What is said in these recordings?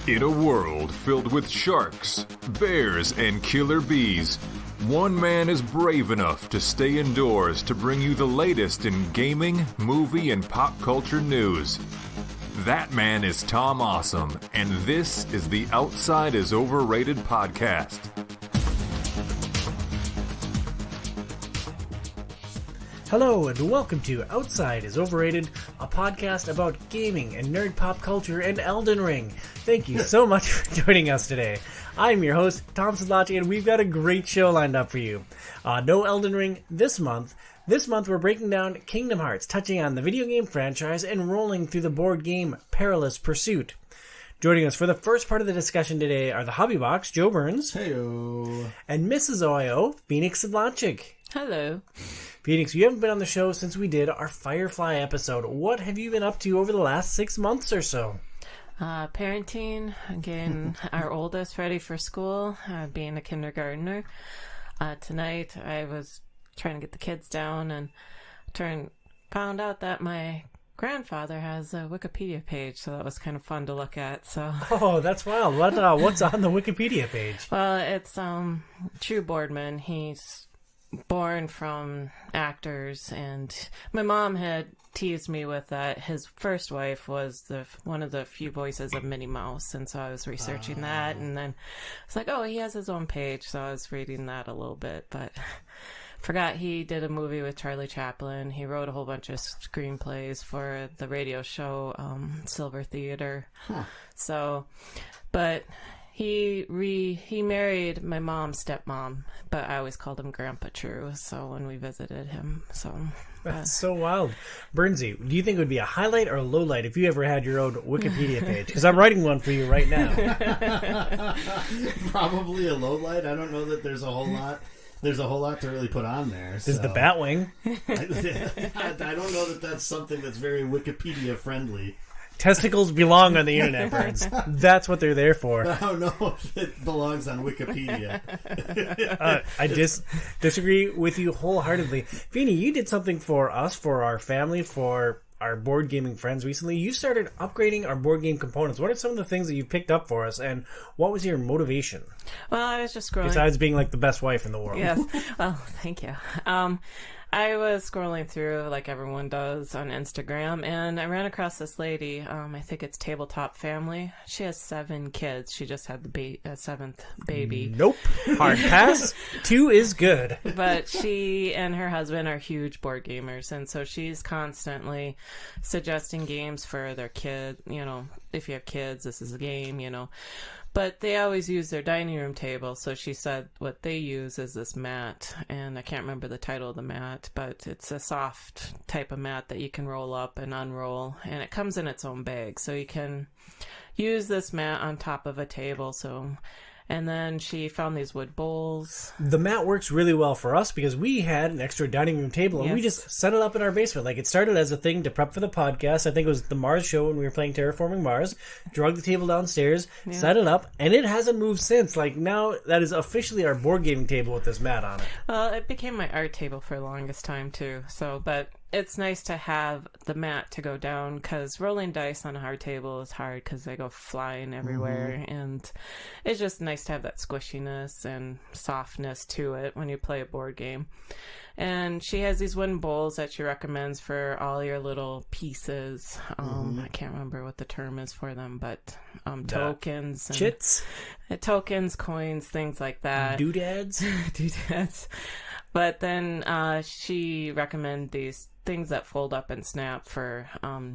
In a world filled with sharks, bears, and killer bees, one man is brave enough to stay indoors to bring you the latest in gaming, movie, and pop culture news. That man is Tom Awesome, and this is the Outside is Overrated podcast. Hello and welcome to Outside is Overrated, a podcast about gaming and nerd pop culture and Elden Ring. Thank you so much for joining us today. I'm your host, Tom Sedlacci, and we've got a great show lined up for you. No Elden Ring this month. This month we're breaking down Kingdom Hearts, touching on the video game franchise and rolling through the board game Perilous Pursuit. Joining us for the first part of the discussion today are the Hobby Box, Joe Burns. Heyo. And Mrs. OIO, Phoenix Sedlacek. Hello. Phoenix, you haven't been on the show since we did our Firefly episode. What have you been up to over the last 6 months or so? Parenting, getting our oldest ready for school, being a kindergartner. Tonight I was trying to get the kids down and found out that my grandfather has a Wikipedia page, so that was kind of fun to look at. So, oh, that's wild. What's on the Wikipedia page? Well, it's True Boardman. He's born from actors, and my mom had teased me with that his first wife was one of the few voices of Minnie Mouse, and so I was researching that, and then it's like, oh, he has his own page, so I was reading that a little bit, but forgot he did a movie with Charlie Chaplin. He wrote a whole bunch of screenplays for the radio show Silver Theater. So, but he married my mom's stepmom, but I always called him Grandpa True, so when we visited him, so... That's so wild. Burnsy, do you think it would be a highlight or a low light if you ever had your own Wikipedia page? Because I'm writing one for you right now. Probably a low light. I don't know that there's a whole lot. There's a whole lot to really put on there. This is the Batwing. I don't know that that's something that's very Wikipedia friendly. Testicles belong on the internet, Burns. That's what they're there for. I don't know if it belongs on Wikipedia. I just disagree with you wholeheartedly. Feeny, you did something for us, for our family, for our board gaming friends recently. You started upgrading our board game components. What are some of the things that you picked up for us, and what was your motivation? Well, I was just scrolling. Besides being like the best wife in the world. Yes. Well, thank you. I was scrolling through like everyone does on Instagram, and I ran across this lady. I think it's Tabletop Family. She has 7 kids. She just had the 7th baby. Nope. Hard pass. 2 is good. But she and her husband are huge board gamers, and so she's constantly suggesting games for their kid. You know, if you have kids, this is a game, you know. But they always use their dining room table, so she said what they use is this mat, and I can't remember the title of the mat, but it's a soft type of mat that you can roll up and unroll, and it comes in its own bag, so you can use this mat on top of a table, and then she found these wood bowls. The mat works really well for us because we had an extra dining room table and we just set it up in our basement. Like, it started as a thing to prep for the podcast. I think it was the Mars show when we were playing Terraforming Mars. Drug the table downstairs, set it up, and it hasn't moved since. Like, now that is officially our board gaming table with this mat on it. Well, it became my art table for the longest time too. So, but it's nice to have the mat to go down, because rolling dice on a hard table is hard because they go flying everywhere, and it's just nice to have that squishiness and softness to it when you play a board game. And she has these wooden bowls that she recommends for all your little pieces. I can't remember what the term is for them, but tokens. And chits? Tokens, coins, things like that. Doodads? Doodads. But then she recommended these things that fold up and snap for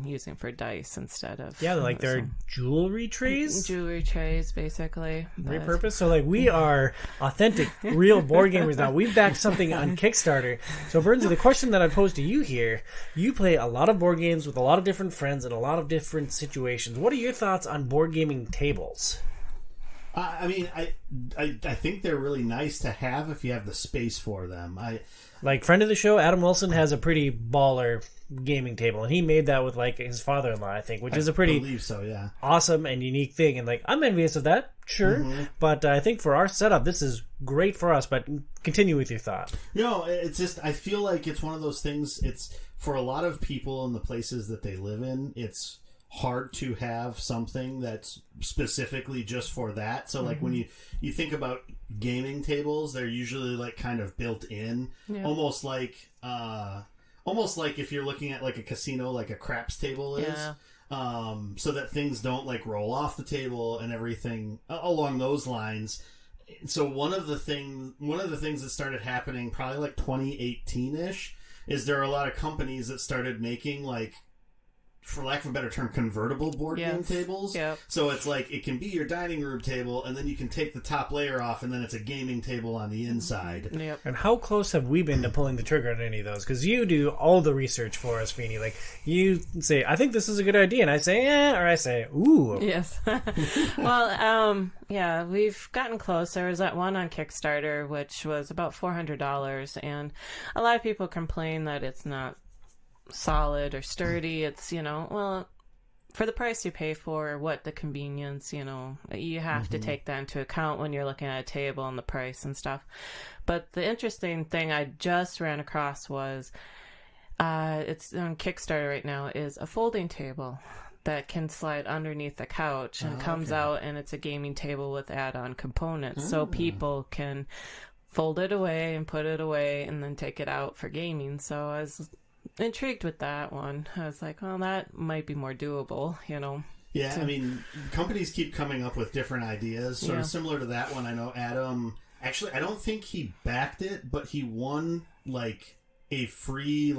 using for dice instead of... Yeah, like they're jewelry trays? Jewelry trays, basically. Repurposed? So, like, we are authentic, real board gamers now. We've backed something on Kickstarter. So, Burnsy, the question that I pose to you here, you play a lot of board games with a lot of different friends in a lot of different situations. What are your thoughts on board gaming tables? I mean, I think they're really nice to have if you have the space for them. Like, friend of the show, Adam Wilson, has a pretty baller gaming table, and he made that with, like, his father-in-law, I think, which is a pretty believe so, yeah, awesome and unique thing. And, like, I'm envious of that, sure, but I think for our setup, this is great for us. But continue with your thought. You know, it's just, I feel like it's one of those things, it's, for a lot of people in the places that they live in, it's hard to have something that's specifically just for that. So like when you think about gaming tables, they're usually like kind of built in, almost like if you're looking at like a casino, like a craps table is. So that things don't like roll off the table and everything along those lines. So one of the things that started happening probably like 2018-ish is there are a lot of companies that started making like, for lack of a better term, convertible board game tables. Yep. So it's like it can be your dining room table, and then you can take the top layer off, and then it's a gaming table on the inside. Yep. And how close have we been to pulling the trigger on any of those? Because you do all the research for us, Feeney. Like, you say, I think this is a good idea, and I say, or I say, ooh. Yes. Well, yeah, we've gotten close. There was that one on Kickstarter, which was about $400, and a lot of people complain that it's not solid or sturdy. It's, well, for the price you pay for what the convenience, you have to take that into account when you're looking at a table and the price and stuff. But the interesting thing I just ran across was it's on Kickstarter right now, is a folding table that can slide underneath the couch and comes out, and it's a gaming table with add-on components, so people can fold it away and put it away and then take it out for gaming. So I was intrigued with that one. I was like, well, that might be more doable, Yeah, I mean, companies keep coming up with different ideas, sort of similar to that one. I know Adam, actually, I don't think he backed it, but he won, like, a free,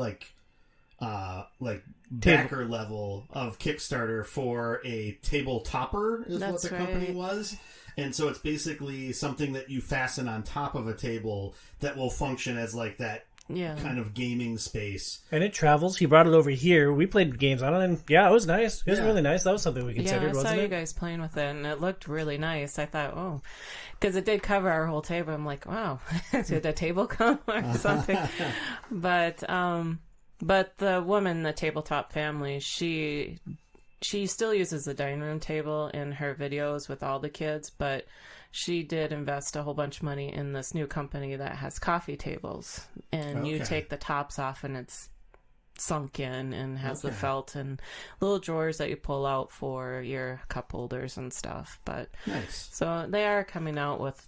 backer level of Kickstarter for a table topper, is what the company was. And so it's basically something that you fasten on top of a table that will function as, like, that kind of gaming space. And it travels. He brought it over here. We played games on it, and it was nice. It was really nice. That was something we considered, wasn't it? I saw you guys playing with it, and it looked really nice. I thought, because it did cover our whole table. I'm like, wow, did the table come or something? But the woman, the tabletop family, she still uses the dining room table in her videos with all the kids, but she did invest a whole bunch of money in this new company that has coffee tables, and you take the tops off and it's sunk in and has the felt and little drawers that you pull out for your cup holders and stuff. But so they are coming out with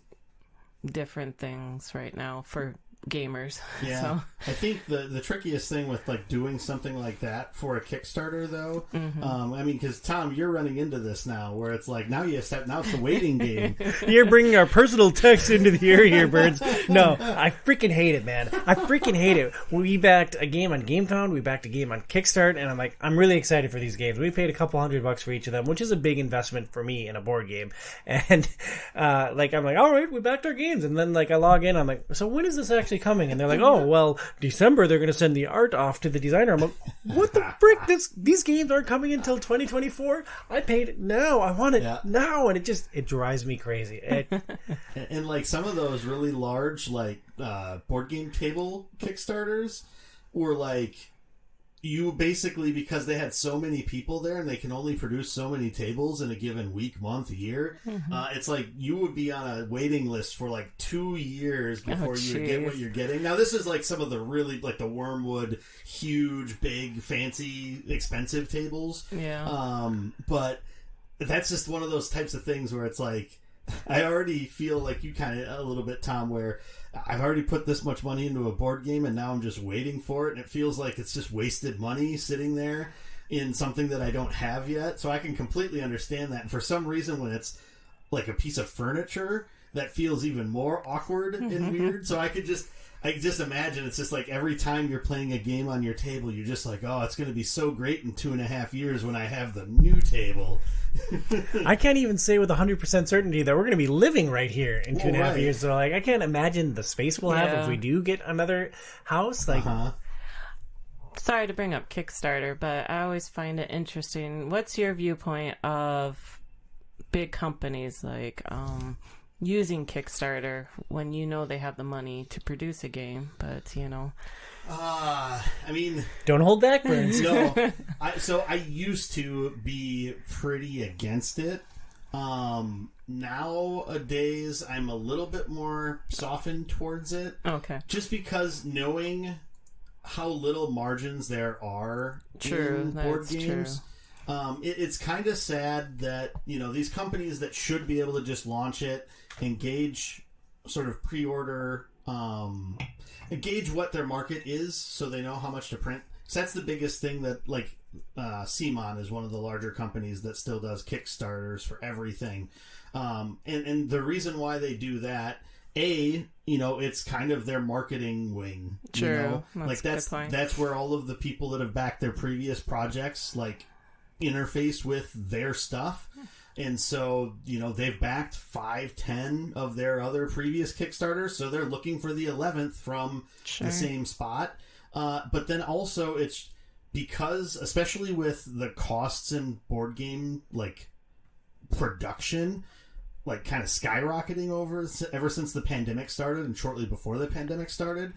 different things right now for gamers. Yeah. So. I think the trickiest thing with like doing something like that for a Kickstarter though, I mean, because Tom, you're running into this now where it's like now it's the waiting game. You're bringing our personal text into the air here, Birds. No, I freaking hate it, man. I freaking hate it. We backed a game on GameFound, we backed a game on Kickstarter, and I'm like, I'm really excited for these games. We paid a couple $100 for each of them, which is a big investment for me in a board game. And I'm like, all right, we backed our games, and then like I log in, I'm like, so when is this actually coming? And they're like, oh, well, December they're going to send the art off to the designer. I'm like, what the frick? These games aren't coming until 2024. I paid it now. I want it now, and it drives me crazy. And like some of those really large like board game table Kickstarters were like, you basically, because they had so many people there and they can only produce so many tables in a given week, month, year, it's like you would be on a waiting list for like 2 years before you would get what you're getting. Now this is like some of the really like the Wormwood huge, big, fancy, expensive tables. Yeah. But that's just one of those types of things where it's like, I already feel like you kind of a little bit, Tom, where I've already put this much money into a board game and now I'm just waiting for it, and it feels like it's just wasted money sitting there in something that I don't have yet. So I can completely understand that. And for some reason, when it's like a piece of furniture, that feels even more awkward and weird. So I just imagine it's just like every time you're playing a game on your table, you're just like, oh, it's going to be so great in 2.5 years when I have the new table. I can't even say with 100% certainty that we're going to be living right here in 2.5 years. So like, I can't imagine the space we'll have if we do get another house. Like, sorry to bring up Kickstarter, but I always find it interesting. What's your viewpoint of big companies like using Kickstarter when you know they have the money to produce a game, but I mean, don't hold back, Burns. No, I used to be pretty against it. Nowadays, I'm a little bit more softened towards it. Okay. Just because knowing how little margins there are in board games. It's kind of sad that, these companies that should be able to just launch it, engage sort of pre-order, engage what their market is so they know how much to print. So that's the biggest thing that, like, CMON is one of the larger companies that still does Kickstarters for everything. And the reason why they do that, it's kind of their marketing wing. True. That's where all of the people that have backed their previous projects, like, interface with their stuff. And so, they've backed 5-10 of their other previous Kickstarters, so they're looking for the 11th from the same spot. But then also it's because, especially with the costs in board game, like, production, like, kind of skyrocketing ever since the pandemic started and shortly before the pandemic started,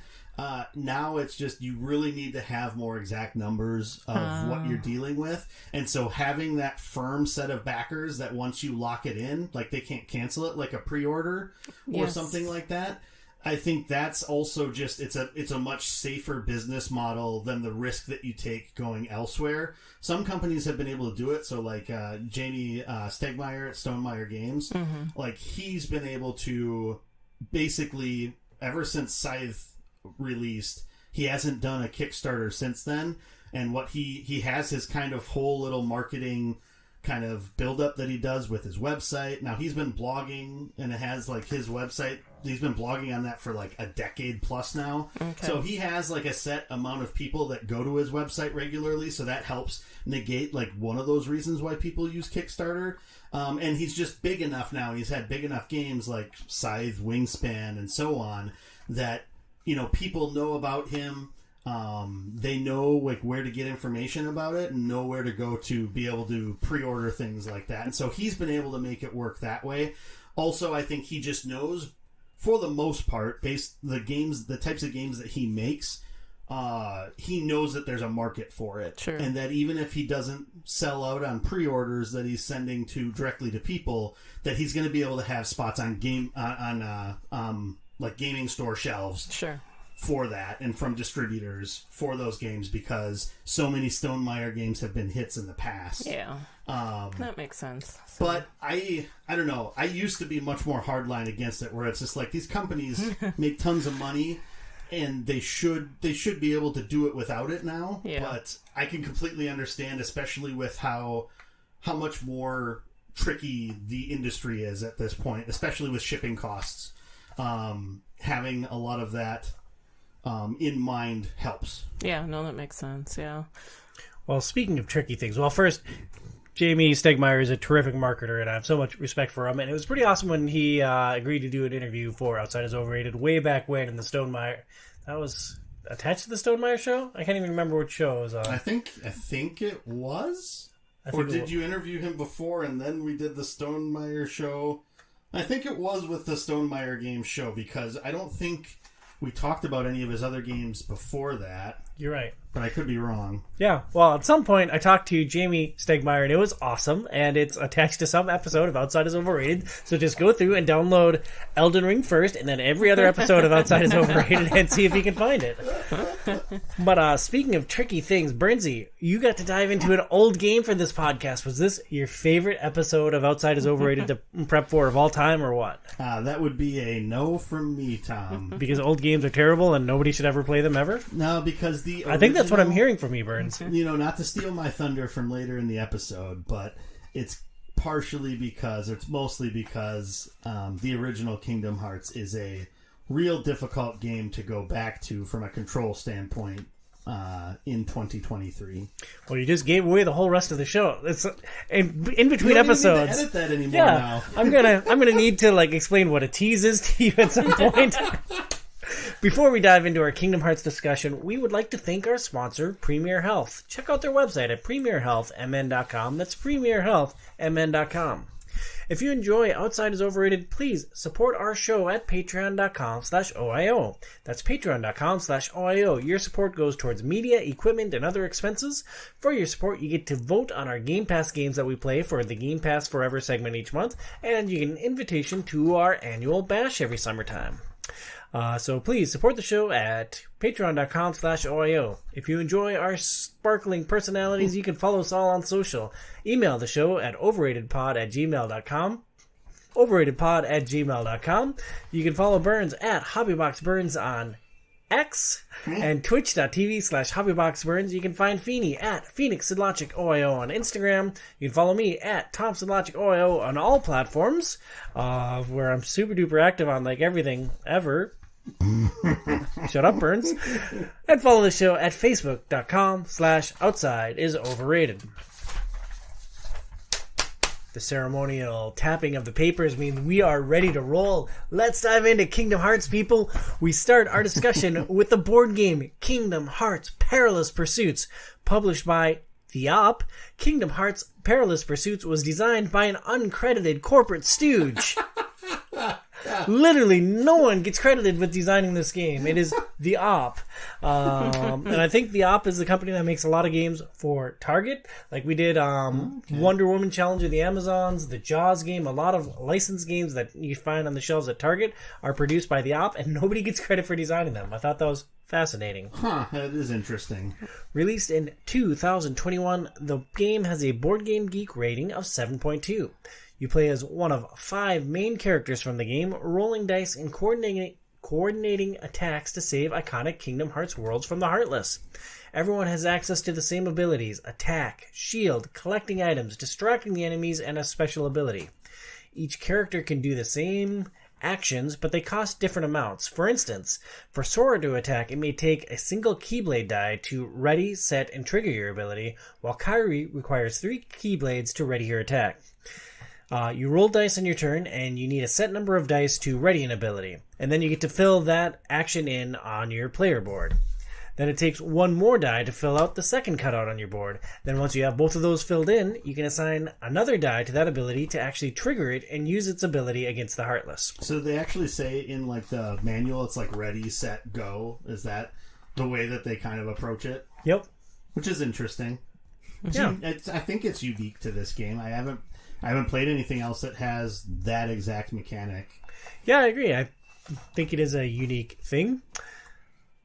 now it's just you really need to have more exact numbers of what you're dealing with. And so having that firm set of backers that once you lock it in, like, they can't cancel it, like a pre-order or something like that, I think that's also just it's a much safer business model than the risk that you take going elsewhere. Some companies have been able to do it. So, like, Jamie Stegmaier at Stonemaier Games, like, he's been able to basically, ever since Scythe released, he hasn't done a Kickstarter since then. And what he has his kind of whole little marketing kind of build-up that he does with his website. Now, he's been blogging, and it has, like, his website. He's been blogging on that for, like, a decade plus now. Okay. So he has, like, a set amount of people that go to his website regularly, so that helps negate, like, one of those reasons why people use Kickstarter. And he's just big enough now. He's had big enough games like Scythe, Wingspan, and so on that, people know about him. They know, like, where to get information about it and know where to go to be able to pre-order things like that. And so he's been able to make it work that way. Also, I think he just knows, for the most part, the types of games that he makes, he knows that there's a market for it. Sure. And that even if he doesn't sell out on pre-orders that he's sending directly to people, that he's going to be able to have spots on like gaming store shelves. Sure. For that, and from distributors for those games, because so many Stonemaier games have been hits in the past. Yeah, that makes sense. So. But I don't know. I used to be much more hardline against it, where it's just like these companies make tons of money, and they should be able to do it without it now. Yeah. But I can completely understand, especially with how much more tricky the industry is at this point, especially with shipping costs. Having a lot of that in mind helps. Yeah, no, that makes sense, yeah. Well, speaking of tricky things, first, Jamie Stegmaier is a terrific marketer, and I have so much respect for him, and it was pretty awesome when he agreed to do an interview for Outside is Overrated way back when in the Stonemaier. That was attached to the Stonemaier show? I can't even remember which show it was on. I think it was? Or did you interview him before and then we did the Stonemaier show? I think it was with the Stonemaier Games show, because I don't think we talked about any of his other games before that. You're right. But I could be wrong. Yeah. Well, at some point, I talked to Jamie Stegmaier, and it was awesome. And it's attached to some episode of Outside is Overrated. So just go through and download Elden Ring first, and then every other episode of Outside is Overrated, and see if you can find it. But speaking of tricky things, Brinzy, you got to dive into an old game for this podcast. Was this your favorite episode of Outside is Overrated to prep for of all time, or what? That would be a no from me, Tom. Because old games are terrible and nobody should ever play them ever? No, because I think that's what I'm hearing from you, Burns. Not to steal my thunder from later in the episode, but it's mostly because the original Kingdom Hearts is a real difficult game to go back to from a control standpoint in 2023. Well, you just gave away the whole rest of the show. It's in between episodes. Need to edit that anymore now. I'm gonna need to explain what a tease is to you at some point. Before we dive into our Kingdom Hearts discussion, we would like to thank our sponsor, Premier Health. Check out their website at premierhealthmn.com. That's premierhealthmn.com. If you enjoy Outside is Overrated, please support our show at patreon.com/OIO. That's patreon.com/OIO. Your support goes towards media, equipment, and other expenses. For your support, you get to vote on our Game Pass games that we play for the Game Pass Forever segment each month, and you get an invitation to our annual bash every summertime. So please support the show at patreon.com/OIO. If you enjoy our sparkling personalities, you can follow us all on social. Email the show at overratedpod@gmail.com. overratedpod@gmail.com. You can follow Burns at HobbyBoxBurns on X and twitch.tv/HobbyBoxBurns. You can find Feeney at PhoenixSidLogicOIO on Instagram. You can follow me at TomSidLogicOIO on all platforms, where I'm super duper active on like everything ever. Shut up, Burns. And follow the show at Facebook.com/OutsideIsOverrated. The ceremonial tapping of the papers means we are ready to roll. Let's dive into Kingdom Hearts, people. We start our discussion with the board game Kingdom Hearts Perilous Pursuits, published by The Op. Kingdom Hearts Perilous Pursuits was designed by an uncredited corporate stooge. Literally, no one gets credited with designing this game. It is The Op. And I think The Op is the company that makes a lot of games for Target. Like we did Wonder Woman Challenge of the Amazons, the Jaws game. A lot of licensed games that you find on the shelves at Target are produced by The Op, and nobody gets credit for designing them. I thought that was fascinating. Huh, that is interesting. Released in 2021, the game has a Board Game Geek rating of 7.2. You play as one of 5 main characters from the game, rolling dice and coordinating attacks to save iconic Kingdom Hearts worlds from the Heartless. Everyone has access to the same abilities: attack, shield, collecting items, distracting the enemies, and a special ability. Each character can do the same actions, but they cost different amounts. For instance, for Sora to attack, it may take a single Keyblade die to ready, set, and trigger your ability, while Kairi requires 3 Keyblades to ready her attack. You roll dice on your turn, and you need a set number of dice to ready an ability. And then you get to fill that action in on your player board. Then it takes 1 more die to fill out the second cutout on your board. Then once you have both of those filled in, you can assign another die to that ability to actually trigger it and use its ability against the Heartless. So they actually say in like the manual, it's like ready, set, go. Is that the way that they kind of approach it? Yep. Which is interesting. Yeah. I think it's unique to this game. I haven't played anything else that has that exact mechanic. Yeah, I agree. I think it is a unique thing.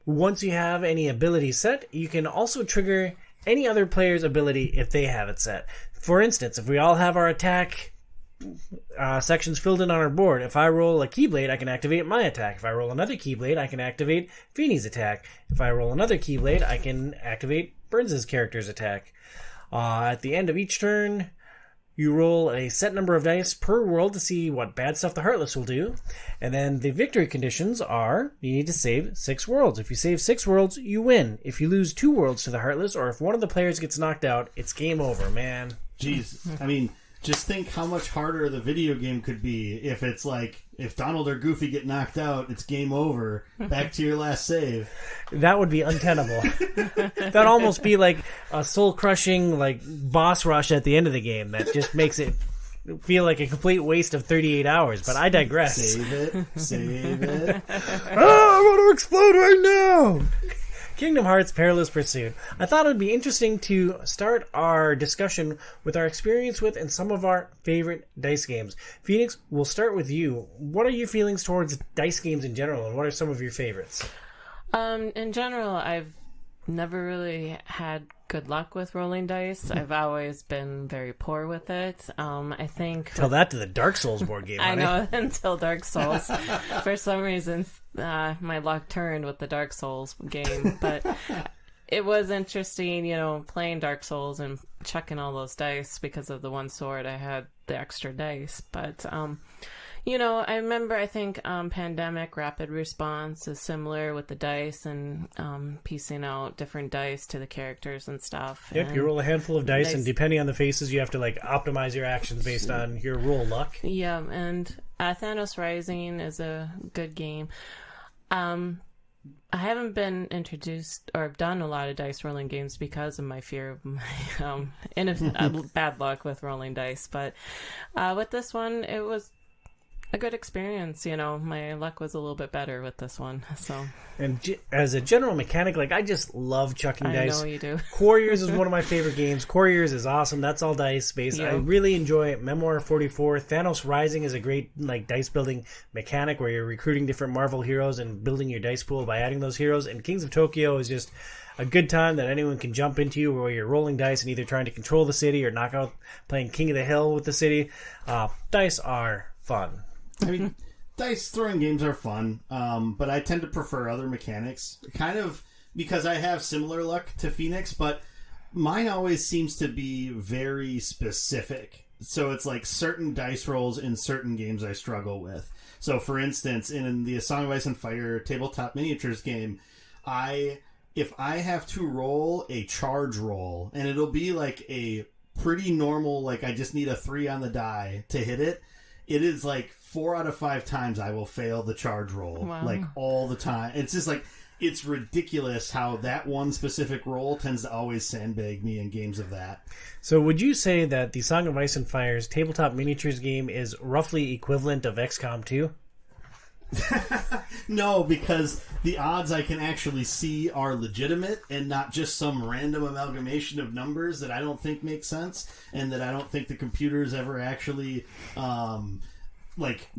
Once you have any ability set, you can also trigger any other player's ability if they have it set. For instance, if we all have our attack sections filled in on our board, if I roll a Keyblade, I can activate my attack. If I roll another Keyblade, I can activate Feeney's attack. If I roll another Keyblade, I can activate Burns' character's attack. At the end of each turn, you roll a set number of dice per world to see what bad stuff the Heartless will do. And then the victory conditions are, you need to save 6 worlds. If you save 6 worlds, you win. If you lose 2 worlds to the Heartless, or if one of the players gets knocked out, it's game over, man. Jeez. I mean, just think how much harder the video game could be if it's like, if Donald or Goofy get knocked out, it's game over. Back to your last save. That would be untenable. That'd almost be like a soul-crushing like boss rush at the end of the game that just makes it feel like a complete waste of 38 hours, but I digress. Save it. I want to explode right now! Kingdom Hearts Perilous Pursuit. I thought it would be interesting to start our discussion with our experience with and some of our favorite dice games. Phoenix, we'll start with you. What are your feelings towards dice games in general, and what are some of your favorites? In general, I've never really had good luck with rolling dice. I've always been very poor with it. I think... Tell that to the Dark Souls board game, honey. I know, until Dark Souls. For some reason, my luck turned with the Dark Souls game. But it was interesting, playing Dark Souls and chucking all those dice because of the one sword. I had the extra dice. But... I remember, I think Pandemic Rapid Response is similar with the dice and piecing out different dice to the characters and stuff. Yep, you roll a handful of dice, and depending on the faces, you have to optimize your actions based on your roll luck. Yeah, and Thanos Rising is a good game. I haven't been introduced or done a lot of dice rolling games because of my fear of my bad luck with rolling dice. But with this one, it was a good experience. My luck was a little bit better with this one. So, And as a general mechanic, like, I just love chucking dice. I know you do. Quarriors is one of my favorite games. Quarriors is awesome. That's all dice based. Yeah. I really enjoy it. Memoir 44. Thanos Rising is a great dice building mechanic where you're recruiting different Marvel heroes and building your dice pool by adding those heroes. And Kings of Tokyo is just a good time that anyone can jump into where you're rolling dice and either trying to control the city or knock out playing King of the Hill with the city. Dice are fun. I mean, dice throwing games are fun, but I tend to prefer other mechanics, kind of because I have similar luck to Phoenix, but mine always seems to be very specific. So it's like certain dice rolls in certain games I struggle with. So for instance, in the A Song of Ice and Fire tabletop miniatures game, if I have to roll a charge roll, and it'll be like a pretty normal, like I just need a 3 on the die to hit it, it is like 4 out of 5 times I will fail the charge roll. Wow. Like all the time. It's just like, it's ridiculous how that one specific roll tends to always sandbag me in games of that. So would you say that the Song of Ice and Fire's tabletop miniatures game is roughly equivalent of XCOM 2? No, because the odds I can actually see are legitimate and not just some random amalgamation of numbers that I don't think make sense and that I don't think the computer's ever actually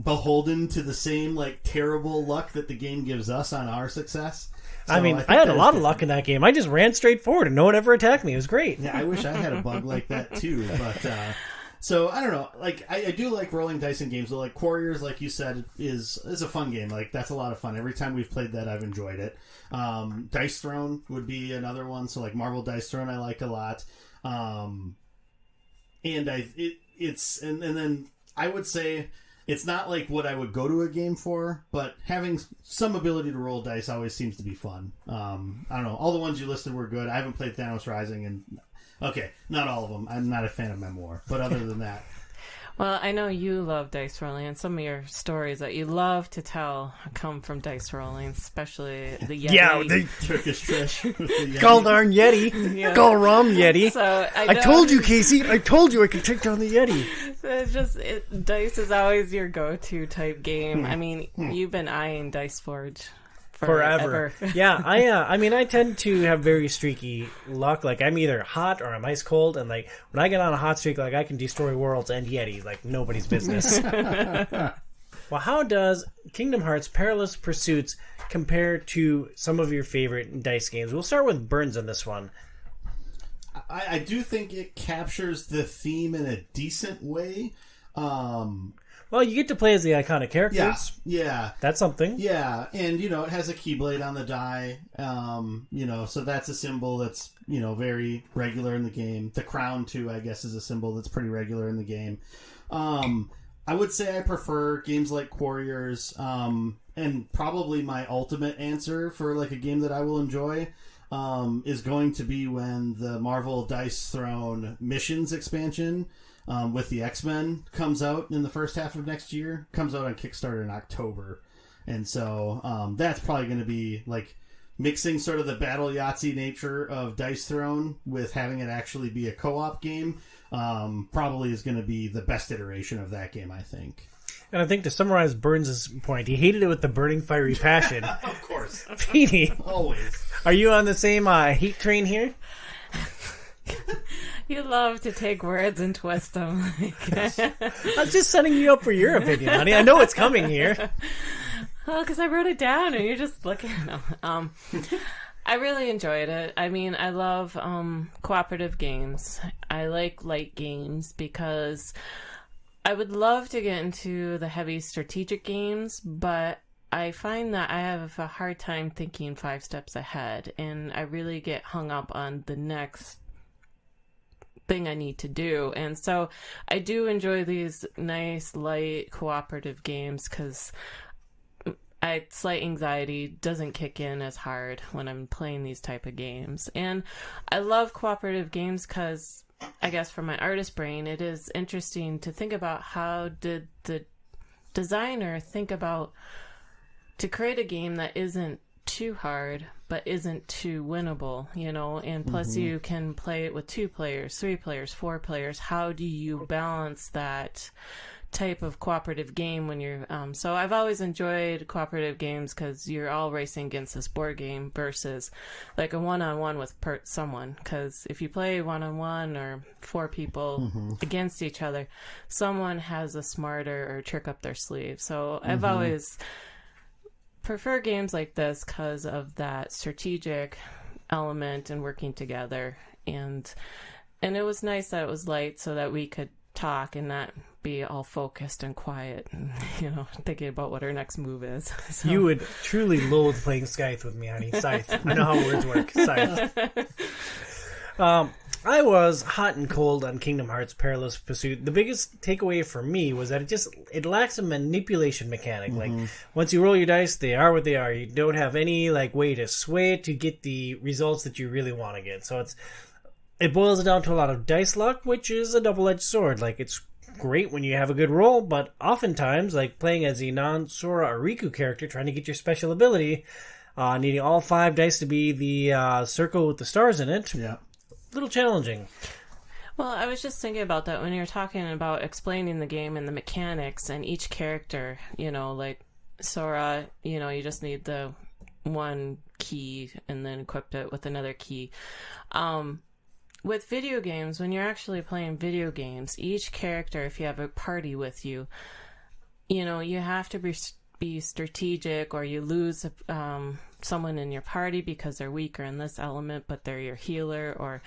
beholden to the same terrible luck that the game gives us on our success. So I had a lot of luck in that game. I just ran straight forward and no one ever attacked me. It was great. Yeah, I wish I had a bug like that too, but so I don't know. I do like rolling dice in games. So Quarriors, like you said, is a fun game. That's a lot of fun. Every time we've played that, I've enjoyed it. Dice Throne would be another one. So Marvel Dice Throne, I like a lot. And then I would say it's not what I would go to a game for, but having some ability to roll dice always seems to be fun. I don't know. All the ones you listed were good. I haven't played Thanos Rising and. Okay, not all of them. I'm not a fan of Memoir, but other than that. Well, I know you love dice rolling, and some of your stories that you love to tell come from dice rolling, especially the Yeti. Yeah, the Turkish trash with the Yeti. Gall darn Yeti. Yeah. Gall rum Yeti. So I told you, Casey. I told you I could take down the Yeti. It's just dice is always your go-to type game. I mean, you've been eyeing Dice Forge forever. Yeah, I tend to have very streaky luck. I'm either hot or I'm ice cold, and when I get on a hot streak, I can destroy worlds and Yeti like nobody's business. Well, how does Kingdom Hearts Perilous Pursuits compare to some of your favorite dice games? We'll start with Burns on this one. I do think it captures the theme in a decent way. Well, you get to play as the iconic characters. Yeah. That's something. Yeah, and, it has a Keyblade on the die, so that's a symbol that's, very regular in the game. The crown, too, I guess, is a symbol that's pretty regular in the game. I would say I prefer games like Quarriors, and probably my ultimate answer for, a game that I will enjoy is going to be when the Marvel Dice Throne Missions expansion with the X-Men comes out in the first half of next year. Comes out on Kickstarter in October. And so that's probably going to be mixing sort of the battle Yahtzee nature of Dice Throne with having it actually be a co-op game. Probably is going to be the best iteration of that game, I think. And I think to summarize Burns' point, he hated it with the burning fiery passion. Of course. Petey, Always. are you on the same heat train here? You love to take words and twist them. I'm just setting you up for your opinion, honey. I know it's coming here. Well, because I wrote it down and you're just looking. No. I really enjoyed it. I mean, I love cooperative games. I like light games because I would love to get into the heavy strategic games, but I find that I have a hard time thinking 5 steps ahead, and I really get hung up on the next thing I need to do. And so I do enjoy these nice, light, cooperative games because slight anxiety doesn't kick in as hard when I'm playing these type of games. And I love cooperative games because, I guess for my artist brain, it is interesting to think about how did the designer think about to create a game that isn't too hard but isn't too winnable, and plus you can play it with 2 players, 3 players, 4 players. How do you balance that type of cooperative game when you're so I've always enjoyed cooperative games because you're all racing against this board game versus like a one-on-one with someone, because if you play one-on-one or 4 people against each other, someone has a smarter or trick up their sleeve. So I've always prefer games like this because of that strategic element and working together, and it was nice that it was light so that we could talk and not be all focused and quiet and, you know, thinking about what our next move is. So. You would truly loathe playing Scythe with me, honey. Scythe. I know how words work. Scythe. I was hot and cold on Kingdom Hearts Perilous Pursuit. The biggest takeaway for me was that it lacks a manipulation mechanic. Like, once you roll your dice, they are what they are. You don't have any, like, way to sway it to get the results that you really want to get. So it boils down to a lot of dice luck, which is a double-edged sword. Like, it's great when you have a good roll, but oftentimes, like playing as a non-Sora or Riku character, trying to get your special ability, needing all 5 dice to be the circle with the stars in it, a little challenging. Well, I was just thinking about that when you were talking about explaining the game and the mechanics and each character, you know, like Sora, you know, you just need the one key and then equip it with another key. With video games, when you're actually playing video games, each character, if you have a party with you, you know, you have to be strategic, or you lose someone in your party because they're weaker in this element, but they're your healer, or,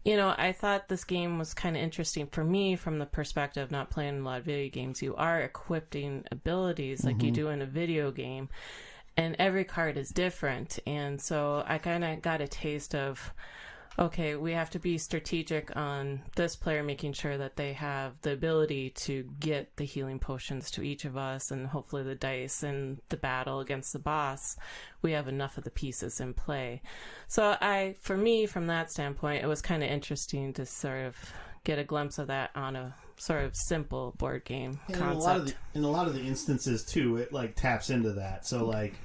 you know, I thought this game was kind of interesting for me from the perspective of not playing a lot of video games. You are equipping abilities like you do in a video game, and every card is different, and so I kind of got a taste of, okay, we have to be strategic on this player, making sure that they have the ability to get the healing potions to each of us, and hopefully the dice and the battle against the boss, we have enough of the pieces in play. So for me, from that standpoint, it was kind of interesting to sort of get a glimpse of that on a sort of simple board game concept. In a lot of the instances, too, it like taps into that. So like,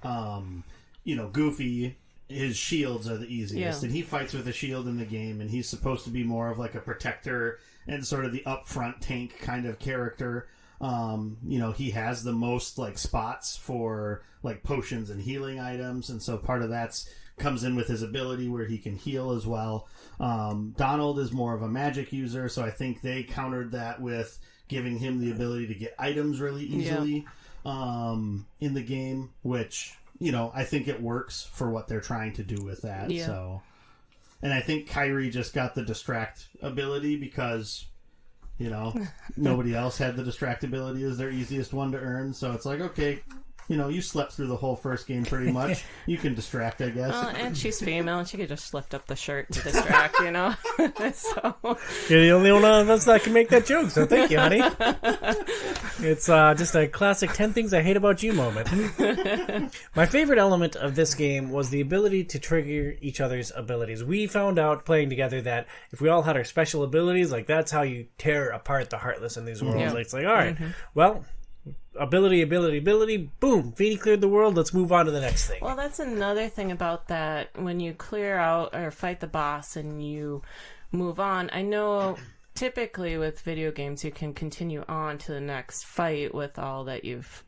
you know, Goofy, his shields are the easiest, and he fights with a shield in the game, and he's supposed to be more of like a protector and sort of the upfront tank kind of character. You know, he has the most like spots for like potions and healing items, and so part of that comes in with his ability where he can heal as well. Donald is more of a magic user, so I think they countered that with giving him the ability to get items really easily in the game, which, you know, I think it works for what they're trying to do with that. Yeah. So, and I think Kyrie just got the distract ability because, you know, nobody else had the distract ability as their easiest one to earn. So it's like, okay, you know, you slept through the whole first game pretty much. You can distract, I guess. And she's female, and she could just lift up the shirt to distract, you know? So You're the only one of us that can make that joke, so thank you, honey. It's just a classic 10 things I hate about you moment. My favorite element of this game was the ability to trigger each other's abilities. We found out playing together that if we all had our special abilities, like that's how you tear apart the Heartless in these worlds. Yeah. Like, it's like, all right, well, ability, boom, Feeny cleared the world, let's move on to the next thing. Well, that's another thing about that. When you clear out or fight the boss and you move on, I know typically with video games you can continue on to the next fight with all that you've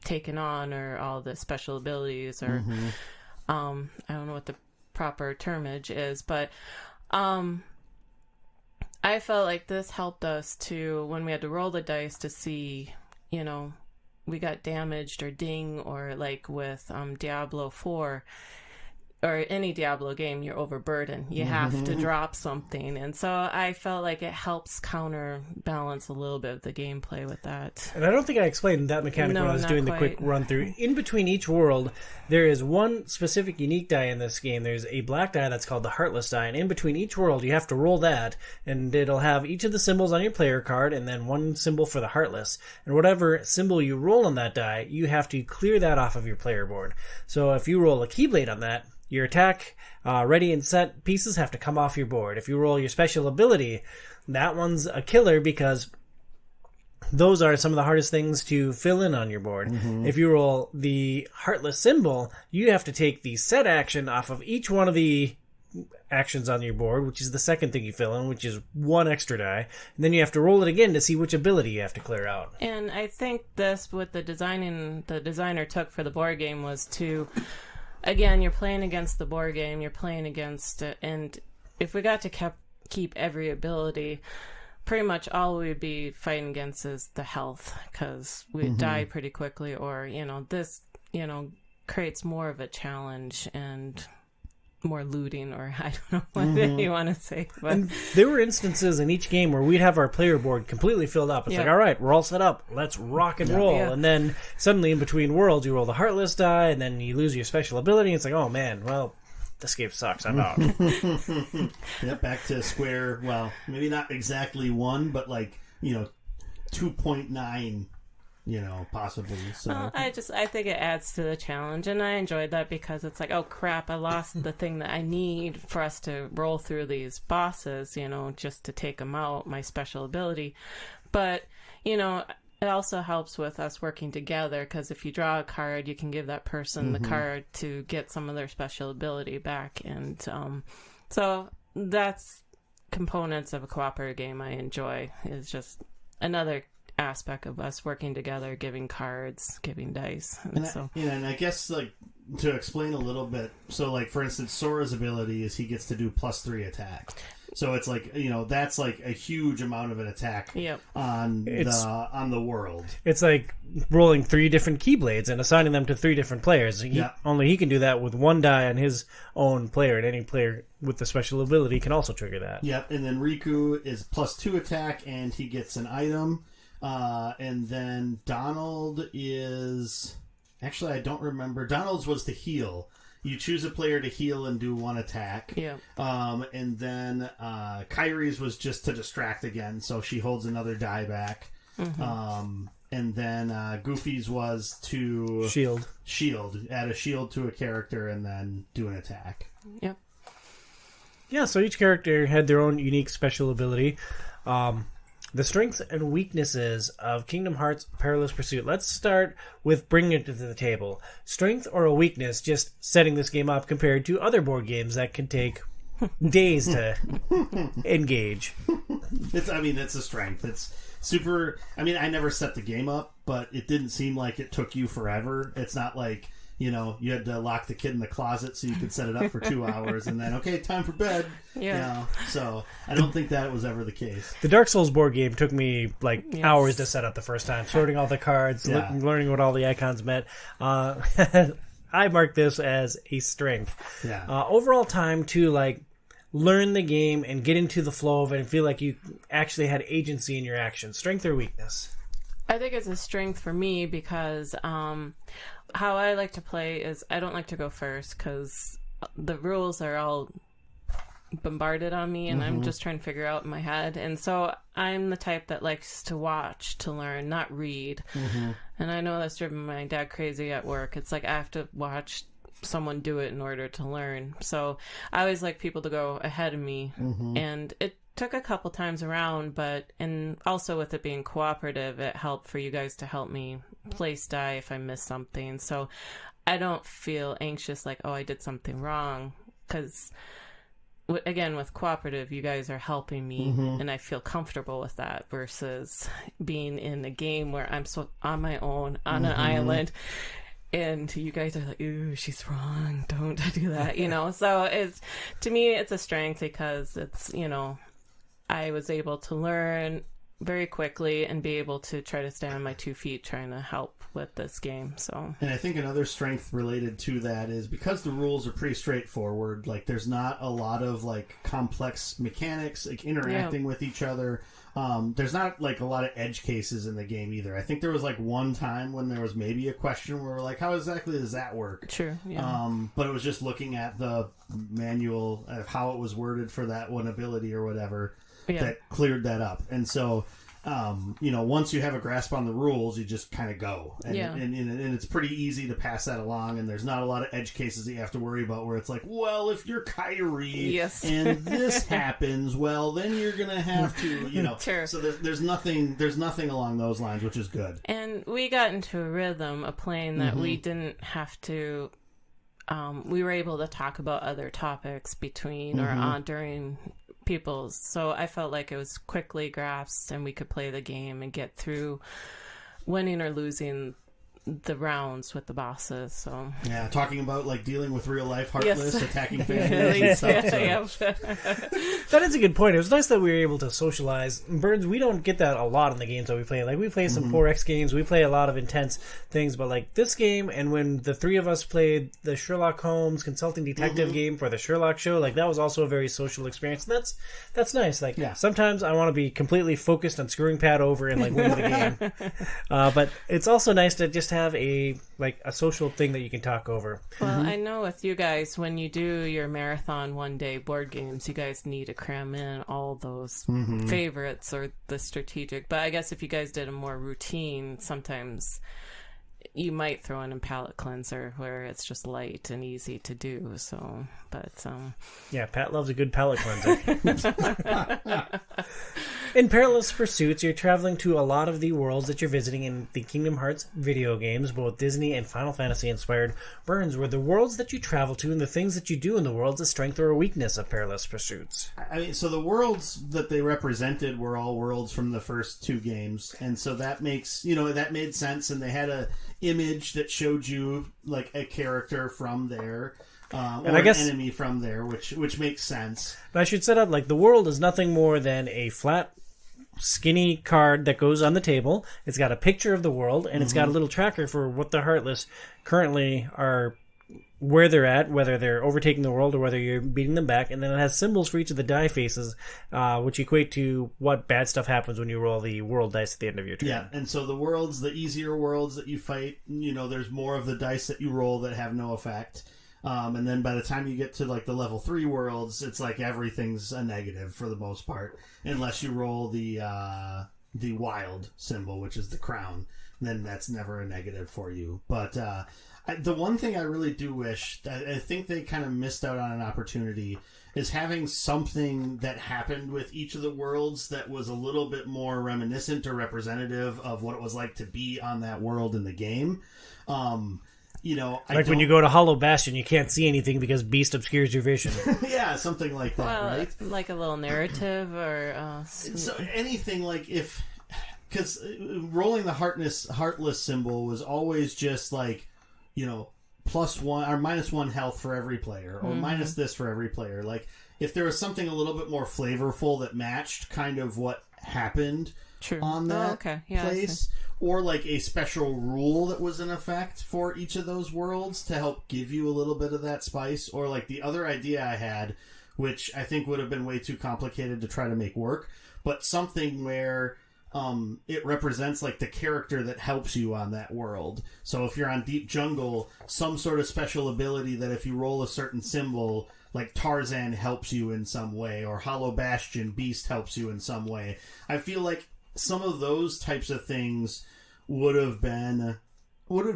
taken on, or all the special abilities, or I don't know what the proper termage is, but I felt like this helped us to, when we had to roll the dice to see, you know, we got damaged or ding, or like with Diablo 4 or any Diablo game, you're overburdened. You have to drop something. And so I felt like it helps counterbalance a little bit of the gameplay with that. And I don't think I explained that mechanic when I was doing the quick run through. In between each world, there is one specific unique die in this game. There's a black die that's called the Heartless die, and in between each world, you have to roll that, and it'll have each of the symbols on your player card, and then one symbol for the Heartless. And whatever symbol you roll on that die, you have to clear that off of your player board. So if you roll a Keyblade on that, your attack, ready and set pieces have to come off your board. If you roll your special ability, that one's a killer because those are some of the hardest things to fill in on your board. If you roll the Heartless symbol, you have to take the set action off of each one of the actions on your board, which is the second thing you fill in, which is 1 extra die. And then you have to roll it again to see which ability you have to clear out. And I think this, what the designer took for the board game was to, again, you're playing against the board game, you're playing against it, and if we got to keep every ability, pretty much all we'd be fighting against is the health, because we'd die pretty quickly, or, this, creates more of a challenge and more looting, or I don't know what you want to say. But and there were instances in each game where we'd have our player board completely filled up. It's like, all right, we're all set up. Let's rock and roll. Yeah. And then suddenly in between worlds, you roll the Heartless die, and then you lose your special ability. And it's like, oh man, well, this game sucks. I'm out. Back to square. Well, maybe not exactly 1, but 2.9. Possibly. So well, I think it adds to the challenge, and I enjoyed that because it's like, oh crap, I lost the thing that I need for us to roll through these bosses, just to take them out, my special ability. But, it also helps with us working together, because if you draw a card, you can give that person the card to get some of their special ability back. And so that's components of a cooperative game I enjoy, is just another aspect of us working together, giving cards, giving dice. And I guess, to explain a little bit, so, for instance, Sora's ability is he gets to do +3 attack. So it's that's a huge amount of an attack on the world. It's like rolling 3 different Keyblades and assigning them to 3 different players. Only he can do that with 1 die on his own player, and any player with the special ability can also trigger that. Yep, and then Riku is +2 attack, and he gets an item. And then Donald is... Actually, I don't remember. Donald's was to heal. You choose a player to heal and do 1 attack. Yeah. And then Kyrie's was just to distract again, so she holds another die back. And then Goofy's was to... Shield. Add a shield to a character and then do an attack. Yep. Yeah, so each character had their own unique special ability. The strengths and weaknesses of Kingdom Hearts Perilous Pursuit. Let's start with bringing it to the table. Strength or a weakness, just setting this game up compared to other board games that can take days to engage. It's a strength. It's super... I never set the game up, but it didn't seem like it took you forever. It's not like... you had to lock the kid in the closet so you could set it up for 2 hours and then, okay, time for bed. Yeah. So I don't think that was ever the case. The Dark Souls board game took me hours to set up the first time, sorting all the cards, learning what all the icons meant. I mark this as a strength. Yeah. Overall time to learn the game and get into the flow of it and feel like you actually had agency in your actions. Strength or weakness? I think it's a strength for me because how I like to play is I don't like to go first because the rules are all bombarded on me and I'm just trying to figure out in my head. And so I'm the type that likes to watch to learn, not read. And I know that's driven my dad crazy at work. It's like I have to watch someone do it in order to learn. So I always like people to go ahead of me. And it took a couple times around, and also with it being cooperative, it helped for you guys to help me place die if I miss something. So I don't feel anxious like, oh, I did something wrong, because again, with cooperative, you guys are helping me and I feel comfortable with that versus being in a game where I'm so on my own on an island and you guys are like, ooh, she's wrong, don't do that, So to me it's a strength because it's, I was able to learn very quickly and be able to try to stay on my 2 feet trying to help with this game. So, and I think another strength related to that is because the rules are pretty straightforward, there's not a lot of complex mechanics, interacting with each other. There's not a lot of edge cases in the game either. I think there was one time when there was maybe a question where we're like, how exactly does that work? Sure. Yeah. But it was just looking at the manual of how it was worded for that one ability or whatever. That cleared that up. And so, once you have a grasp on the rules, you just kind of go. And it's pretty easy to pass that along, and there's not a lot of edge cases that you have to worry about where it's like, well, if you're Kyrie and this happens, well, then you're going to have to, Sure. So there's nothing along those lines, which is good. And we got into a rhythm of playing that we didn't have to... we were able to talk about other topics between or on during people's. So I felt like it was quickly grasped, and we could play the game and get through winning or losing the rounds with the bosses. So yeah, talking about like dealing with real life heartless, Yes. attacking families and stuff. So. That is a good point. It was nice that we were able to socialize. Burns, we don't get that a lot in the games that we play. Like, we play some 4X games, we play a lot of intense things, but like this game, and when the three of us played the Sherlock Holmes consulting detective game for the Sherlock show, like that was also a very social experience. And that's nice. Like, sometimes I want to be completely focused on screwing Pat over and like winning the game. But it's also nice to just have a social thing that you can talk over. Well, I know with you guys, when you do your marathon one day board games, you guys need to cram in all those favorites or the strategic. But I guess if you guys did a more routine, sometimes you might throw in a palate cleanser where it's just light and easy to do. So, but yeah, Pat loves a good palate cleanser. In Perilous Pursuits, you're traveling to a lot of the worlds that you're visiting in the Kingdom Hearts video games, both Disney and Final Fantasy inspired. Burns, were the worlds that you travel to and the things that you do in the worlds a strength or a weakness of Perilous Pursuits? I mean, so the worlds that they represented were all worlds from the first two games, and so that makes, that made sense, and they had a image that showed you like a character from there. Or I guess, an enemy from there, which makes sense. And I should set up, like, the world is nothing more than a flat, skinny card that goes on the table. It's got a picture of the world, and it's got a little tracker for what the Heartless currently are, where they're at, whether they're overtaking the world or whether you're beating them back. And then it has symbols for each of the die faces, which equate to what bad stuff happens when you roll the world dice at the end of your turn. Yeah, and so the easier worlds that you fight, there's more of the dice that you roll that have no effect. And then by the time you get to like the level 3 worlds, it's like everything's a negative for the most part, unless you roll the wild symbol, which is the crown. Then that's never a negative for you. But the one thing I really do wish, I think they kind of missed out on an opportunity, is having something that happened with each of the worlds that was a little bit more reminiscent or representative of what it was like to be on that world in the game. When you go to Hollow Bastion, you can't see anything because Beast obscures your vision. Yeah, something like that, right? Like a little narrative or... So anything like if... Because rolling the Heartless symbol was always just like, +1 or -1 health for every player, or minus this for every player. Like, if there was something a little bit more flavorful that matched kind of what happened on that place, or like a special rule that was in effect for each of those worlds to help give you a little bit of that spice, or like the other idea I had, which I think would have been way too complicated to try to make work, but something where it represents like the character that helps you on that world. So if you're on Deep Jungle, some sort of special ability that if you roll a certain symbol, like Tarzan helps you in some way, or Hollow Bastion, Beast helps you in some way. I feel like some of those types of things would have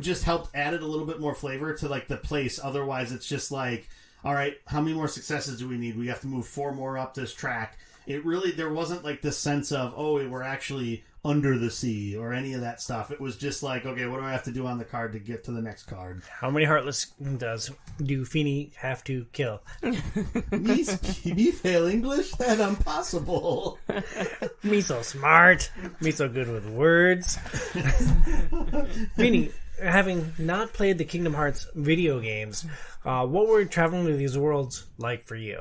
just helped added a little bit more flavor to like the place. Otherwise it's just like, all right, how many more successes do we need? We have to move 4 more up this track. There wasn't like this sense of, we're actually under the sea or any of that stuff. It was just like, okay, what do I have to do on the card to get to the next card? How many Heartless do Feeny have to kill? Me fail English? That's impossible. Me so smart. Me so good with words. Feeny, having not played the Kingdom Hearts video games, what were traveling to these worlds like for you?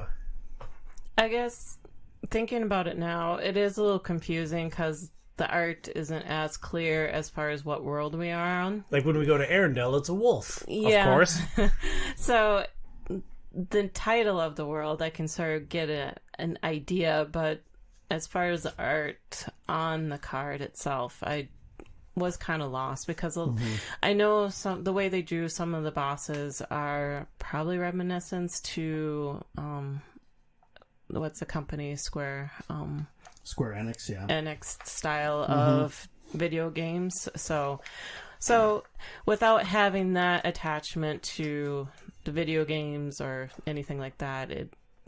I guess thinking about it now, it is a little confusing because the art isn't as clear as far as what world we are on. Like when we go to Arendelle, it's a wolf, of course. So the title of the world, I can sort of get an idea, but as far as the art on the card itself, I was kind of lost because I know the way they drew some of the bosses are probably reminiscence to what's the company, Square Enix, yeah. Enix style of video games. So without having that attachment to the video games or anything like that,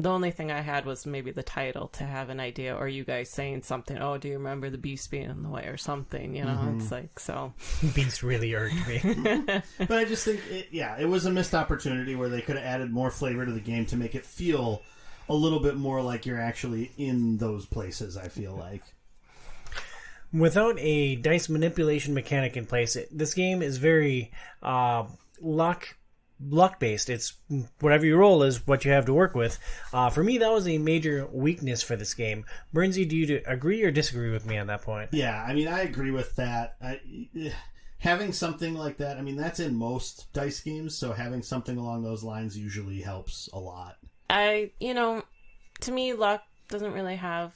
The only thing I had was maybe the title to have an idea, or you guys saying something. Oh, do you remember the beast being in the way or something? You know, it's like so. Beast really irked me. But I just think, it was a missed opportunity where they could have added more flavor to the game to make it feel a little bit more like you're actually in those places, I feel like. Without a dice manipulation mechanic in place, this game is very luck-based. It's whatever you roll is what you have to work with. For me, that was a major weakness for this game. Bernsey, do you agree or disagree with me on that point? Yeah, I mean, I agree with that. Having something like that, I mean, that's in most dice games, so having something along those lines usually helps a lot. To me, luck doesn't really have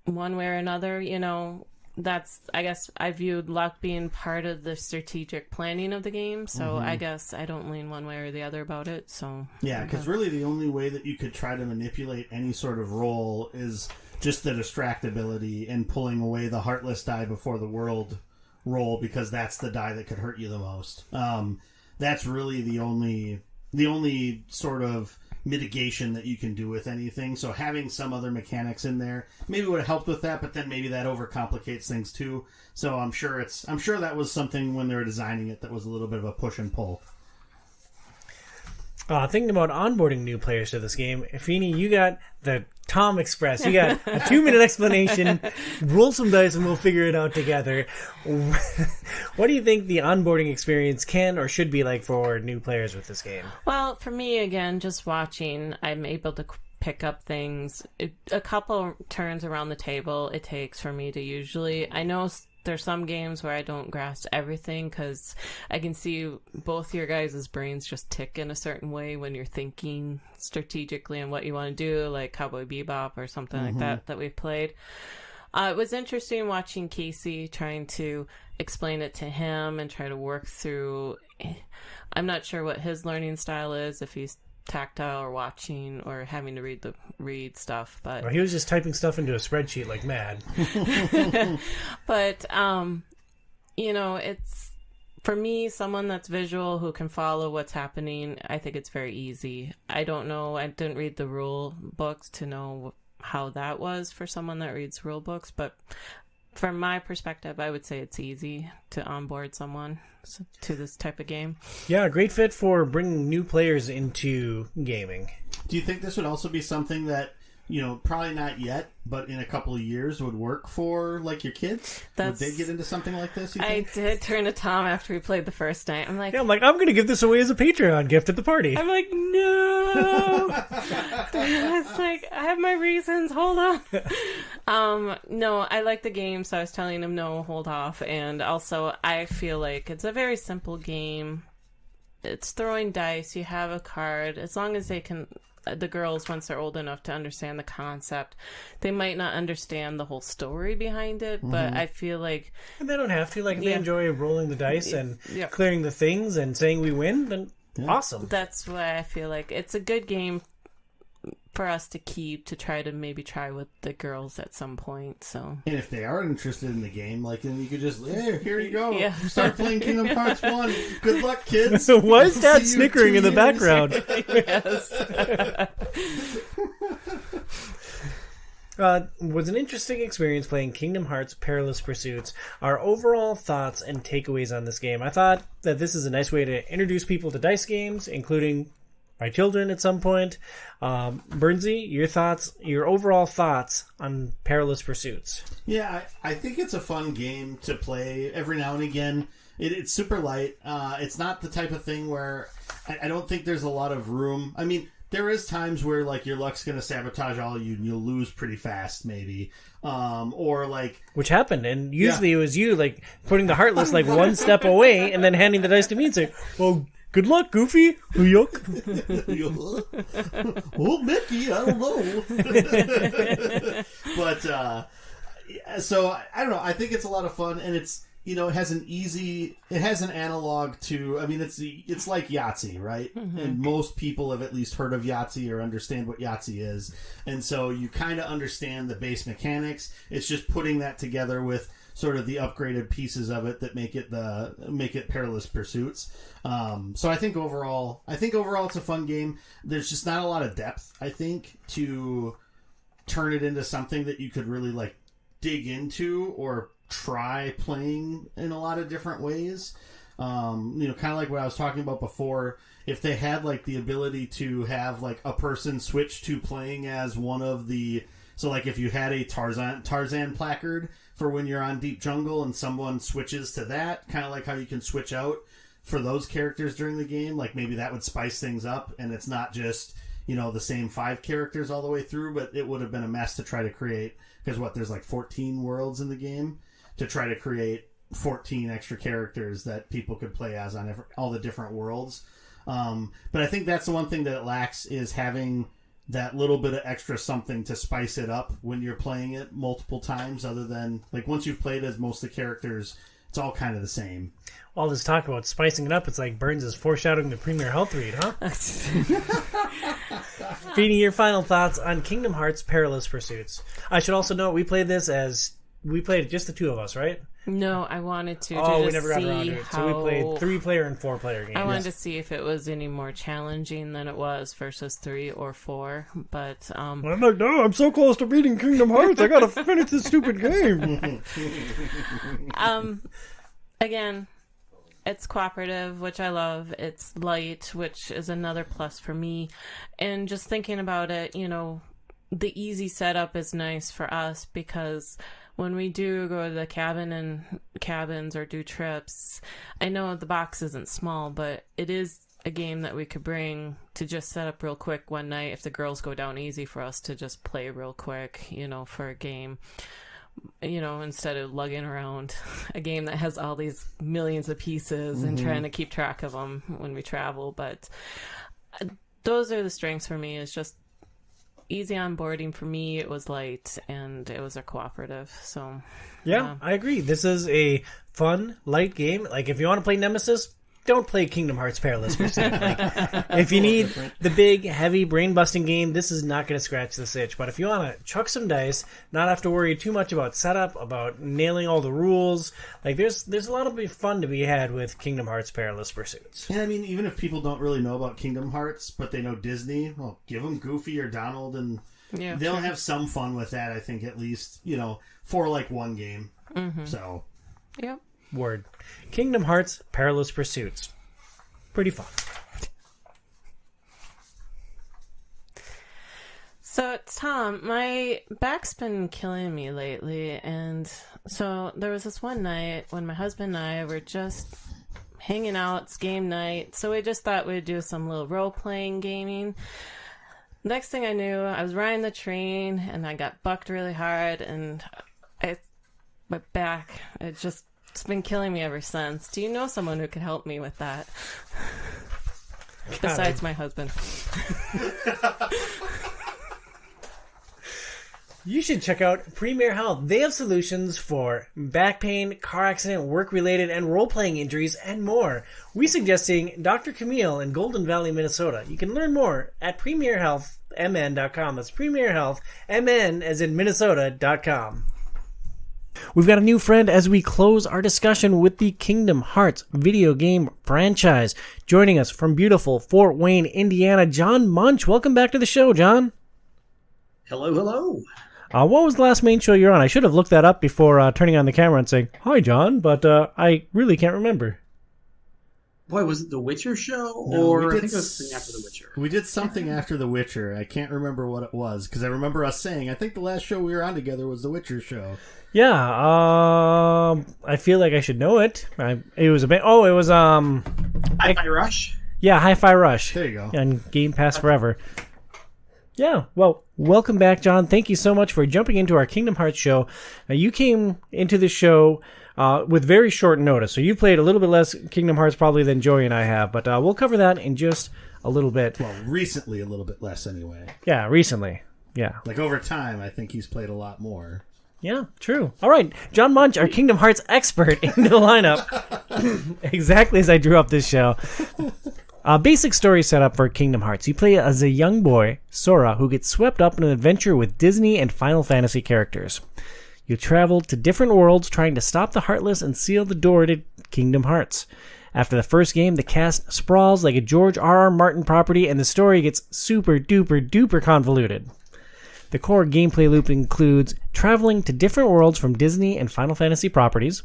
one way or another. I guess I viewed luck being part of the strategic planning of the game, so I guess I don't lean one way or the other about it. So yeah, because really the only way that you could try to manipulate any sort of roll is just the distractibility and pulling away the heartless die before the world roll, because that's the die that could hurt you the most. That's really the only sort of mitigation that you can do with anything. So having some other mechanics in there maybe would have helped with that, but then maybe that overcomplicates things too. So I'm sure that was something when they were designing it that was a little bit of a push and pull. Thinking about onboarding new players to this game, Feeney, you got the Tom Express. You got a 2-minute explanation. Roll some dice and we'll figure it out together. What do you think the onboarding experience can or should be like for new players with this game? Well, for me, again, just watching, I'm able to pick up things. A couple turns around the table it takes for me to usually... I know there's some games where I don't grasp everything because I can see both your guys' brains just tick in a certain way when you're thinking strategically and what you want to do, like Cowboy Bebop or something like that we've played. It was interesting watching Casey trying to explain it to him and try to work through. I'm not sure what his learning style is, if he's tactile or watching or having to read stuff, but well, he was just typing stuff into a spreadsheet like mad. But it's, for me, someone that's visual who can follow what's happening, I think it's very easy. I don't know, I didn't read the rule books to know how that was for someone that reads rule books, but from my perspective, I would say it's easy to onboard someone to this type of game. Yeah, great fit for bringing new players into gaming. Do you think this would also be something that, probably not yet, but in a couple of years would work for, like, your kids? Would they get into something like this, you think? I did turn to Tom after we played the first night. I'm like, I'm going to give this away as a Patreon gift at the party. I'm like, no! It's like, I have my reasons, hold on. No, I like the game, so I was telling him, no, hold off. And also, I feel like it's a very simple game. It's throwing dice, you have a card, as long as they can... The girls, once they're old enough to understand the concept, they might not understand the whole story behind it, but I feel like... And they don't have to. Like, if they enjoy rolling the dice and clearing the things and saying we win, then awesome. That's why I feel like it's a good game for us to keep, to try with the girls at some point. So, and if they are interested in the game, then you could just, here you go. Yeah. Start playing Kingdom Hearts 1. Good luck, kids. Why is Dad snickering in the background? Yes. Was an interesting experience playing Kingdom Hearts Perilous Pursuits. Our overall thoughts and takeaways on this game. I thought that this is a nice way to introduce people to dice games, including my children at some point. Bernsey, your overall thoughts on Perilous Pursuits? Yeah, I think it's a fun game to play every now and again. It's super light. It's not the type of thing where I don't think there's a lot of room. I mean, there is times where your luck's going to sabotage all you and you'll lose pretty fast, maybe. Which happened, and usually it was you putting the Heartless one step away and then handing the dice to me and saying, well, good luck, Goofy. Yuck. Oh, Mickey, I don't know. But, so, I don't know. I think it's a lot of fun, and it's, it has an analog to, it's like Yahtzee, right? Mm-hmm. And most people have at least heard of Yahtzee or understand what Yahtzee is. And so you kind of understand the base mechanics. It's just putting that together with sort of the upgraded pieces of it that make it Perilous Pursuits. So I think overall it's a fun game. There's just not a lot of depth, I think, to turn it into something that you could really like dig into or try playing in a lot of different ways. Kind of like what I was talking about before. If they had like the ability to have like a person switch to playing as one of the, so like if you had a Tarzan placard for when you're on Deep Jungle and someone switches to that, kind of like how you can switch out for those characters during the game, like maybe that would spice things up, and it's not just, the same 5 characters all the way through, but it would have been a mess to try to create, because there's like 14 worlds in the game, to try to create 14 extra characters that people could play as on all the different worlds. But I think that's the one thing that it lacks, is having that little bit of extra something to spice it up when you're playing it multiple times, other than like once you've played as most of the characters, it's all kind of the same. All this talk about spicing it up, it's like Burns is foreshadowing the Premier Health read, huh? Feeding your final thoughts on Kingdom Hearts Perilous Pursuits. I should also note, we played it just the two of us, right? No, I wanted to. We never got around to it. So we played 3-player and 4-player games. I wanted to see if it was any more challenging than it was versus 3 or 4. But I'm like, no, I'm so close to beating Kingdom Hearts. I gotta finish this stupid game. Again, it's cooperative, which I love. It's light, which is another plus for me. And just thinking about it, the easy setup is nice for us, because when we do go to the cabins or do trips, I know the box isn't small, but it is a game that we could bring to just set up real quick one night if the girls go down easy, for us to just play real quick, for a game, instead of lugging around a game that has all these millions of pieces and trying to keep track of them when we travel. But those are the strengths for me. It's just easy onboarding for me. It was light, and it was a cooperative. So yeah, I agree. This is a fun, light game. Like, if you want to play Nemesis, don't play Kingdom Hearts Perilous Pursuit. If you need the big, heavy, brain-busting game, this is not going to scratch this itch. But if you want to chuck some dice, not have to worry too much about setup, about nailing all the rules, like there's a lot of fun to be had with Kingdom Hearts Perilous Pursuits. And I mean, even if people don't really know about Kingdom Hearts, but they know Disney, well, give them Goofy or Donald, and they'll have some fun with that, I think, at least, for like one game. Mm-hmm. So, yep. Word. Kingdom Hearts Perilous Pursuits. Pretty fun. So, Tom, my back's been killing me lately, and so there was this one night when my husband and I were just hanging out. It's game night, so we just thought we'd do some little role-playing gaming. Next thing I knew, I was riding the train, and I got bucked really hard, and my back, it's been killing me ever since. Do you know someone who could help me with that? Besides my husband. You should check out Premier Health. They have solutions for back pain, car accident, work-related, and role-playing injuries, and more. We suggest seeing Dr. Camille in Golden Valley, Minnesota. You can learn more at premierhealthmn.com. That's premierhealthmn, as in Minnesota.com. We've got a new friend as we close our discussion with the Kingdom Hearts video game franchise. Joining us from beautiful Fort Wayne, Indiana, John Munch. Welcome back to the show, John. Hello. What was the last main show you're on? I should have looked that up before turning on the camera and saying, "Hi, John," but I really can't remember. Boy, was it the Witcher show? No, or I think it was something after the Witcher. We did something after the Witcher. I can't remember what it was, because I remember us saying, I think the last show we were on together was the Witcher show. Yeah, I feel like I should know it. It was Hi-Fi Rush? Yeah, Hi-Fi Rush. There you go. And Game Pass Forever. Yeah, well, welcome back, John. Thank you so much for jumping into our Kingdom Hearts show. Now, you came into the show with very short notice, so you played a little bit less Kingdom Hearts probably than Joey and I have, but we'll cover that in just a little bit. Well, recently a little bit less anyway. Yeah, recently. Yeah. Like over time, I think he's played a lot more. Yeah, true. All right, John Munch, our Kingdom Hearts expert in the lineup. Exactly as I drew up this show. Basic story setup for Kingdom Hearts. You play as a young boy, Sora, who gets swept up in an adventure with Disney and Final Fantasy characters. You travel to different worlds trying to stop the Heartless and seal the door to Kingdom Hearts. After the first game, the cast sprawls like a George R.R. Martin property, and the story gets super duper duper convoluted. The core gameplay loop includes traveling to different worlds from Disney and Final Fantasy properties,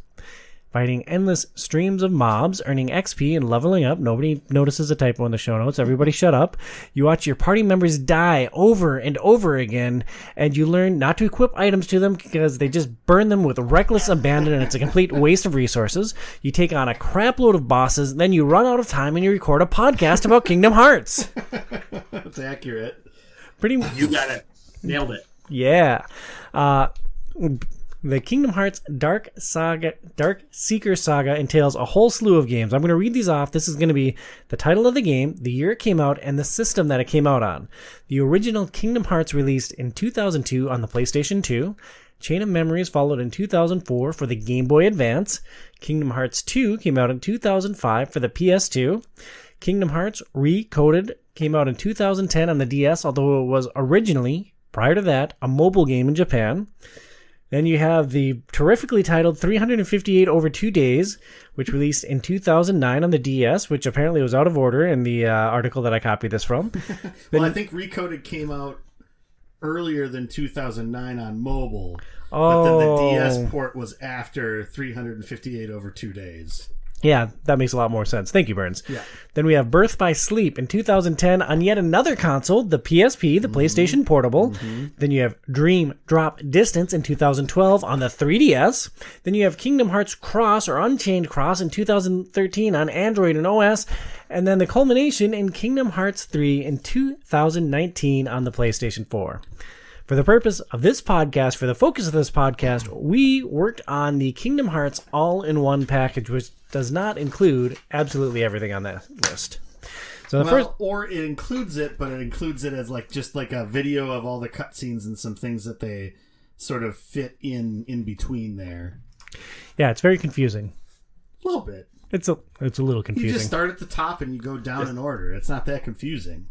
fighting endless streams of mobs, earning XP and leveling up. Nobody notices a typo in the show notes. Everybody shut up. You watch your party members die over and over again, and you learn not to equip items to them because they just burn them with reckless abandon, and it's a complete waste of resources. You take on a crap load of bosses, then you run out of time and you record a podcast about Kingdom Hearts. That's accurate. Pretty You got it. Nailed it. Yeah. The Kingdom Hearts Dark Seeker Saga entails a whole slew of games. I'm going to read these off. This is going to be the title of the game, the year it came out, and the system that it came out on. The original Kingdom Hearts released in 2002 on the PlayStation 2. Chain of Memories followed in 2004 for the Game Boy Advance. Kingdom Hearts 2 came out in 2005 for the PS2. Kingdom Hearts Recoded came out in 2010 on the DS, although it was originally, prior to that, a mobile game in Japan. Then you have the terrifically titled 358 Over 2 Days, which released in 2009 on the DS, which apparently was out of order in the article that I copied this from. Well, I think Recoded came out earlier than 2009 on mobile, Oh. but then the DS port was after 358 Over 2 Days. Yeah, that makes a lot more sense. Thank you, Burns. Yeah. Then we have Birth by Sleep in 2010 on yet another console, the PSP, the PlayStation Portable. Then you have Dream Drop Distance in 2012 on the 3DS. Then you have Kingdom Hearts Cross or Unchained Cross in 2013 on Android and OS. And then the culmination in Kingdom Hearts 3 in 2019 on the PlayStation 4. For the purpose of this podcast, for the focus of this podcast, we worked on the Kingdom Hearts all-in-one package, which does not include absolutely everything on that list. So Or it includes it, but it includes it as just like a video of all the cutscenes and some things that they sort of fit in between there. Yeah, it's very confusing. A little bit. It's a little confusing. You just start at the top and you go down in order. It's not that confusing,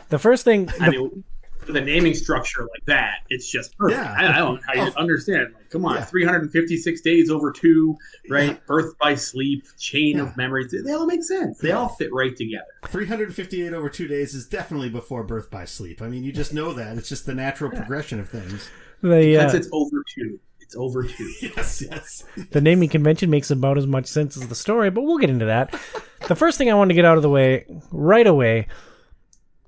The first thing... I mean, for the naming structure like that, it's just perfect. Yeah. I understand. Come on, 356 days over 2, right? Yeah. Birth by Sleep, Chain of Memories. They all make sense. They all fit right together. 358 over 2 days is definitely before Birth by Sleep. I mean, you just know that. It's just the natural progression of things. Because it's over 2. It's over 2. Yes. The naming convention makes about as much sense as the story, but we'll get into that. The first thing I want to get out of the way right away...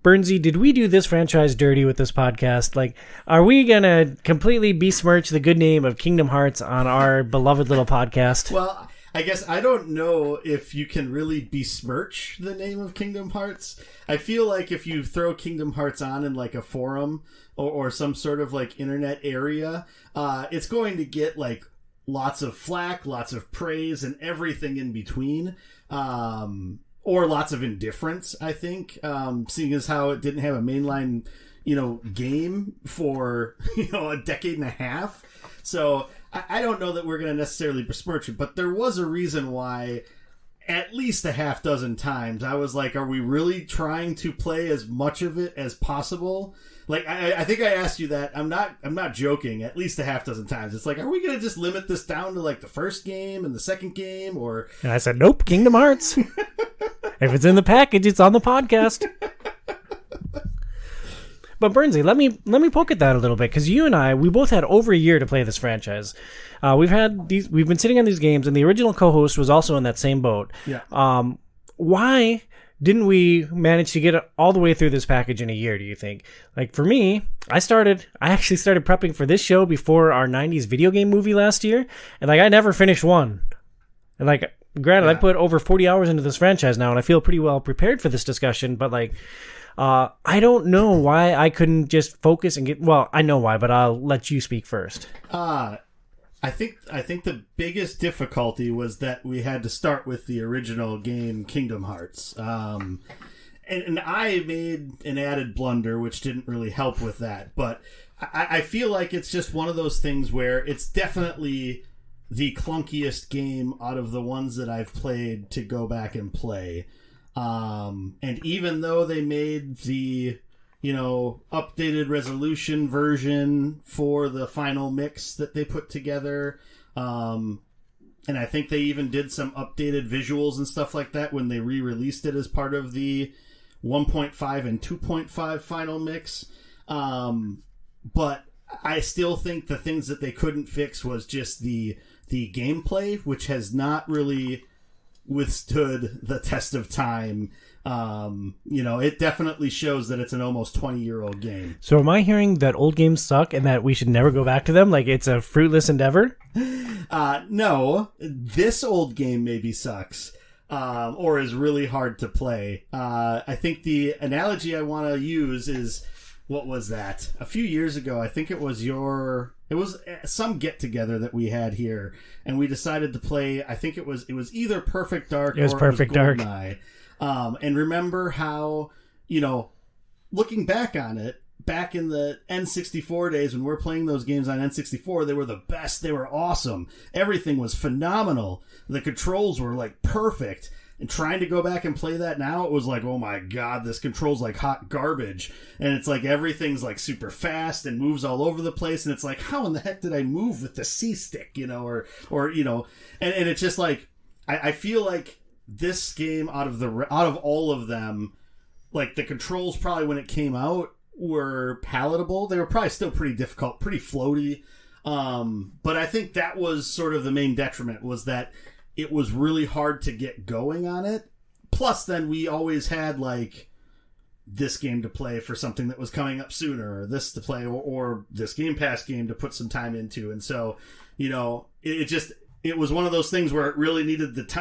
Burnsy, did we do this franchise dirty with this podcast? Are we going to completely besmirch the good name of Kingdom Hearts on our beloved little podcast? Well, I guess I don't know if you can really besmirch the name of Kingdom Hearts. I feel like if you throw Kingdom Hearts on in a forum or some sort of internet area, it's going to get lots of flack, lots of praise, and everything in between. Or lots of indifference, I think, seeing as how it didn't have a mainline, game for, a decade and a half. So I don't know that we're going to necessarily besmirch it, but there was a reason why at least a half dozen times I was like, are we really trying to play as much of it as possible? I think I asked you that. I'm not joking. At least a half dozen times. It's are we going to just limit this down to the first game and the second game, or? And I said, nope, Kingdom Hearts. If it's in the package, it's on the podcast. But Burnsy, let me poke at that a little bit, because you and I, we both had over a year to play this franchise. We've been sitting on these games, and the original co-host was also in that same boat. Yeah. Why didn't we manage to get all the way through this package in a year, do you think? For me, I actually started prepping for this show before our 90s video game movie last year, and I never finished one. And granted, I put over 40 hours into this franchise now, and I feel pretty well prepared for this discussion, but I don't know why I couldn't just focus and get... Well, I know why, but I'll let you speak first. I think the biggest difficulty was that we had to start with the original game, Kingdom Hearts. And I made an added blunder, which didn't really help with that. But I feel like it's just one of those things where it's definitely the clunkiest game out of the ones that I've played to go back and play. And even though they made the updated resolution version for the final mix that they put together. And I think they even did some updated visuals and stuff like that when they re-released it as part of the 1.5 and 2.5 final mix. But I still think the things that they couldn't fix was just the gameplay, which has not really withstood the test of time. It definitely shows that it's an almost 20-year-old game. So am I hearing that old games suck and that we should never go back to them? Like it's a fruitless endeavor? No, this old game maybe sucks. Or is really hard to play. I think the analogy I want to use is, what was that? A few years ago, I think it was some get together that we had here, and we decided to play. I think it was either Perfect Dark or Perfect Dark. GoldenEye. And remember how, looking back on it, back in the N64 days when we were playing those games on N64, they were the best. They were awesome. Everything was phenomenal. The controls were like perfect. And trying to go back and play that now, it was like, oh my god, this controls like hot garbage. And it's like everything's like super fast and moves all over the place. And it's like, how in the heck did I move with the C stick, and it's just like, I feel like this game out of all of them, like the controls probably when it came out were palatable. They were probably still pretty difficult, pretty floaty. But I think that was sort of the main detriment, was that it was really hard to get going on it. Plus, then we always had like this game to play for something that was coming up sooner, or this to play, or this Game Pass game to put some time into. And so, it was one of those things where it really needed it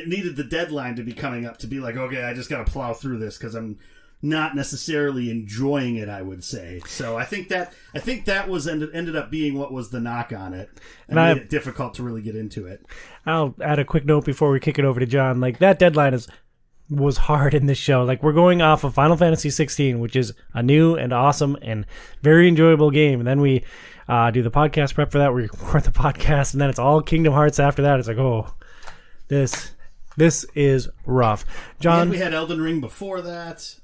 needed the deadline to be coming up to be like, okay, I just got to plow through this because I'm not necessarily enjoying it, I would say. So I think that was ended up being what was the knock on it, and made it difficult to really get into it. I'll add a quick note before we kick it over to John. Like that deadline was hard in this show. Like we're going off of Final Fantasy 16, which is a new and awesome and very enjoyable game, and then we do the podcast prep for that. We record the podcast, and then it's all Kingdom Hearts after that. It's like, oh, this is rough. John, and we had Elden Ring before that.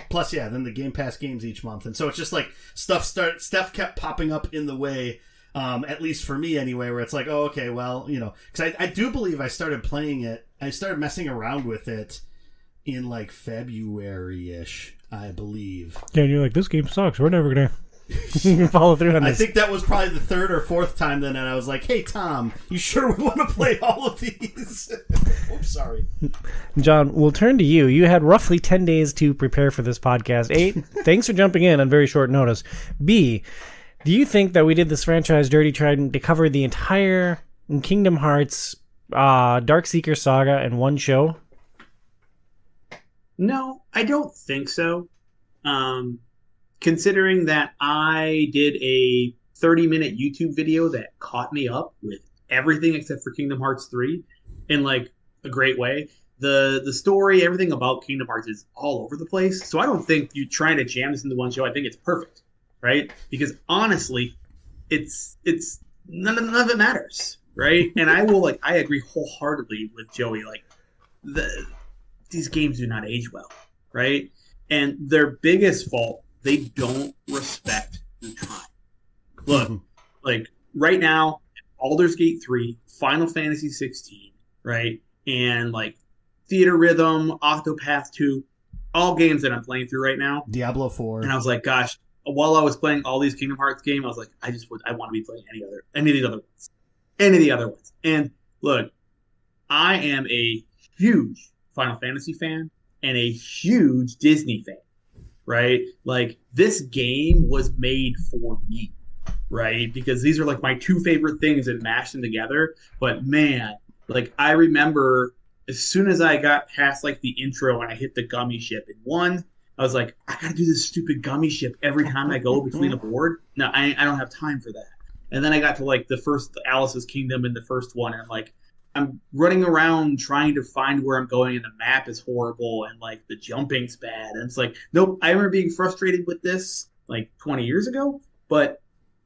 Plus, then the Game Pass games each month, and so it's just like stuff kept popping up in the way. At least for me, anyway, where it's like, oh, okay, well, because I do believe I started playing it. I started messing around with it in like February-ish, I believe. Yeah, and you're like, this game sucks. We're never gonna follow through on this. I think that was probably the third or fourth time then, and I was like, hey, Tom, you sure we want to play all of these? Oops, sorry. John, we'll turn to you. You had roughly 10 days to prepare for this podcast. A, thanks for jumping in on very short notice. B, do you think that we did this franchise dirty trying to cover the entire Kingdom Hearts Darkseeker saga in one show? No, I don't think so. Considering that I did a 30-minute YouTube video that caught me up with everything except for Kingdom Hearts 3 in like a great way. The story, everything about Kingdom Hearts is all over the place. So I don't think you trying to jam this into one show. I think it's perfect, right? Because honestly, it's none of it matters, right? And I agree wholeheartedly with Joey. Like these games do not age well, right? And their biggest fault, they don't respect the time. Look, like right now, Baldur's Gate 3, Final Fantasy 16, right? And like Theater Rhythm, Octopath 2, all games that I'm playing through right now. Diablo 4. And I was like, gosh, while I was playing all these Kingdom Hearts games, I was like, I want to be playing any of the other ones. And look, I am a huge Final Fantasy fan and a huge Disney fan. Right? Like, this game was made for me, right? Because these are, like, my two favorite things and mashed them together. But, man, like, I remember as soon as I got past, like, the intro and I hit the gummy ship in 1, I was like, I gotta do this stupid gummy ship every time I go between a board. No, I don't have time for that. And then I got to, like, the first Alice's Kingdom in the first one, and I'm like, I'm running around trying to find where I'm going, and the map is horrible, and like the jumping's bad. And it's like, nope. I remember being frustrated with this like 20 years ago, but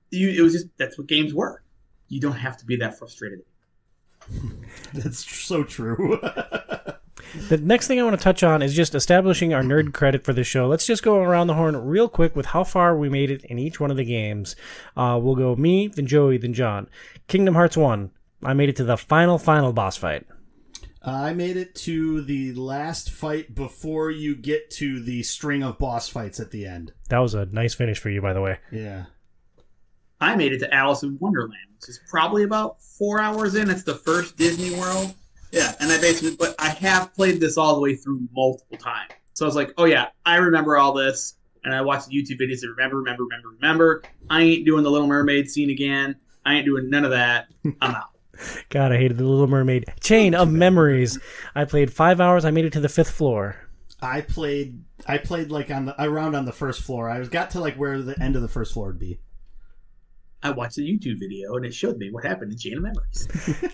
it was just that's what games were. You don't have to be that frustrated. That's so true. The next thing I want to touch on is just establishing our nerd credit for the show. Let's just go around the horn real quick with how far we made it in each one of the games. We'll go me, then Joey, then John. Kingdom Hearts 1. I made it to the final boss fight. I made it to the last fight before you get to the string of boss fights at the end. That was a nice finish for you, by the way. Yeah. I made it to Alice in Wonderland, which is probably about 4 hours in. It's the first Disney World. Yeah, and but I have played this all the way through multiple times. So I was like, oh yeah, I remember all this. And I watched the YouTube videos and remember. I ain't doing the Little Mermaid scene again. I ain't doing none of that. I'm out. God, I hated the Little Mermaid. Chain of memories. I played 5 hours. I made it to the 5th floor. I played like around on the first floor. I got to like where the end of the first floor would be. I watched a YouTube video and it showed me what happened in Chain of Memories.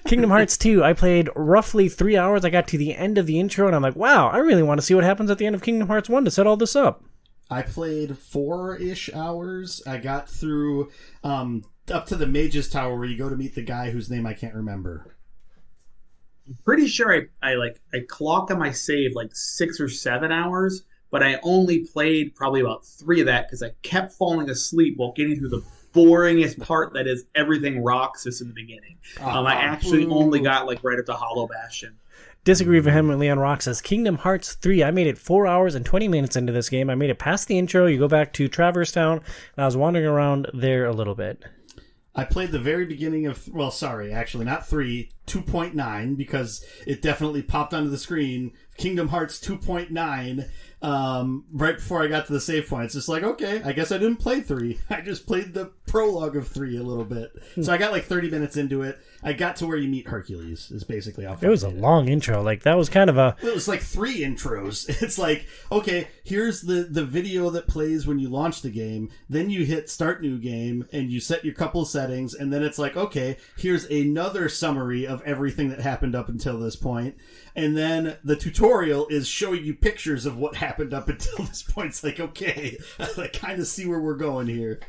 Kingdom Hearts 2, I played roughly 3 hours. I got to the end of the intro and I'm like, wow, I really want to see what happens at the end of Kingdom Hearts 1 to set all this up. I played 4-ish hours. I got through up to the Mage's Tower where you go to meet the guy whose name I can't remember. I'm pretty sure I clocked on my save like 6 or 7 hours, but I only played probably about 3 of that because I kept falling asleep while getting through the boringest part that is everything Roxas in the beginning. I actually only got like right at the Hollow Bastion. Disagree vehemently on Roxas. Kingdom Hearts 3, I made it 4 hours and 20 minutes into this game. I made it past the intro. You go back to Traverse Town, and I was wandering around there a little bit. I played the very beginning of, well, sorry, actually, not 3, 2.9, because it definitely popped onto the screen. Kingdom Hearts 2.9, right before I got to the save point. It's just like, okay, I guess I didn't play 3. I just played the prologue of 3 a little bit. So I got like 30 minutes into it. I got to where you meet Hercules, is basically how far it was a long intro. Like, that was kind of a... It was like 3 intros. It's like, okay, here's the video that plays when you launch the game. Then you hit Start New Game, and you set your couple settings. And then it's like, okay, here's another summary of everything that happened up until this point. And then the tutorial is showing you pictures of what happened up until this point. It's like, okay, I kind of see where we're going here.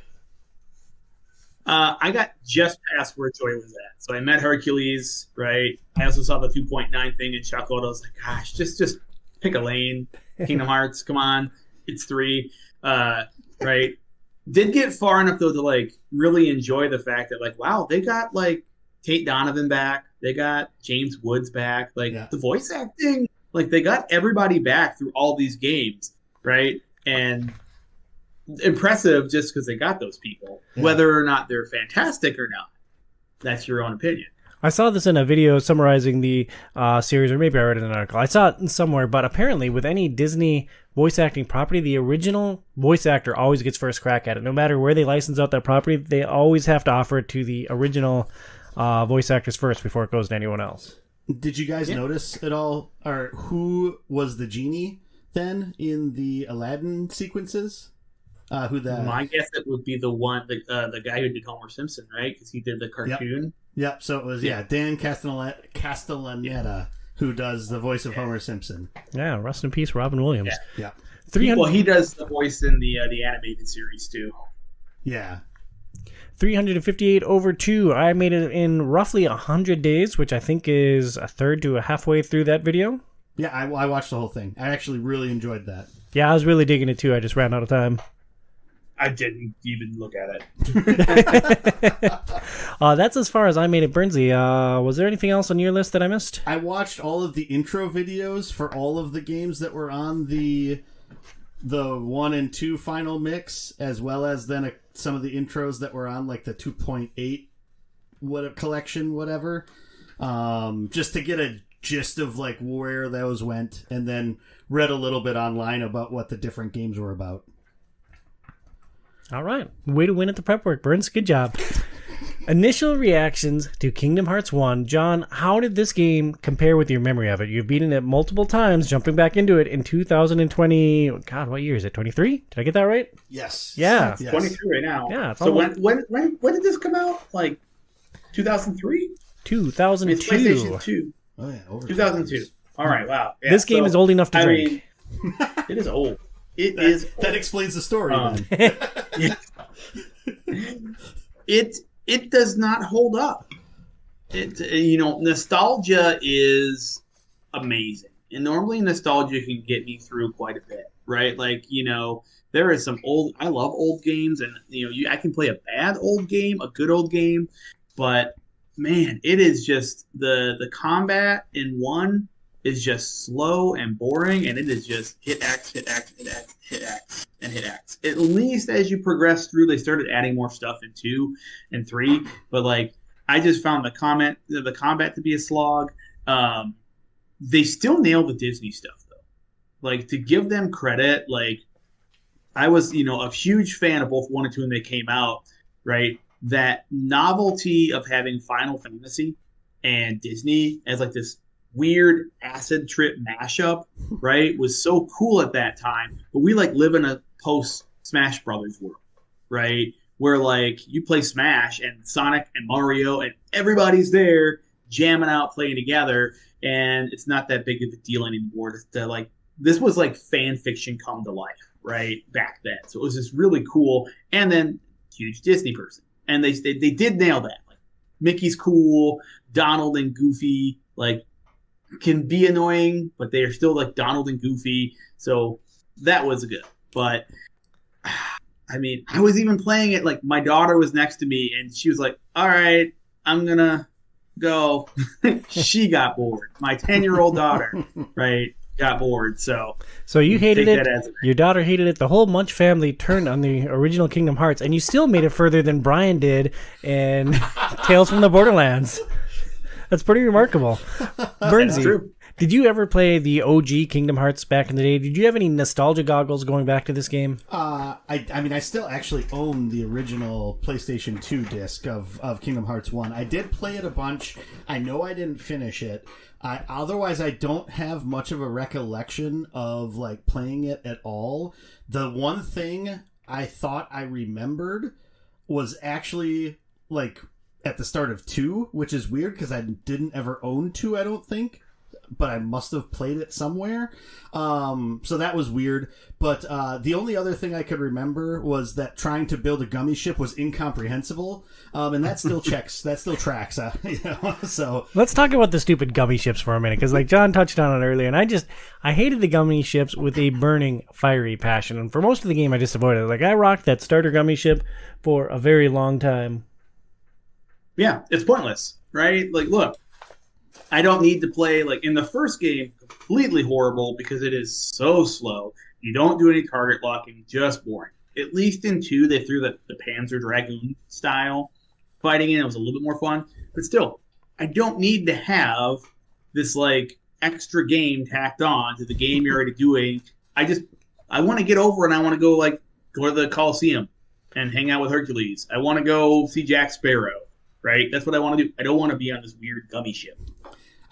I got just past where Joy was at. So I met Hercules, right? I also saw the 2.9 thing and chuckled. I was like, gosh, just pick a lane. Kingdom Hearts, come on. It's 3. Right? Did get far enough, though, to, like, really enjoy the fact that, like, wow, they got, like, Tate Donovan back. They got James Woods back. Like, the voice acting, like, they got everybody back through all these games, right? And impressive just because they got those people. Whether or not they're fantastic or not, that's your own opinion. I saw this in a video summarizing the series, or maybe I read it in an article. I saw it somewhere, but apparently with any Disney voice acting property, the original voice actor always gets first crack at it. No matter where they license out that property, they always have to offer it to the original voice actors first before it goes to anyone else. Did you guys notice at all, or who was the genie then in the Aladdin sequences? My guess it would be the guy who did Homer Simpson, right? Because he did the cartoon. Yep. So it was Dan Castellaneta who does the voice of Homer Simpson. Yeah, rest in peace, Robin Williams. Yeah. Well, he does the voice in the animated series too. Yeah. 358 over 2. I made it in roughly 100 days, which I think is a third to a halfway through that video. Yeah, I watched the whole thing. I actually really enjoyed that. Yeah, I was really digging it too. I just ran out of time. I didn't even look at it. That's as far as I made it, Burnsley. Was there anything else on your list that I missed? I watched all of the intro videos for all of the games that were on the 1 and 2 final mix, as well as then some of the intros that were on like the 2.8 collection, whatever. Just to get a gist of like where those went, and then read a little bit online about what the different games were about. All right. Way to win at the prep work, Burns. Good job. Initial reactions to Kingdom Hearts 1. John, how did this game compare with your memory of it? You've beaten it multiple times, jumping back into it in 2020. God, what year is it? 23? Did I get that right? Yes. Yeah. Yes. 23 right now. Yeah. So when did this come out? Like 2003? 2002. It's PlayStation 2. Oh, yeah. Over 2002. All right. Wow. Yeah, this game is old enough to drink. It is old. It is. That explains the story, then. It does not hold up. Nostalgia is amazing, And normally nostalgia can get me through quite a bit, right? Like, there is some I love old games, and, I can play a bad old game, a good old game, but man, it is just the combat in one is just slow and boring, and it is just hit X, hit X, hit X, hit X, and hit X. At least as you progress through, they started adding more stuff in 2 and 3, but like I just found the combat to be a slog. They still nail the Disney stuff though. Like, to give them credit, like I was, a huge fan of both 1 and 2 when they came out, right? That novelty of having Final Fantasy and Disney as like this weird acid trip mashup, right, was so cool at that time. But we like live in a post Smash Brothers world, right, where like you play Smash and Sonic and Mario and everybody's there jamming out, playing together, and it's not that big of a deal anymore. This was like fan fiction come to life, right, back then. So it was just really cool. And then huge Disney person, and they did nail that. Like, Mickey's cool, Donald and Goofy like can be annoying, but they are still like Donald and Goofy. So that was good. But I mean, I was even playing it, like my daughter was next to me and she was like, all right, I'm gonna go. She got bored. My 10-year-old daughter, right, got bored. So you hated it. Your daughter hated it. The whole Munch family turned on the original Kingdom Hearts, and you still made it further than Brian did in Tales from the Borderlands. That's pretty remarkable. Bernsey, did you ever play the OG Kingdom Hearts back in the day? Did you have any nostalgia goggles going back to this game? I mean, I still actually own the original PlayStation 2 disc of Kingdom Hearts 1. I did play it a bunch. I know I didn't finish it. Otherwise, I don't have much of a recollection of like playing it at all. The one thing I thought I remembered was actually like at the start of 2, which is weird because I didn't ever own 2, I don't think. But I must have played it somewhere. So that was weird. But the only other thing I could remember was that trying to build a gummy ship was incomprehensible. And that still tracks. So let's talk about the stupid gummy ships for a minute, because like John touched on it earlier, and I hated the gummy ships with a burning, fiery passion. And for most of the game, I just avoided it. Like, I rocked that starter gummy ship for a very long time. Yeah, it's pointless, right? Like, look, I don't need to play, like, in the first game, completely horrible because it is so slow. You don't do any target locking, just boring. At least in 2, they threw the Panzer Dragoon style fighting in. It was a little bit more fun. But still, I don't need to have this, like, extra game tacked on to the game you're already doing. I want to get over and I want to go to the Coliseum and hang out with Hercules. I want to go see Jack Sparrow. Right? That's what I want to do. I don't want to be on this weird gummy ship.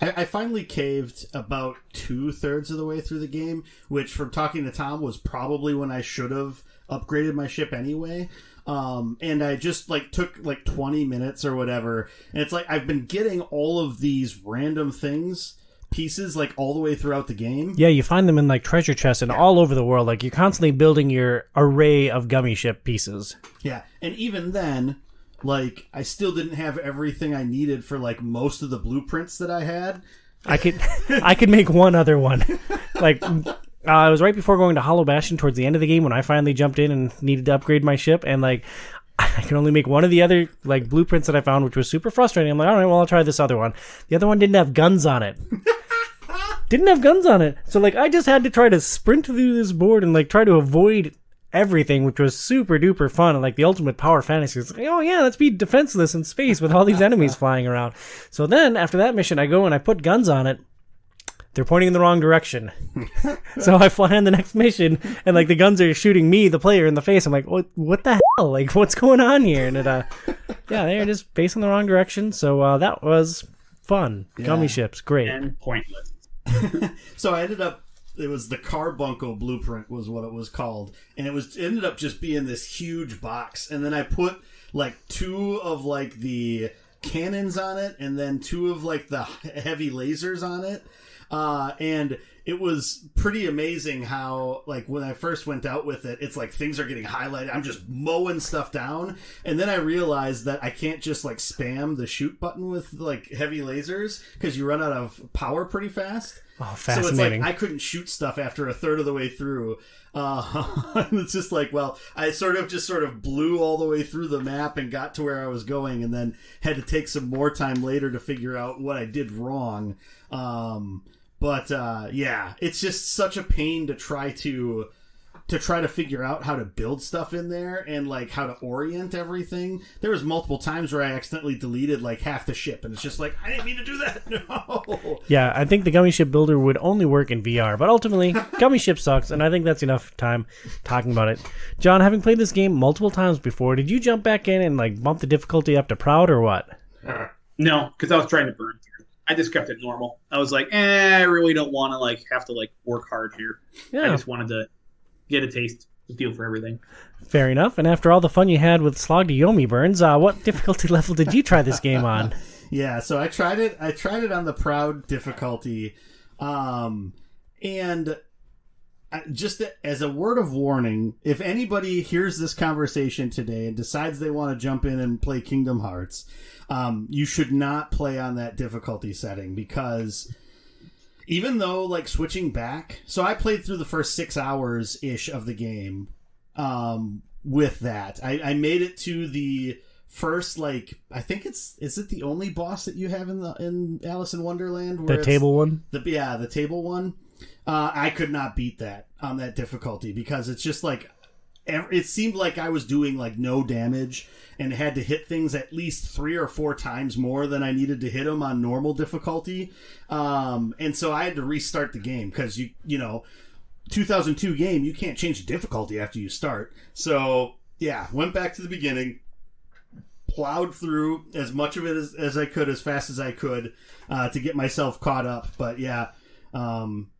I finally caved about 2/3 of the way through the game, which from talking to Tom was probably when I should have upgraded my ship anyway. And I just took 20 minutes or whatever. And it's like I've been getting all of these random pieces all the way throughout the game. Yeah, you find them in treasure chests and all over the world. Like, you're constantly building your array of gummy ship pieces. Yeah, and even then, I still didn't have everything I needed for, most of the blueprints that I had. I could make one other one. It was right before going to Hollow Bastion towards the end of the game when I finally jumped in and needed to upgrade my ship, and, I could only make one of the other, blueprints that I found, which was super frustrating. I'm like, all right, well, I'll try this other one. The other one didn't have guns on it. So, I just had to try to sprint through this board and, try to avoid everything, which was super duper fun, and the ultimate power fantasy. It's oh yeah, let's be defenseless in space with all these enemies flying around. So then after that mission, I go and I put guns on it. They're pointing in the wrong direction. So I fly on the next mission, and the guns are shooting me, the player, in the face. I'm like, what the hell? What's going on here? And they're just facing the wrong direction. So that was fun. Yeah. Gummy ships, great and pointless. So I ended up. It was the Carbuncle blueprint was what it was called, and it ended up just being this huge box. And then I put 2 of the cannons on it, and then 2 of the heavy lasers on it. And it was pretty amazing how when I first went out with it, it's things are getting highlighted. I'm just mowing stuff down, and then I realized that I can't just spam the shoot button with heavy lasers because you run out of power pretty fast. Oh, So it's fascinating. like I couldn't shoot stuff after a third of the way through. It's just like, well, I sort of blew all the way through the map and got to where I was going, and then had to take some more time later to figure out what I did wrong. But it's just such a pain to try to figure out how to build stuff in there and like how to orient everything. There was multiple times where I accidentally deleted like half the ship, and it's just like, I didn't mean to do that. No. Yeah, I think the Gummy Ship Builder would only work in VR, but ultimately, Gummy Ship sucks, and I think that's enough time talking about it. John, having played this game multiple times before, did you jump back in and like bump the difficulty up to Proud or what? No, because I was trying to burn through. I just kept it normal. I was like, I really don't want to like have to like work hard here. Yeah. I just wanted to get a taste, a feel for everything. Fair enough. And after all the fun you had with Slog to Yomi burns, what difficulty level did you try this game on? Yeah, so I tried it on the Proud difficulty. And just as a word of warning, if anybody hears this conversation today and decides they want to jump in and play Kingdom Hearts, you should not play on that difficulty setting, because even though, like, switching back... So I played through the first 6 hours-ish of the game with that. I made it to the first, like... I think it's... Is it the only boss that you have in Alice in Wonderland? The table one? The table one. I could not beat that on that difficulty, because it's just, like... It seemed like I was doing, like, no damage and had to hit things at least 3 or 4 times more than I needed to hit them on normal difficulty. And so I had to restart the game, because, you know, 2002 game, you can't change the difficulty after you start. So, yeah, went back to the beginning, plowed through as much of it as I could, as fast as I could, to get myself caught up. But, yeah,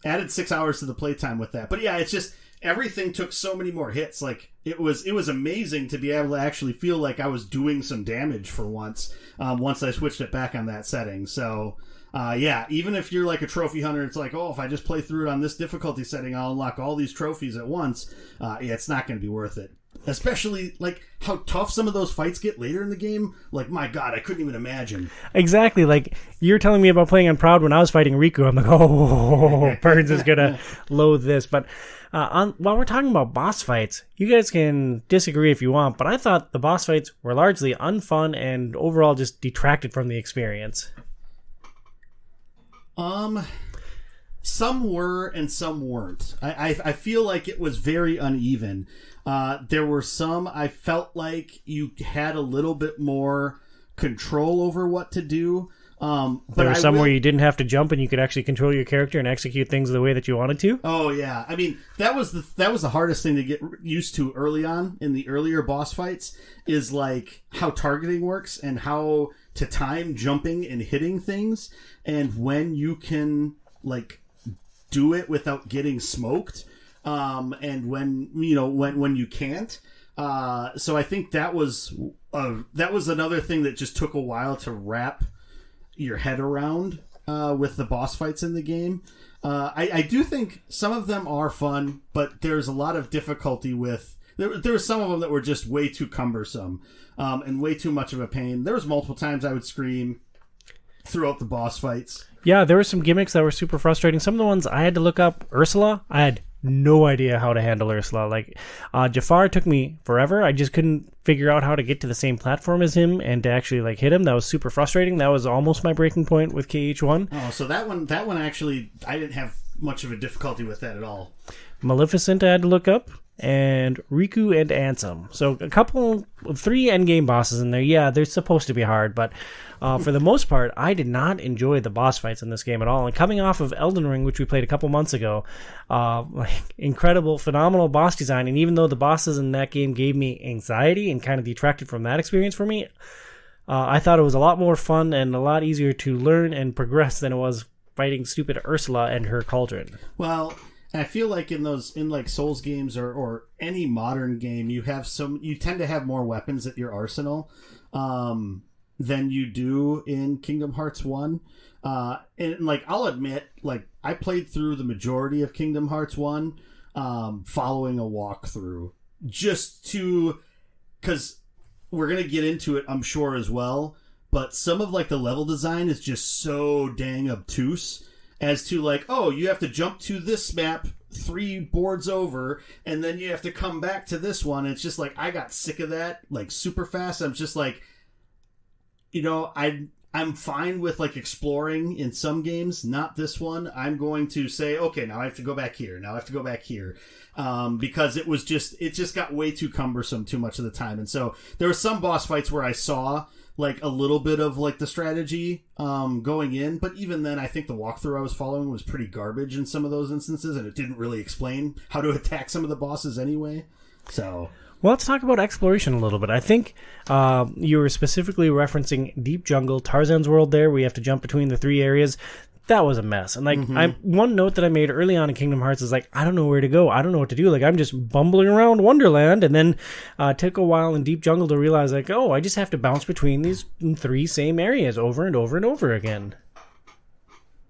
added 6 hours to the playtime with that. But, yeah, it's just... Everything took so many more hits. Like, it was amazing to be able to actually feel like I was doing some damage for once I switched it back on that setting. So, even if you're like a trophy hunter, it's like, if I just play through it on this difficulty setting, I'll unlock all these trophies at once. It's not going to be worth it. Especially, like, how tough some of those fights get later in the game. Like, my God, I couldn't even imagine. Exactly. Like, you're telling me about playing on Proud when I was fighting Riku. I'm like, Burns is going to loathe this. But while we're talking about boss fights, you guys can disagree if you want, but I thought the boss fights were largely unfun and overall just detracted from the experience. Some were and some weren't. I feel like it was very uneven. There were some I felt like you had a little bit more control over what to do. But there were some where you didn't have to jump and you could actually control your character and execute things the way that you wanted to. Oh yeah, I mean that was the hardest thing to get used to early on in the earlier boss fights, is like how targeting works and how to time jumping and hitting things, and when you can like do it without getting smoked, and when you can't. So I think that was another thing that just took a while to wrap your head around with the boss fights in the game. I do think some of them are fun, but there's a lot of difficulty with... There were some of them that were just way too cumbersome and way too much of a pain. There was multiple times I would scream throughout the boss fights. Yeah, there were some gimmicks that were super frustrating. Some of the ones I had to look up. Ursula, I had no idea how to handle Ursula. Like, Jafar took me forever. I just couldn't figure out how to get to the same platform as him and to actually like hit him. That was super frustrating. That was almost my breaking point with KH1. Oh, so that one actually, I didn't have much of a difficulty with that at all. Maleficent I had to look up, and Riku and Ansem. So a couple, 3 endgame bosses in there. Yeah, they're supposed to be hard, but for the most part, I did not enjoy the boss fights in this game at all. And coming off of Elden Ring, which we played a couple months ago, incredible, phenomenal boss design. And even though the bosses in that game gave me anxiety and kind of detracted from that experience for me, I thought it was a lot more fun and a lot easier to learn and progress than it was fighting stupid Ursula and her cauldron. Well, I feel like in like Souls games or any modern game, you tend to have more weapons at your arsenal than you do in Kingdom Hearts 1. And like, I'll admit, like, I played through the majority of Kingdom Hearts 1 following a walkthrough, because we're going to get into it, I'm sure, as well, but some of like the level design is just so dang obtuse. as to like, oh, you have to jump to this map 3 boards over, and then you have to come back to this one. It's just like, I got sick of that, like, super fast. I'm just like, I'm fine with like exploring in some games, not this one. I'm going to say, okay, now I have to go back here. Now I have to go back here. Because it just got way too cumbersome too much of the time. And so there were some boss fights where I saw like a little bit of like the strategy going in, but even then I think the walkthrough I was following was pretty garbage in some of those instances, and it didn't really explain how to attack some of the bosses anyway. So well, let's talk about exploration a little bit. I think you were specifically referencing Deep Jungle, Tarzan's World there, where you have to jump between the 3 areas. That was a mess. And like one note that I made early on in Kingdom Hearts is like, I don't know where to go. I don't know what to do. Like, I'm just bumbling around Wonderland, and then took a while in Deep Jungle to realize like, oh, I just have to bounce between these 3 same areas over and over and over again.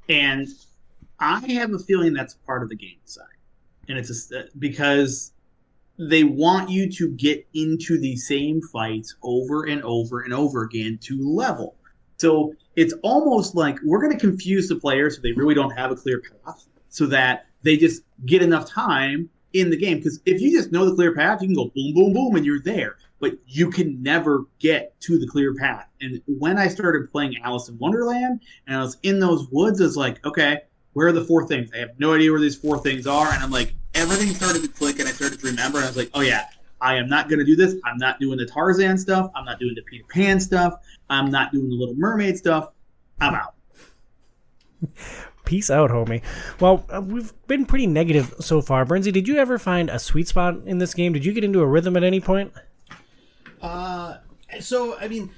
And I have a feeling that's part of the game design. And it's because they want you to get into the same fights over and over and over again to level. So it's almost like we're going to confuse the players so they really don't have a clear path, so that they just get enough time in the game. Because if you just know the clear path, you can go boom, boom, boom, and you're there. But you can never get to the clear path. And when I started playing Alice in Wonderland, and I was in those woods, I was like, okay, where are the 4 things? I have no idea where these 4 things are. And I'm like, everything started to click, and I started to remember. And I was like, oh, yeah, I am not going to do this. I'm not doing the Tarzan stuff. I'm not doing the Peter Pan stuff. I'm not doing the Little Mermaid stuff. I'm out. Peace out, homie. Well, we've been pretty negative so far. Brinzy, did you ever find a sweet spot in this game? Did you get into a rhythm at any point? So, I mean,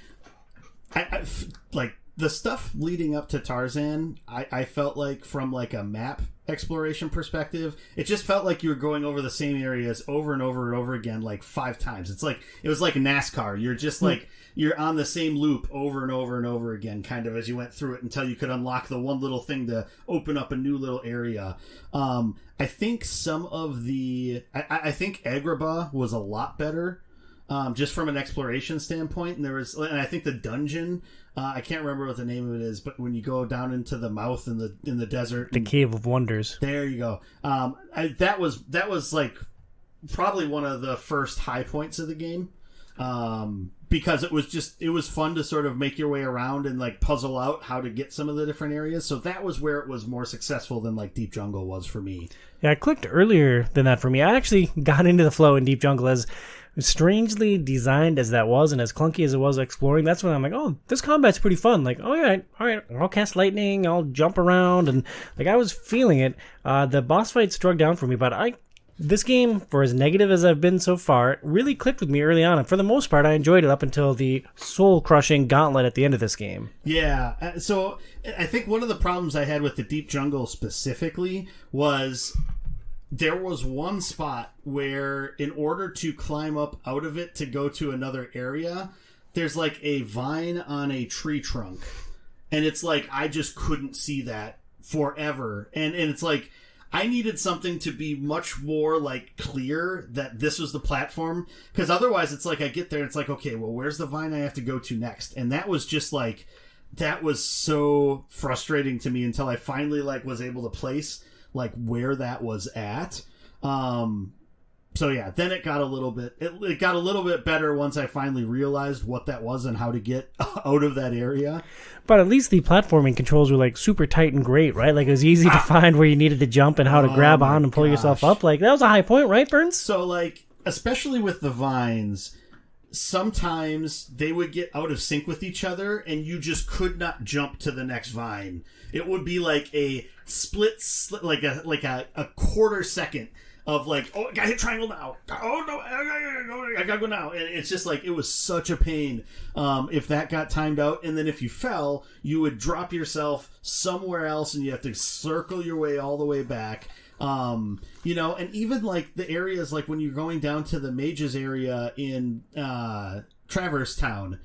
I like the stuff leading up to Tarzan, I felt like from like a map exploration perspective, it just felt like you were going over the same areas over and over and over again like 5 times. It was like NASCAR. You're just like, you're on the same loop over and over and over again, kind of as you went through it until you could unlock the one little thing to open up a new little area. I think some of the... I think Agrabah was a lot better, just from an exploration standpoint. And I think the dungeon... I can't remember what the name of it is, but when you go down into the mouth in the desert, the Cave of Wonders. There you go. That was like probably one of the first high points of the game, because it was fun to sort of make your way around and like puzzle out how to get some of the different areas. So that was where it was more successful than like Deep Jungle was for me. Yeah, I clicked earlier than that for me. I actually got into the flow in Deep Jungle as strangely designed as that was and as clunky as it was exploring. That's when I'm like, oh, this combat's pretty fun. Like, oh, yeah, all right, I'll cast lightning, I'll jump around, and like I was feeling it. The boss fights drug down for me, but this game, for as negative as I've been so far, really clicked with me early on, and for the most part, I enjoyed it up until the soul-crushing gauntlet at the end of this game. Yeah, so I think one of the problems I had with the Deep Jungle specifically was... there was one spot where in order to climb up out of it to go to another area, there's like a vine on a tree trunk. And it's like, I just couldn't see that forever. And it's like, I needed something to be much more like clear that this was the platform. Because otherwise it's like I get there and it's like, okay, well, where's the vine I have to go to next? And that was just like, that was so frustrating to me until I finally like was able to place like where that was at. So yeah, then it got a little bit it got a little bit better once I finally realized what that was and how to get out of that area. But at least the platforming controls were like super tight and great, right? Like it was easy to find where you needed to jump and how to grab on and pull yourself up. Like that was a high point, right, Burns? So like, especially with the vines, sometimes they would get out of sync with each other and you just could not jump to the next vine. It would be like a split like a quarter second of like, oh, I gotta hit triangle now. Oh no, I gotta go now. And it's just like, it was such a pain if that got timed out. And then if you fell, you would drop yourself somewhere else and you have to circle your way all the way back. And even like the areas, like when you're going down to the mages area in Traverse Town,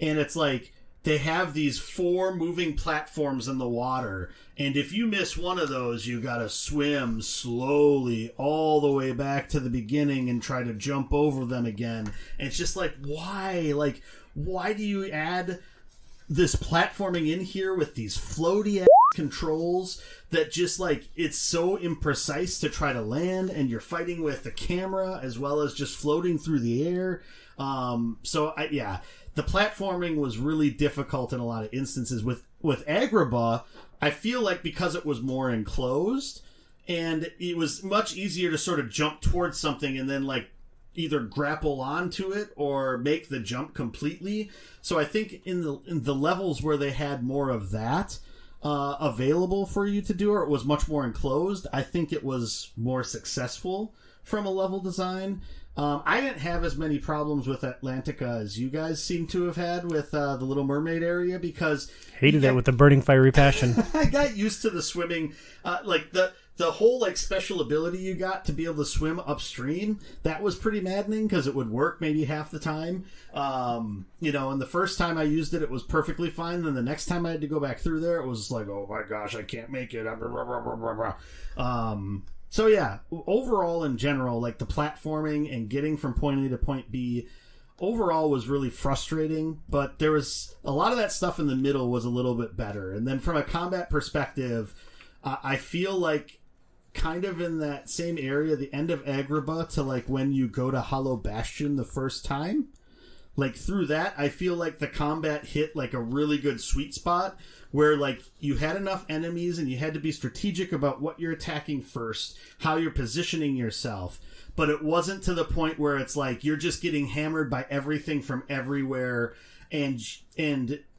and it's like they have these 4 moving platforms in the water, and if you miss one of those, you gotta swim slowly all the way back to the beginning and try to jump over them again. And it's just like, why? Like, why do you add this platforming in here with these floaty controls that just like it's so imprecise to try to land, and you're fighting with the camera as well as just floating through the air. The platforming was really difficult in a lot of instances. With Agrabah, I feel like because it was more enclosed, and it was much easier to sort of jump towards something and then like either grapple onto it or make the jump completely. So I think in the levels where they had more of that available for you to do, or it was much more enclosed, I think it was more successful from a level design. I didn't have as many problems with Atlantica as you guys seem to have had with the Little Mermaid area, because Hated it with a burning fiery passion. I got used to the swimming, like the whole like special ability you got to be able to swim upstream. That was pretty maddening because it would work maybe half the time. And the first time I used it, it was perfectly fine. Then the next time I had to go back through there, it was like, oh my gosh, I can't make it. So yeah, overall in general, like the platforming and getting from point A to point B overall was really frustrating, but there was a lot of that stuff in the middle was a little bit better. And then from a combat perspective, I feel like kind of in that same area, the end of Agrabah to like when you go to Hollow Bastion the first time, like through that, I feel like the combat hit like a really good sweet spot where like you had enough enemies and you had to be strategic about what you're attacking first, how you're positioning yourself. But it wasn't to the point where it's like you're just getting hammered by everything from everywhere, and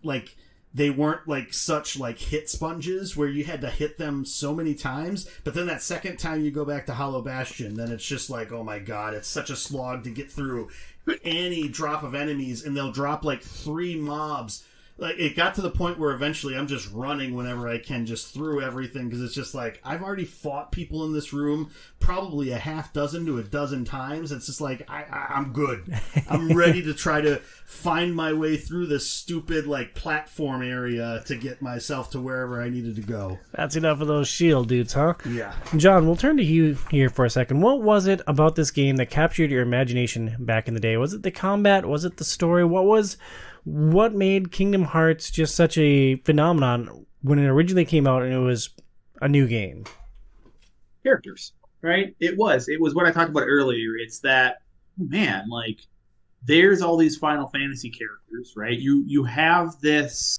like they weren't like such like hit sponges where you had to hit them so many times. But then that second time you go back to Hollow Bastion, then it's just like, oh my god, it's such a slog to get through any drop of enemies, and they'll drop like 3 mobs. Like it got to the point where eventually I'm just running whenever I can, just through everything, because it's just like I've already fought people in this room probably a half dozen to a dozen times. It's just like I'm good. I'm ready to try to find my way through this stupid like platform area to get myself to wherever I needed to go. That's enough of those shield dudes, huh? Yeah. John, we'll turn to you here for a second. What was it about this game that captured your imagination back in the day? Was it the combat? Was it the story? What made Kingdom Hearts just such a phenomenon when it originally came out and it was a new game? Characters, right? It was what I talked about earlier. It's that, man, like there's all these Final Fantasy characters, right? You have this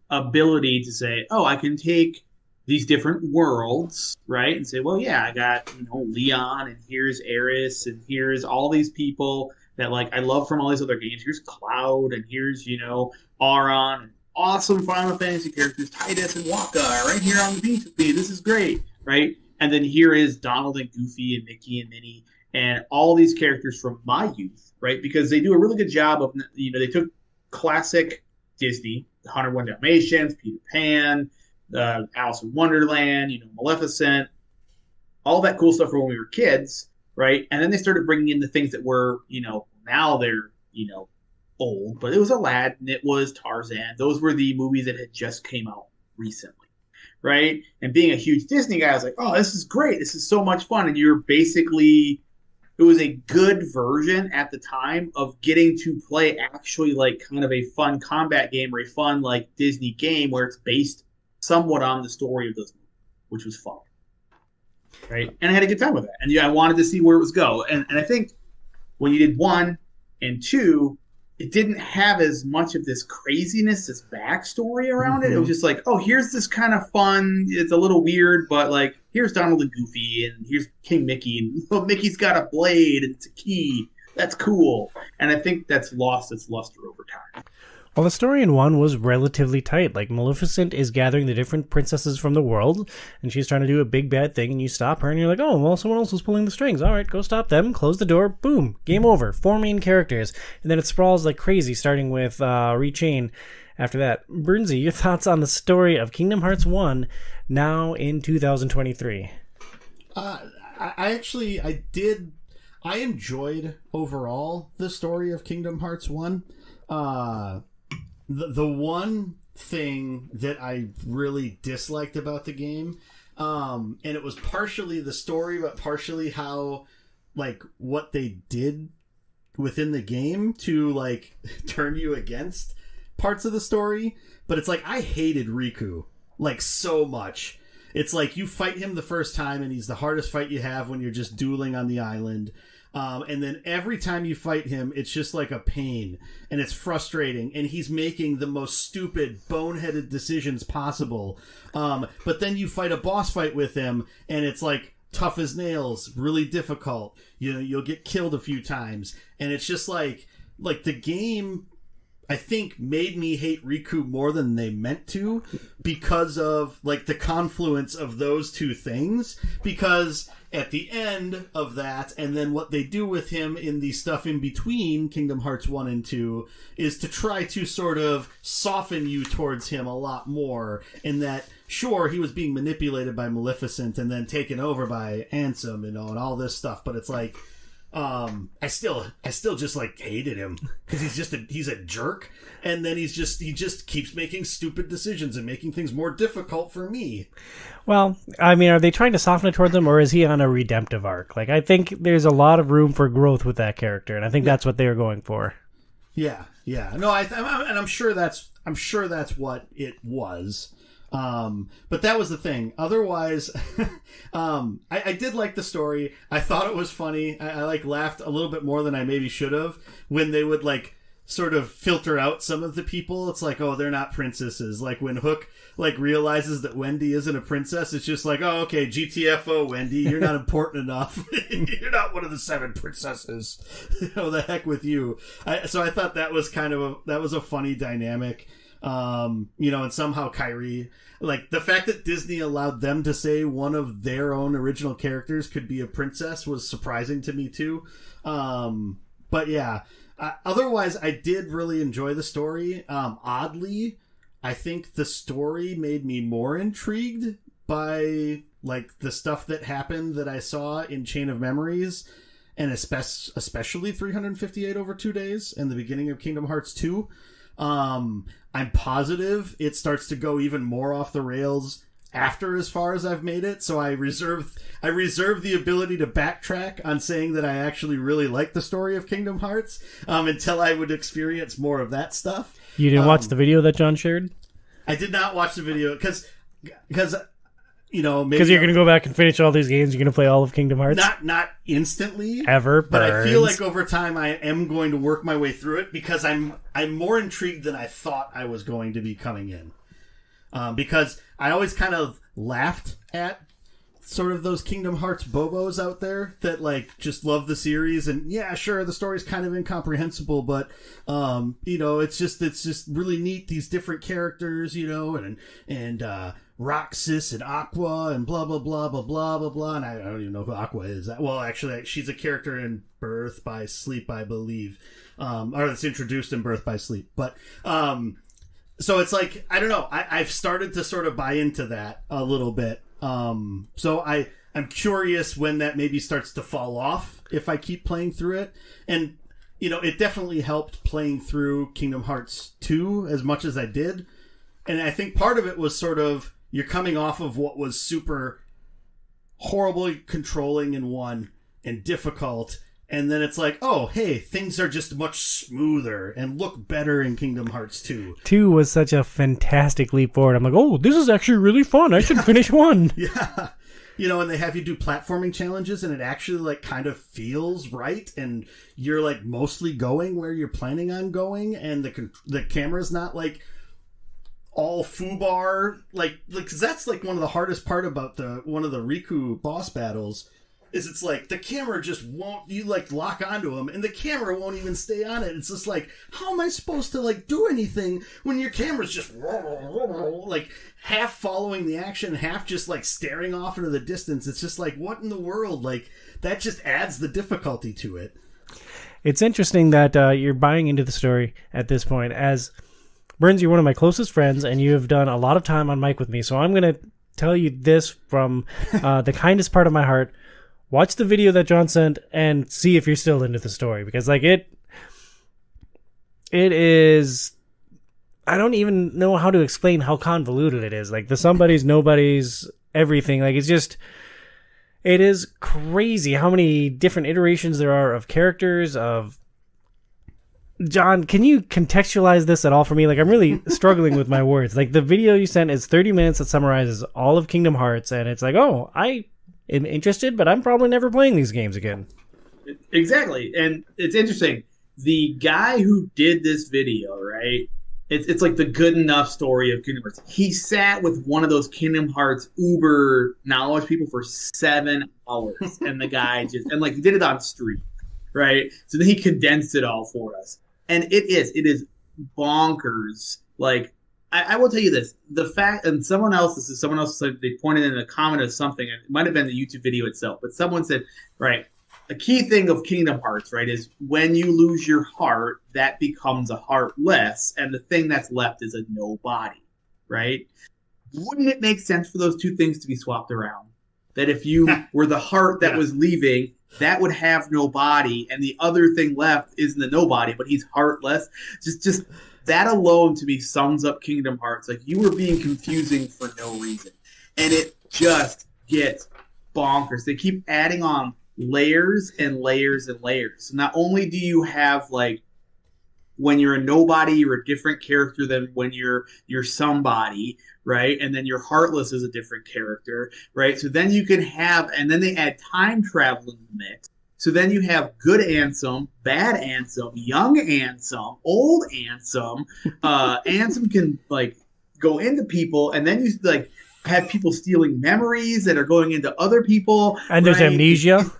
ability to say, oh, I can take these different worlds, right? And say, well, yeah, I got, Leon, and here's Aeris, and here's all these people that like I love from all these other games. Here's Cloud, and here's Auron, and awesome Final Fantasy characters, Tidus and Waka, right here on the beach with me. This is great, right? And then here is Donald and Goofy and Mickey and Minnie and all these characters from my youth, right? Because they do a really good job of they took classic Disney, the 101 Dalmatians, Peter Pan, Alice in Wonderland, Maleficent, all that cool stuff from when we were kids. Right. And then they started bringing in the things that were, now they're, old, but it was Aladdin, it was Tarzan. Those were the movies that had just came out recently. Right. And being a huge Disney guy, I was like, oh, this is great. This is so much fun. And it was a good version at the time of getting to play actually like kind of a fun combat game or a fun like Disney game where it's based somewhat on the story of those movies, which was fun. Right, and I had a good time with it, and I wanted to see where it was go. And I think when you did 1 and 2, it didn't have as much of this craziness, this backstory around it. It was just like, oh, here's this kind of fun. It's a little weird, but like here's Donald and Goofy, and here's King Mickey, and Mickey's got a blade and it's a key. That's cool, and I think that's lost its luster over time. Well, the story in 1 was relatively tight. Like, Maleficent is gathering the different princesses from the world, and she's trying to do a big bad thing, and you stop her, and you're like, oh, well, someone else was pulling the strings. All right, go stop them, close the door, boom, game over. 4 main characters. And then it sprawls like crazy, starting with Rechain after that. Bernsey, your thoughts on the story of Kingdom Hearts 1 now in 2023? I enjoyed overall the story of Kingdom Hearts 1. The one thing that I really disliked about the game, and it was partially the story, but partially how, like, what they did within the game to, like, turn you against parts of the story. But it's like, I hated Riku like so much. It's like you fight him the first time and he's the hardest fight you have when you're just dueling on the island. And then every time you fight him, it's just like a pain and it's frustrating and he's making the most stupid, boneheaded decisions possible. But then you fight a boss fight with him and it's like tough as nails, really difficult. You'll get killed a few times. And it's just like the game, I think, made me hate Riku more than they meant to because of like the confluence of those two things. Because at the end of that, and then what they do with him in the stuff in between Kingdom Hearts 1 and 2 is to try to sort of soften you towards him a lot more, in that, sure, he was being manipulated by Maleficent and then taken over by Ansem, and all this stuff, but it's like, I still just like hated him because he's a jerk, and then he just keeps making stupid decisions and making things more difficult for me. Well, I mean, are they trying to soften it towards him, or is he on a redemptive arc? Like, I think there's a lot of room for growth with that character, and I think that's what they were going for. Yeah. No, I'm sure that's what it was. But that was the thing. Otherwise, I did like the story. I thought it was funny. I like laughed a little bit more than I maybe should have when they would like sort of filter out some of the people. It's like, oh, they're not princesses. Like when Hook like realizes that Wendy isn't a princess, it's just like, oh, okay, GTFO, Wendy, you're not important enough. You're not one of the 7 princesses. The heck with you. So I thought that was that was a funny dynamic. And somehow Kyrie, like the fact that Disney allowed them to say one of their own original characters could be a princess was surprising to me too. But yeah, otherwise I did really enjoy the story. Oddly, I think the story made me more intrigued by like the stuff that happened that I saw in Chain of Memories, and especially 358 over 2 days and the beginning of Kingdom Hearts 2. I'm positive it starts to go even more off the rails after as far as I've made it, so I reserve the ability to backtrack on saying that I actually really like the story of Kingdom Hearts until I would experience more of that stuff. You didn't watch the video that John shared? I did not watch the video because maybe because you're going to go back and finish all these games. You're going to play all of Kingdom Hearts. Not instantly, ever, but I feel like over time I am going to work my way through it because I'm more intrigued than I thought I was going to be coming in. Because I always kind of laughed at sort of those Kingdom Hearts bobos out there that like just love the series, and yeah, sure, the story's kind of incomprehensible, but it's just really neat, these different characters, and Roxas and Aqua and blah blah blah blah blah blah blah, and I don't even know who Aqua is. Well, actually, she's a character in Birth by Sleep, I believe, or that's introduced in Birth by Sleep, but so it's like, I don't know, I've started to sort of buy into that a little bit. So I'm curious when that maybe starts to fall off if I keep playing through it. And, it definitely helped playing through Kingdom Hearts 2 as much as I did. And I think part of it was sort of, you're coming off of what was super horribly controlling in 1 and difficult. And then it's like, oh, hey, things are just much smoother and look better in Kingdom Hearts 2. 2 was such a fantastic leap forward. I'm like, oh, this is actually really fun. I should finish 1. Yeah. And they have you do platforming challenges, and it actually, like, kind of feels right, and you're, like, mostly going where you're planning on going, and the camera's not, like, all foobar. Like, because that's, like, one of the hardest part about one of the Riku boss battles, is it's like the camera just won't, you like lock onto him and the camera won't even stay on it. It's just like, how am I supposed to like do anything when your camera's just like half following the action, half just like staring off into the distance? It's just like, what in the world? Like, that just adds the difficulty to it. It's interesting that you're buying into the story at this point. As Burns, you're one of my closest friends and you have done a lot of time on mic with me, so I'm going to tell you this from the kindest part of my heart. Watch the video that John sent and see if you're still into the story, because like it is, I don't even know how to explain how convoluted it is. Like the somebody's, nobody's, everything. Like it's just, it is crazy how many different iterations there are of characters, of John, can you contextualize this at all for me? Like, I'm really struggling with my words. Like, the video you sent is 30 minutes that summarizes all of Kingdom Hearts, and it's like, oh, I am interested, but I'm probably never playing these games again. Exactly. And it's interesting. The guy who did this video, right? It's like the good enough story of Kingdom Hearts. He sat with one of those Kingdom Hearts uber knowledge people for 7 hours. And the guy like, he did it on stream, right? So then he condensed it all for us. And it is bonkers. Like, I will tell you this. The fact, and someone else said, they pointed in a comment of something, and it might have been the YouTube video itself, but someone said, right, a key thing of Kingdom Hearts, right, is when you lose your heart, that becomes a heartless, and the thing that's left is a nobody, right? Wouldn't it make sense for those two things to be swapped around? That if you were the heart that was leaving, that would have no body, and the other thing left isn't the nobody, but he's heartless. Just that alone to me sums up Kingdom Hearts. Like, you were being confusing for no reason, and it just gets bonkers. They keep adding on layers and layers and layers. So not only do you have, like, when you're a nobody, you're a different character than when you're somebody, right? And then your heartless is a different character, right? So then you can have, and then they add time travel in the mix. So then you have good Ansem, bad Ansem, young Ansem, old Ansem. Ansem can, like, go into people, and then you, like, have people stealing memories that are going into other people. And there's amnesia.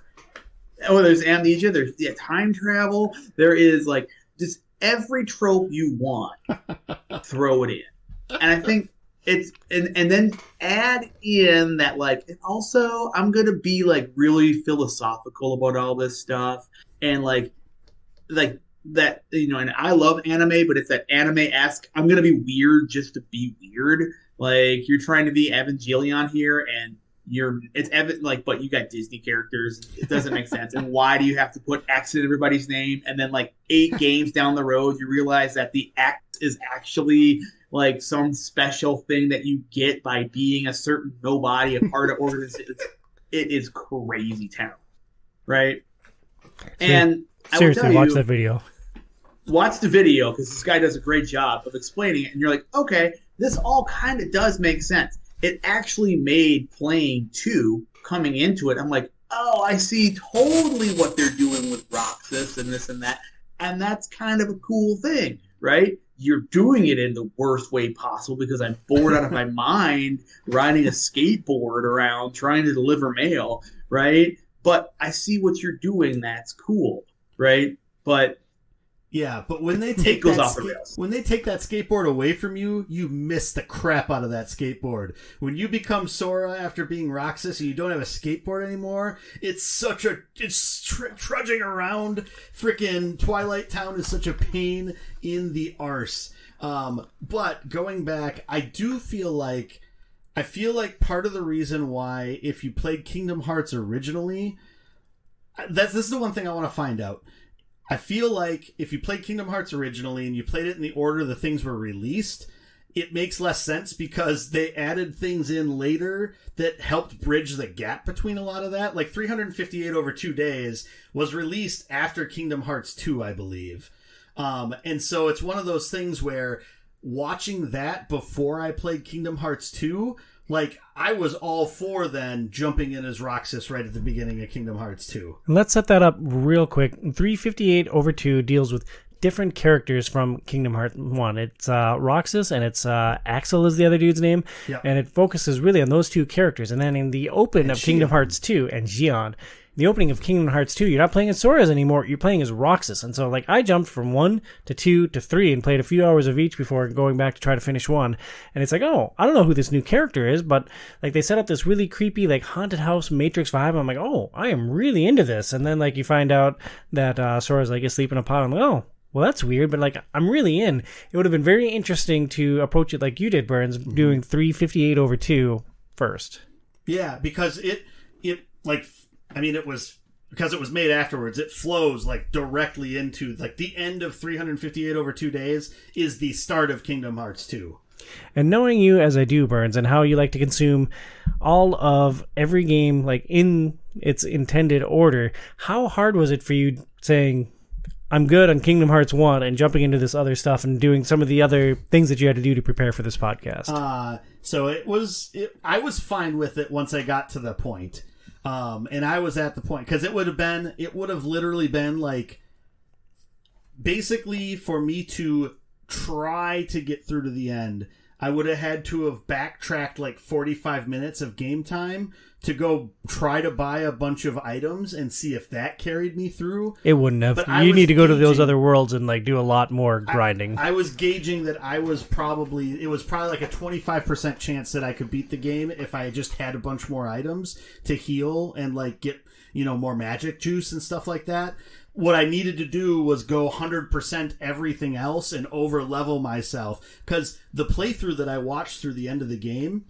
Oh, there's amnesia. There's time travel. There is, like, just every trope you want, throw it in. And I think it's and then add in that, like, and also I'm gonna be, like, really philosophical about all this stuff, and like that, you know. And I love anime, but it's that anime-esque. I'm gonna be weird just to be weird. Like, you're trying to be Evangelion here, and but you got Disney characters. It doesn't make sense. And why do you have to put X in everybody's name? And then, like, 8 games down the road, you realize that the X is actually, like, some special thing that you get by being a certain nobody, a part of organization. It is crazy town, right? And seriously, watch that video. Watch the video, because this guy does a great job of explaining it. And you're like, okay, this all kind of does make sense. It actually made playing 2 coming into it. I'm like, oh, I see totally what they're doing with Roxas and this and that. And that's kind of a cool thing, right? You're doing it in the worst way possible because I'm bored out of my mind riding a skateboard around trying to deliver mail, right? But I see what you're doing. That's cool, right? But yeah, but when they take goes off the rails. When they take that skateboard away from you, you miss the crap out of that skateboard. When you become Sora after being Roxas and you don't have a skateboard anymore, it's trudging around. Frickin' Twilight Town is such a pain in the arse. But going back, I feel like part of the reason why, if you played Kingdom Hearts originally, this is the one thing I want to find out. I feel like if you played Kingdom Hearts originally and you played it in the order the things were released, it makes less sense because they added things in later that helped bridge the gap between a lot of that. Like 358 over 2 days was released after Kingdom Hearts 2, I believe. And so it's one of those things where watching that before I played Kingdom Hearts 2, like, I was all for then jumping in as Roxas right at the beginning of Kingdom Hearts 2. And let's set that up real quick. 358 over 2 deals with different characters from Kingdom Hearts 1. It's Roxas, and it's Axel is the other dude's name. Yep. And it focuses really on those 2 characters. And then in the open of Kingdom Hearts 2, and Xion, the opening of Kingdom Hearts 2, you're not playing as Sora's anymore, you're playing as Roxas. And so, like, I jumped from 1 to 2 to 3 and played a few hours of each before going back to try to finish 1. And it's like, oh, I don't know who this new character is, but, like, they set up this really creepy, like, haunted house Matrix vibe. I'm like, oh, I am really into this. And then, like, you find out that Sora's, like, asleep in a pot. I'm like, oh, well, that's weird, but, like, I'm really in. It would have been very interesting to approach it like you did, Burns, doing 358 over 2 first. Yeah, because it was... Because it was made afterwards, it flows, like, directly into, like, the end of 358 over 2 days is the start of Kingdom Hearts 2. And knowing you as I do, Burns, and how you like to consume all of every game, like, in its intended order, how hard was it for you saying, I'm good on Kingdom Hearts 1 and jumping into this other stuff and doing some of the other things that you had to do to prepare for this podcast. So I was fine with it once I got to the point. And I was at the point, because it would have literally been like, basically for me to try to get through to the end, I would have had to have backtracked like 45 minutes of game time to go try to buy a bunch of items and see if that carried me through. It wouldn't have. But you need to go to those other worlds and like do a lot more grinding. I was gauging that it was probably like a 25% chance that I could beat the game if I just had a bunch more items to heal and like get, more magic juice and stuff like that. What I needed to do was go 100% everything else and over level myself, because the playthrough that I watched through the end of the game,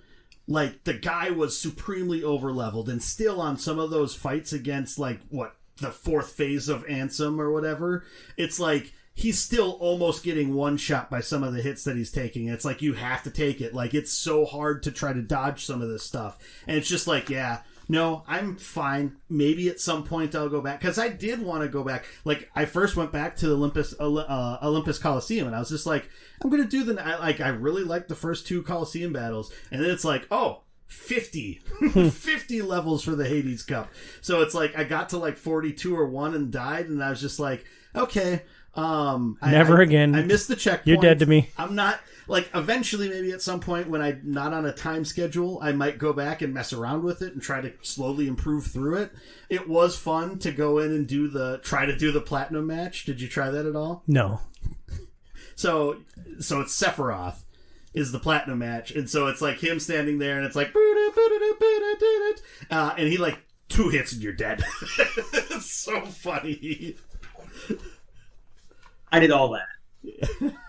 like, the guy was supremely over leveled, and still on some of those fights against like the fourth phase of Ansem or whatever, it's like he's still almost getting one shot by some of the hits that he's taking. It's like you have to take it. Like, it's so hard to try to dodge some of this stuff, and it's just like, yeah. No, I'm fine. Maybe at some point I'll go back, because I did want to go back. Like, I first went back to the Olympus Coliseum, and I was just like, I'm going to do I really liked the first 2 Coliseum battles, and then it's like, 50 levels for the Hades Cup. So it's like I got to like 42 or 1 and died, and I was just like, okay, never again. I missed the checkpoint. You're dead to me. I'm not. Like, eventually, maybe at some point when I'm not on a time schedule, I might go back and mess around with it and try to slowly improve through it. It was fun to go in and try to do the platinum match. Did you try that at all? No. So it's Sephiroth is the platinum match, and so it's like him standing there, and it's like, and he like 2 hits and you're dead. It's so funny. I did all that.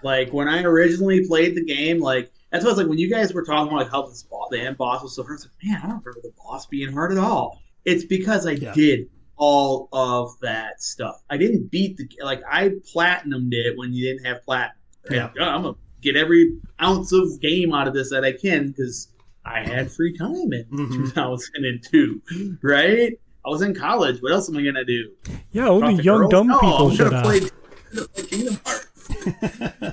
Like, when I originally played the game, like, that's what I was like, when you guys were talking about like how the end boss was so hard, I was like, man, I don't remember the boss being hard at all. It's because I did all of that stuff. I didn't beat I platinumed it when you didn't have platinum. Yeah. I'm going to get every ounce of game out of this that I can, because I had free time in 2002, right? I was in college. What else am I going to do? Yeah, only young, dumb people should play Kingdom Hearts.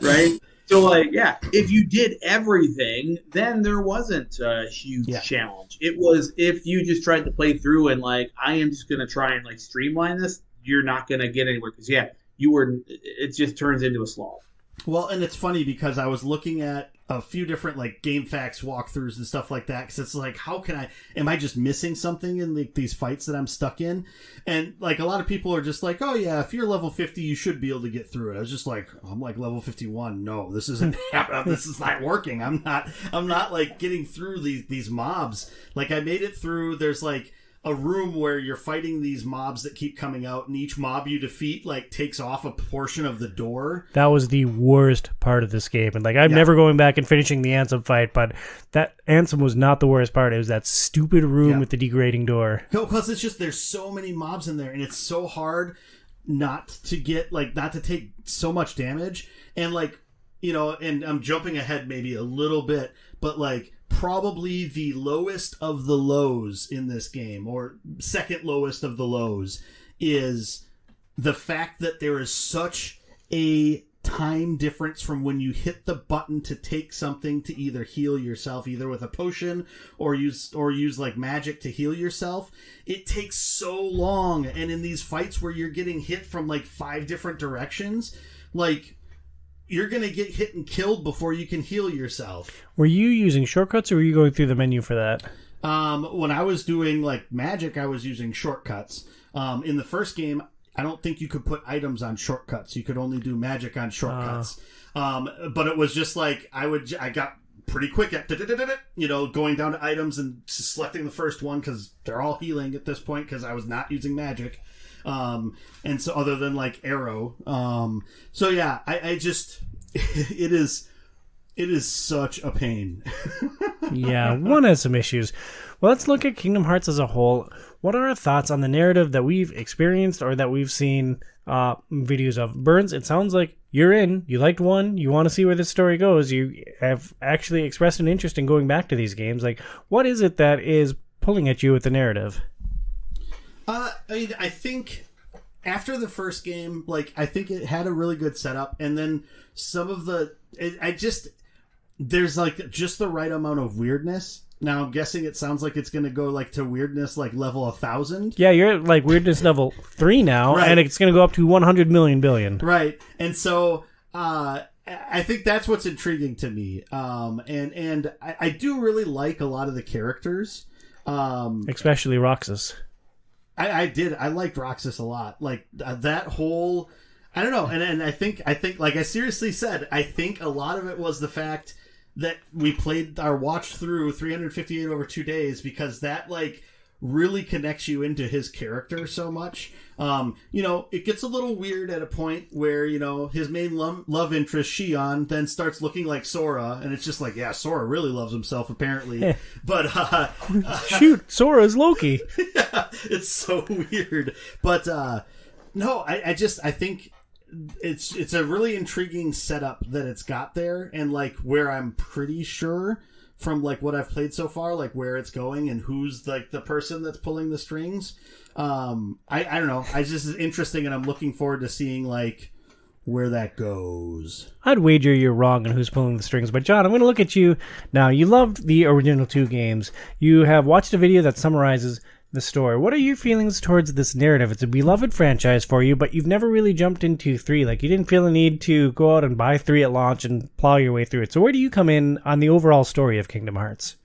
Right? So, like, yeah, if you did everything, then there wasn't a huge challenge. It was, if you just tried to play through and, like, I am just going to try and, like, streamline this, you're not going to get anywhere. Because, it just turns into a slog. Well, and it's funny because I was looking at a few different like GameFAQs walkthroughs and stuff like that, because it's like, am I just missing something in these fights that I'm stuck in? And like a lot of people are just like, oh yeah, if you're level 50 you should be able to get through it. I was just like, I'm like level 51. No, this isn't this is not working. I'm not like getting through these mobs. Like, I made it through. There's like a room where you're fighting these mobs that keep coming out, and each mob you defeat like takes off a portion of the door. That was the worst part of this game, and like I'm never going back and finishing the Ansem fight, but that Ansem was not the worst part. It was that stupid room with the degrading door. No, because it's just there's so many mobs in there, and it's so hard not to take so much damage. And like, and I'm jumping ahead maybe a little bit, but like, probably the lowest of the lows in this game, or second lowest of the lows, is the fact that there is such a time difference from when you hit the button to take something to either heal yourself, either with a potion or use like magic to heal yourself. It takes so long, and in these fights where you're getting hit from like 5 different directions, like, you're going to get hit and killed before you can heal yourself. Were you using shortcuts, or were you going through the menu for that? When I was doing like magic, I was using shortcuts. In the first game, I don't think you could put items on shortcuts. You could only do magic on shortcuts. But it was just like, I got pretty quick at, going down to items and selecting the first one, because they're all healing at this point, because I was not using magic. And so other than like arrow. So yeah, I just, it is such a pain. Yeah, one has some issues. Well, let's look at Kingdom Hearts as a whole. What are our thoughts on the narrative that we've experienced or that we've seen videos of? Burns, it sounds like you're in. You liked 1. You want to see where this story goes. You have actually expressed an interest in going back to these games. Like, what is it that is pulling at you with the narrative? I mean, I think after the first game, like, I think it had a really good setup, and then some of there's like just the right amount of weirdness. Now I'm guessing it sounds like it's going to go like to weirdness like level 1,000. Yeah, you're at like weirdness level 3 now, right. And it's going to go up to 100 million billion. Right, and so I think that's what's intriguing to me. And I do really like a lot of the characters, especially Roxas. I liked Roxas a lot. Like that whole, I don't know, and I think like I seriously said, I think a lot of it was the fact that we played our watch through 358 over 2 days, because that like really connects you into his character so much. It gets a little weird at a point where, his main love interest, Shion, then starts looking like Sora, and it's just like, yeah, Sora really loves himself, apparently. But, shoot, Sora's Loki. Yeah, it's so weird. But, no, I think it's a really intriguing setup that it's got there, and like where I'm pretty sure from like what I've played so far, like where it's going and who's like the person that's pulling the strings. I don't know. I just is interesting, and I'm looking forward to seeing like where that goes. I'd wager you're wrong on who's pulling the strings, but John, I'm going to look at you now. You loved the original 2 games. You have watched a video that summarizes the story. What are your feelings towards this narrative? It's a beloved franchise for you, but you've never really jumped into 3. Like, you didn't feel the need to go out and buy 3 at launch and plow your way through it. So where do you come in on the overall story of Kingdom Hearts?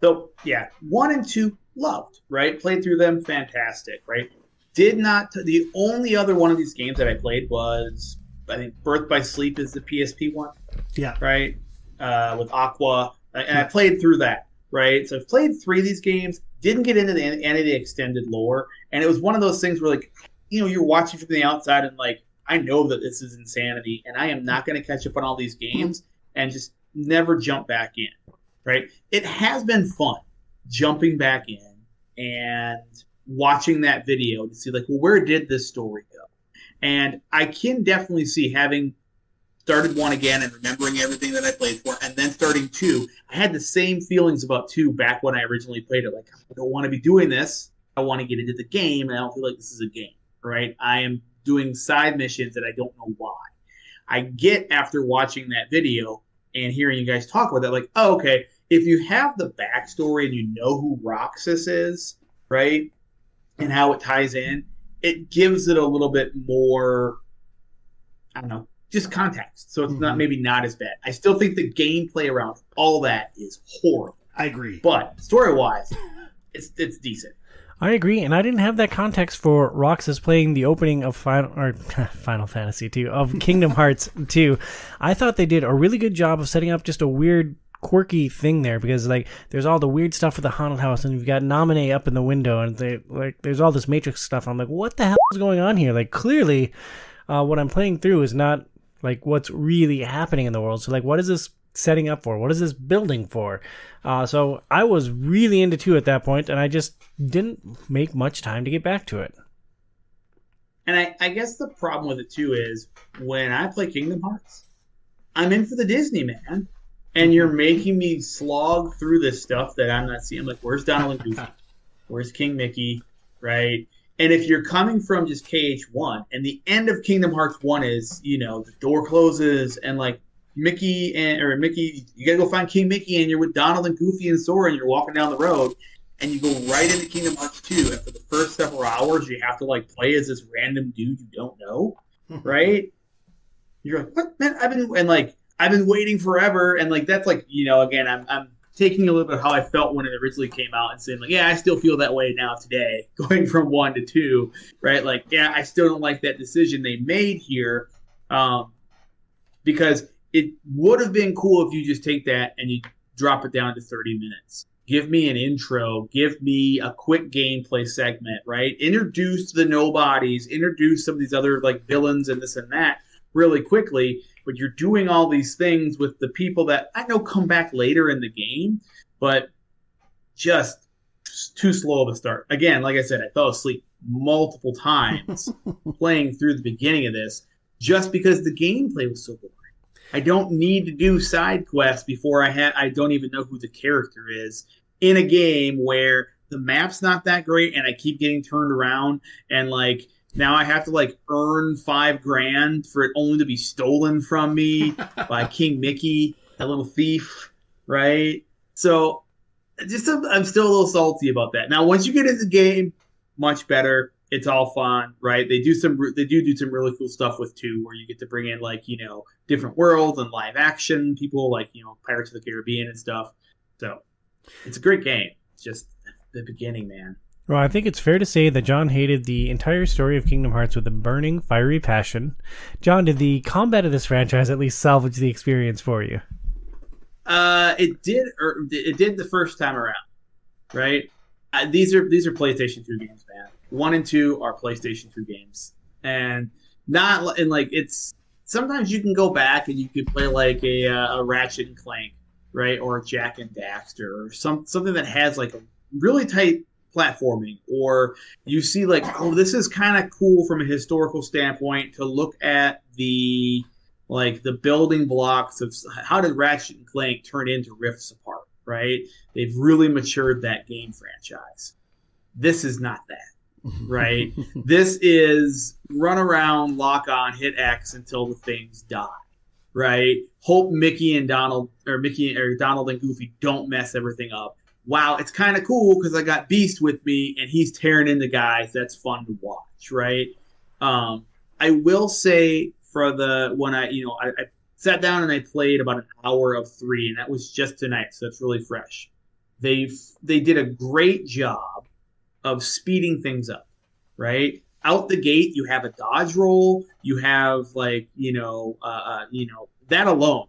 So, yeah, 1 and 2 loved, right? Played through them, fantastic, right? The only other one of these games that I played was, I think, Birth by Sleep is the PSP one. Yeah. Right? With Aqua. And I played through that, right? So I've played 3 of these games, didn't get into any of the extended lore, and it was one of those things where, like, you're watching from the outside and, like, I know that this is insanity, and I am not going to catch up on all these games and just never jump back in, right? It has been fun jumping back in and watching that video to see, like, well, where did this story go? And I can definitely see, having started 1 again and remembering everything that I played for, and then starting 2, I had the same feelings about 2 back when I originally played it. Like, I don't want to be doing this. I want to get into the game, and I don't feel like this is a game, right? I am doing side missions, and I don't know why. I get, after watching that video and hearing you guys talk about that, like, oh, okay, if you have the backstory and you know who Roxas is, right, and how it ties in, it gives it a little bit more, I don't know, just context. So it's not as bad. I still think the gameplay around all that is horrible. I agree. But story-wise, it's decent. I agree, and I didn't have that context for Roxas playing the opening of Final Fantasy 2, of Kingdom Hearts 2. I thought they did a really good job of setting up just a weird, quirky thing there, because like there's all the weird stuff with the haunted house, and you've got Naminé up in the window, and there's all this Matrix stuff. I'm like, what the hell is going on here? Like, clearly, what I'm playing through is not like what's really happening in the world. So like, what is this setting up for? What is this building for? So I was really into 2 at that point, and I just didn't make much time to get back to it. And I guess the problem with it too is, when I play Kingdom Hearts, I'm in for the Disney, man. And you're making me slog through this stuff that I'm not seeing. I'm like, where's Donald and Goofy? Where's King Mickey? Right? And if you're coming from just KH1, and the end of Kingdom Hearts 1 is, the door closes, and like Mickey, you gotta go find King Mickey, and you're with Donald and Goofy and Sora, and you're walking down the road, and you go right into Kingdom Hearts 2, and for the first several hours, you have to like play as this random dude you don't know, right? You're like, what, man? I've been waiting forever, and like that's like, again, I'm taking a little bit of how I felt when it originally came out and saying, like, yeah, I still feel that way now today, going from 1 to 2, right? Like, yeah, I still don't like that decision they made here, because it would have been cool if you just take that and you drop it down to 30 minutes. Give me an intro. Give me a quick gameplay segment, right? Introduce the nobodies. Introduce some of these other like villains and this and that really quickly. But you're doing all these things with the people that I know come back later in the game, but just too slow of a start. Again, like I said, I fell asleep multiple times playing through the beginning of this just because the gameplay was so boring. I don't need to do side quests before I don't even know who the character is in a game where the map's not that great and I keep getting turned around and like Now I have to like earn $5,000 for it only to be stolen from me by King Mickey, that little thief, right? So I'm still a little salty about that. Now once you get into the game, much better. It's all fun, right? They do some really cool stuff with 2, where you get to bring in like different worlds and live action people, like Pirates of the Caribbean and stuff. So it's a great game. It's just the beginning, man. Well, I think it's fair to say that John hated the entire story of Kingdom Hearts with a burning, fiery passion. John, did the combat of this franchise at least salvage the experience for you? It did the first time around, right? These are PlayStation 2 games, man. 1 and 2 are PlayStation 2 games, and it's sometimes you can go back and you can play like a Ratchet and Clank, right, or a Jack and Daxter, or something that has like a really tight platforming, or you see like, oh, this is kind of cool from a historical standpoint to look at the building blocks of how did Ratchet and Clank turn into Rifts Apart, right? They've really matured that game franchise. This is not that, right? This is run around, lock on, hit X until the things die, right? Hope Mickey and Donald and Goofy don't mess everything up. Wow, it's kind of cool because I got Beast with me and he's tearing into guys. That's fun to watch, right? I will say when I sat down and I played about an hour of 3, and that was just tonight, so that's really fresh. They did a great job of speeding things up, right? Out the gate, you have a dodge roll. You have that alone.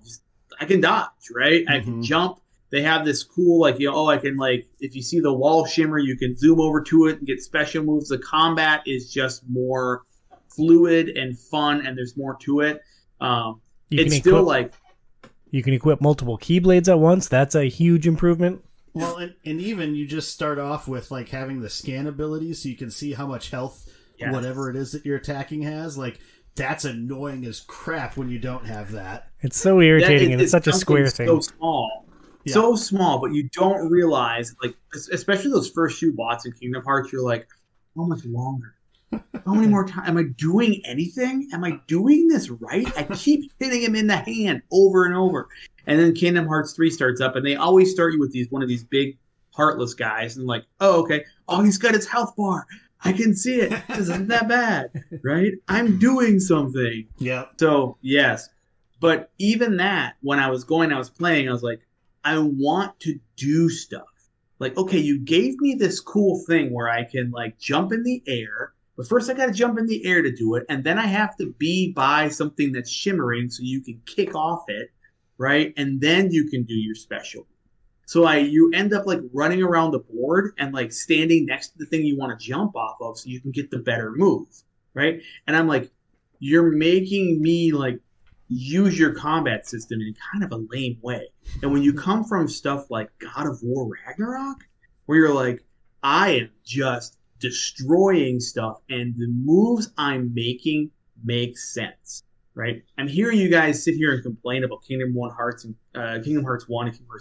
I can dodge, right? I can jump. They have this cool, I can, if you see the wall shimmer, you can zoom over to it and get special moves. The combat is just more fluid and fun, and there's more to it. It's still like... You can equip multiple Keyblades at once. That's a huge improvement. Well, and even you just start off with, having the scan ability so you can see how much health whatever it is that you're attacking has. That's annoying as crap when you don't have that. It's so irritating, and it's such a square thing. So small. Yeah. So small, but you don't realize, especially those first few bots in Kingdom Hearts, you're like, how much longer? How many more times? Am I doing anything? Am I doing this right? I keep hitting him in the hand over and over. And then Kingdom Hearts 3 starts up, and they always start you with one of these big, heartless guys, and oh, okay. Oh, he's got his health bar. I can see it. This isn't that bad, right? I'm doing something. Yeah. So, yes. But even that, when I was playing, I was like, I want to do stuff. Okay, you gave me this cool thing where I can jump in the air, but first I got to jump in the air to do it, and then I have to be by something that's shimmering so you can kick off it, right? And then you can do your special. So you end up running around the board and standing next to the thing you want to jump off of so you can get the better move, right? And I'm like, you're making me use your combat system in kind of a lame way. And when you come from stuff like God of War Ragnarok, where you're like, I am just destroying stuff and the moves I'm making make sense, right? I'm hearing you guys sit here and complain about Kingdom Hearts 1 and Kingdom Hearts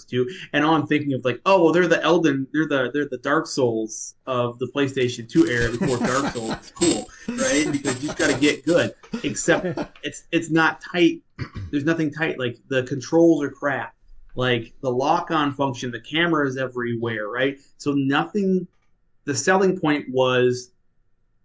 2, and all I'm thinking of they're the Dark Souls of the PlayStation 2 era before Dark Souls is cool, right? Because you've got to get good. Except it's not tight. There's nothing tight. The controls are crap. The lock-on function, the camera is everywhere, right? So nothing. The selling point was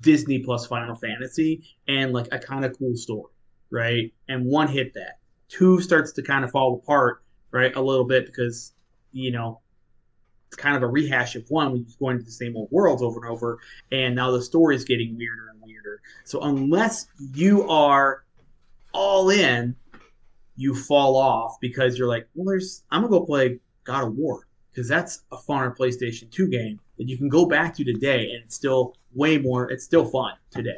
Disney plus Final Fantasy and a kind of cool story, right? And 1 hit that. 2 starts to kind of fall apart, right, a little bit because, it's kind of a rehash of 1 when you're going to the same old worlds over and over, and now the story is getting weirder and weirder. So unless you are all in, you fall off because you're like, well, I'm going to go play God of War because that's a funner PlayStation 2 game that you can go back to today, and it's still it's still fun today.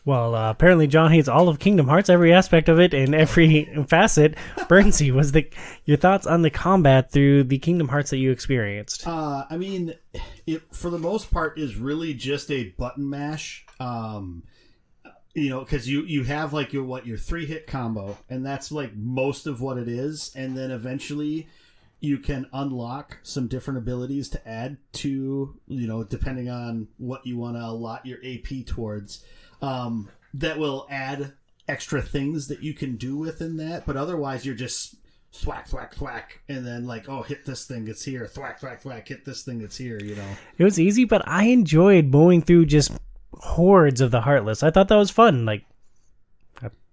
Well, apparently John hates all of Kingdom Hearts, every aspect of it, and every facet. Bernsey, your thoughts on the combat through the Kingdom Hearts that you experienced? It for the most part is really just a button mash. Because you have your 3-hit combo, and that's most of what it is, and then eventually you can unlock some different abilities to add to, depending on what you want to allot your AP towards, that will add extra things that you can do within that. But otherwise, you're just thwack, thwack, thwack, and then hit this thing, it's here. Thwack, thwack, thwack, hit this thing, it's here, It was easy, but I enjoyed mowing through just hordes of the Heartless. I thought that was fun. I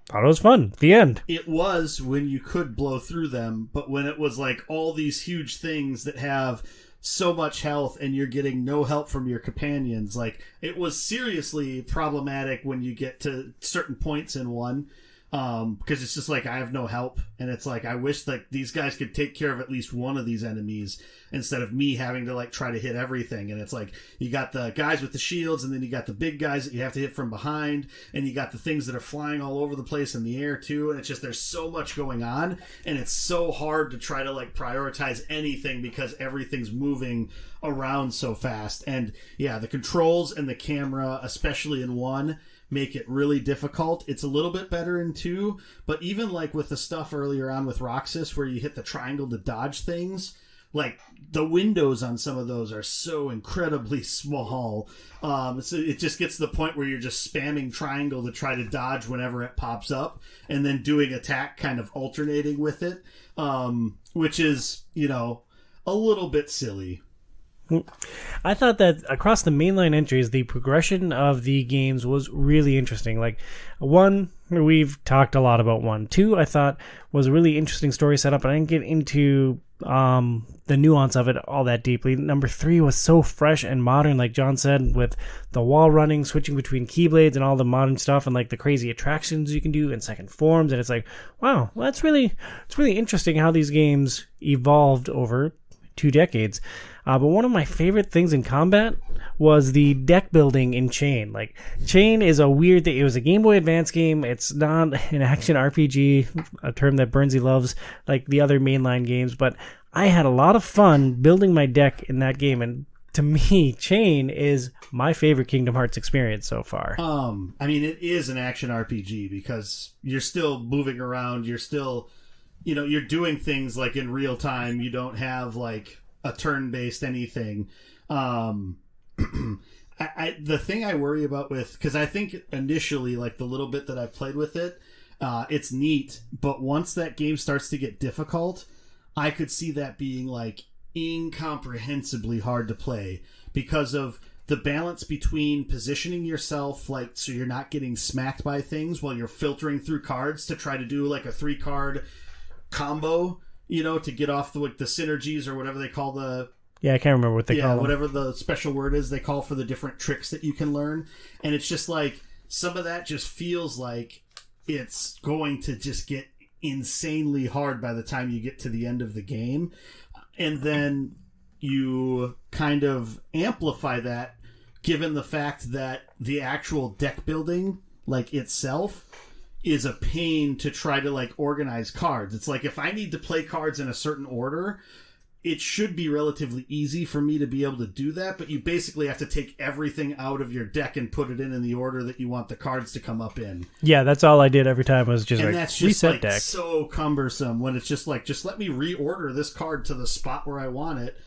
thought it was fun. The end. It was when you could blow through them, but when it was all these huge things that have so much health and you're getting no help from your companions, it was seriously problematic when you get to certain points in one. Because it's just I have no help, and it's I wish these guys could take care of at least one of these enemies instead of me having to try to hit everything. And it's you got the guys with the shields, and then you got the big guys that you have to hit from behind, and you got the things that are flying all over the place in the air too. And it's just there's so much going on, and it's so hard to try to prioritize anything because everything's moving around so fast. And yeah, the controls and the camera, especially in one, make it really difficult. It's a little bit better in 2, but even with the stuff earlier on with Roxas where you hit the triangle to dodge things, the windows on some of those are so incredibly small. So it just gets to the point where you're just spamming triangle to try to dodge whenever it pops up, and then doing attack kind of alternating with it, which is, a little bit silly. I thought that across the mainline entries, the progression of the games was really interesting. 1, we've talked a lot about 1. 2, I thought was a really interesting story setup, and I didn't get into the nuance of it all that deeply. Number 3 was so fresh and modern, like John said, with the wall running, switching between keyblades and all the modern stuff, and the crazy attractions you can do in second forms. And it's wow, well, it's really interesting how these games evolved over 2 decades. But one of my favorite things in combat was the deck building in Chain. Chain is a weird thing. It was a Game Boy Advance game. It's not an action RPG, a term that Bernsey loves, like the other mainline games. But I had a lot of fun building my deck in that game. And to me, Chain is my favorite Kingdom Hearts experience so far. It is an action RPG because you're still moving around. You're still, you're doing things in real time. You don't have a turn-based anything. The thing I worry about because I think initially, the little bit that I've played with it, it's neat, but once that game starts to get difficult, I could see that being incomprehensibly hard to play because of the balance between positioning yourself so you're not getting smacked by things while you're filtering through cards to try to do a 3-card combo, to get off the synergies or whatever they call the... Yeah, I can't remember what they call them. Whatever the special word is they call for the different tricks that you can learn. And it's just some of that just feels like it's going to just get insanely hard by the time you get to the end of the game. And then you kind of amplify that given the fact that the actual deck building, itself, is a pain to try to organize cards. It's if I need to play cards in a certain order, it should be relatively easy for me to be able to do that, but you basically have to take everything out of your deck and put it in the order that you want the cards to come up in. Yeah, that's all I did every time was just and that's just reset deck. So cumbersome when it's just just let me reorder this card to the spot where I want it,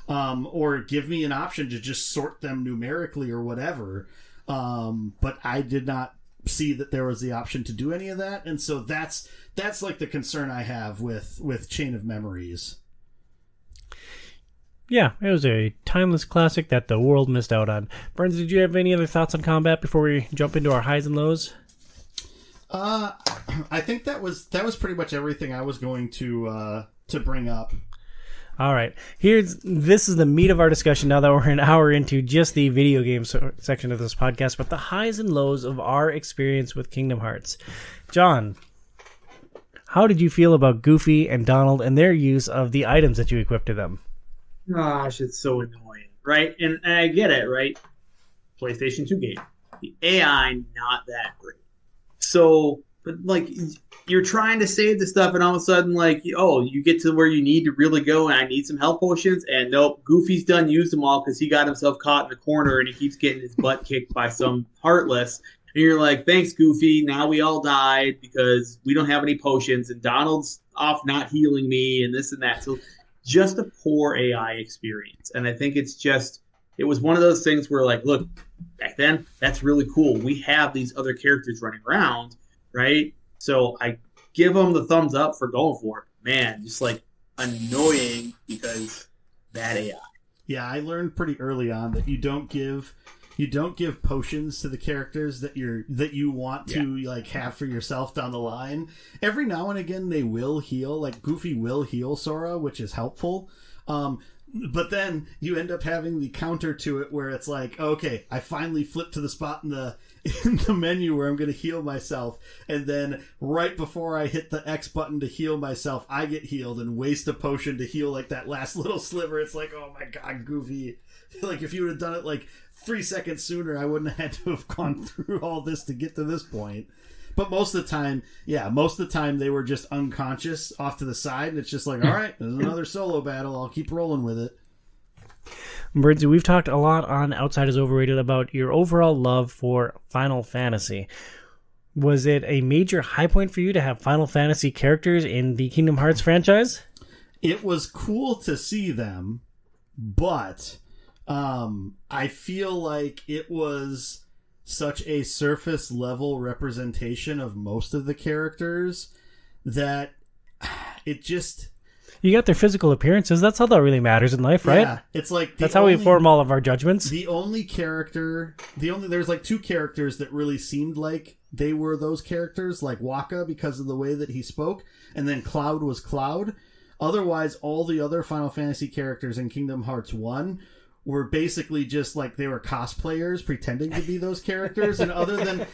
or give me an option to just sort them numerically or whatever. But I did not see that there was the option to do any of that, and so that's the concern I have with Chain of Memories. Yeah, it was a timeless classic that the world missed out on. Burns, did you have any other thoughts on combat before we jump into our highs and lows? I think that was pretty much everything I was going to bring up. All right, this is the meat of our discussion now that we're an hour into just the video game section of this podcast, but the highs and lows of our experience with Kingdom Hearts. John, how did you feel about Goofy and Donald and their use of the items that you equipped to them? Gosh, it's so annoying, right? And I get it, right? PlayStation 2 game. The AI, not that great. So, but you're trying to save the stuff, and all of a sudden, you get to where you need to really go, and I need some health potions, and nope, Goofy's done used them all because he got himself caught in the corner, and he keeps getting his butt kicked by some Heartless. And you're like, thanks, Goofy. Now we all died because we don't have any potions, and Donald's off not healing me, and this and that. So just a poor AI experience. And I think it was one of those things where, like, look, back then, that's really cool. We have these other characters running around, right? So I give them the thumbs up for going for it. Man, just like annoying because bad AI. Yeah, I learned pretty early on that you don't give potions to the characters that you want to like have for yourself down the line. Every now and again they will heal, like Goofy will heal Sora, which is helpful. But then you end up having the counter to it where it's like, okay, I finally flipped to the spot in the menu where I'm going to heal myself, and then right before I hit the X button to heal myself, I get healed and waste a potion to heal like that last little sliver. It's like, oh my god, Goofy. Like, if you would have done it like 3 seconds sooner, I wouldn't have had to have gone through all this to get to this point. But most of the time they were just unconscious off to the side, and it's just like, all right, there's another solo battle. I'll keep rolling with it. Birdsey, we've talked a lot on Outside is Overrated about your overall love for Final Fantasy. Was it a major high point for you to have Final Fantasy characters in the Kingdom Hearts franchise? It was cool to see them, but I feel like it was such a surface level representation of most of the characters that it just... You got their physical appearances. That's all that really matters in life, right? Yeah, it's like... That's how we form all of our judgments. There's like 2 characters that really seemed like they were those characters, like Waka because of the way that he spoke, and then Cloud was Cloud. Otherwise, all the other Final Fantasy characters in Kingdom Hearts 1 were basically just like they were cosplayers pretending to be those characters. And other than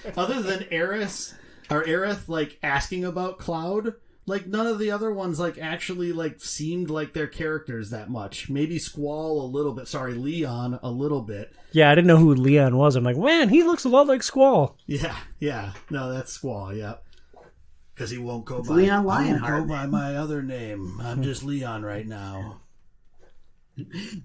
Aerith like asking about Cloud, like none of the other ones like actually like seemed like their characters that much. Maybe Squall a little bit. Sorry, Leon a little bit. Yeah, I didn't know who Leon was. I'm like, man, he looks a lot like Squall. Yeah. No, that's Squall. Yeah. Because he won't go by Leon Lionheart. I won't go by my other name. I'm just Leon right now.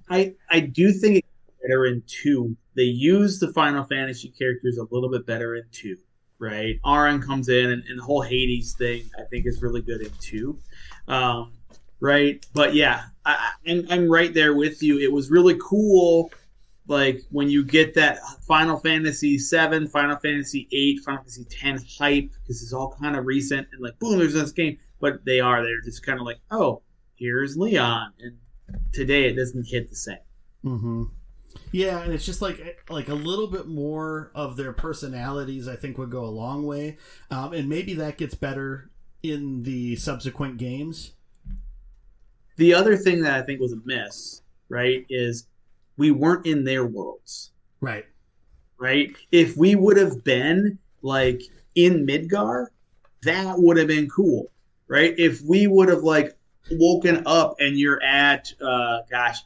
I do think it's better in 2. They use the Final Fantasy characters a little bit better in 2, right? Auron comes in, and the whole Hades thing I think is really good in 2, right? But yeah, I'm right there with you. It was really cool, like when you get that Final Fantasy 7, Final Fantasy 8, Final Fantasy 10 hype, because it's all kind of recent, and like boom, there's this game. But they're just kind of like, oh, here's Leon, and today it doesn't hit the same. Mm-hmm. Yeah, and it's just like a little bit more of their personalities I think would go a long way, and maybe that gets better in the subsequent games. The other thing that I think was a miss, right, is we weren't in their worlds. Right. If we would have been like in Midgar, that would have been cool, right? If we would have like woken up and you're at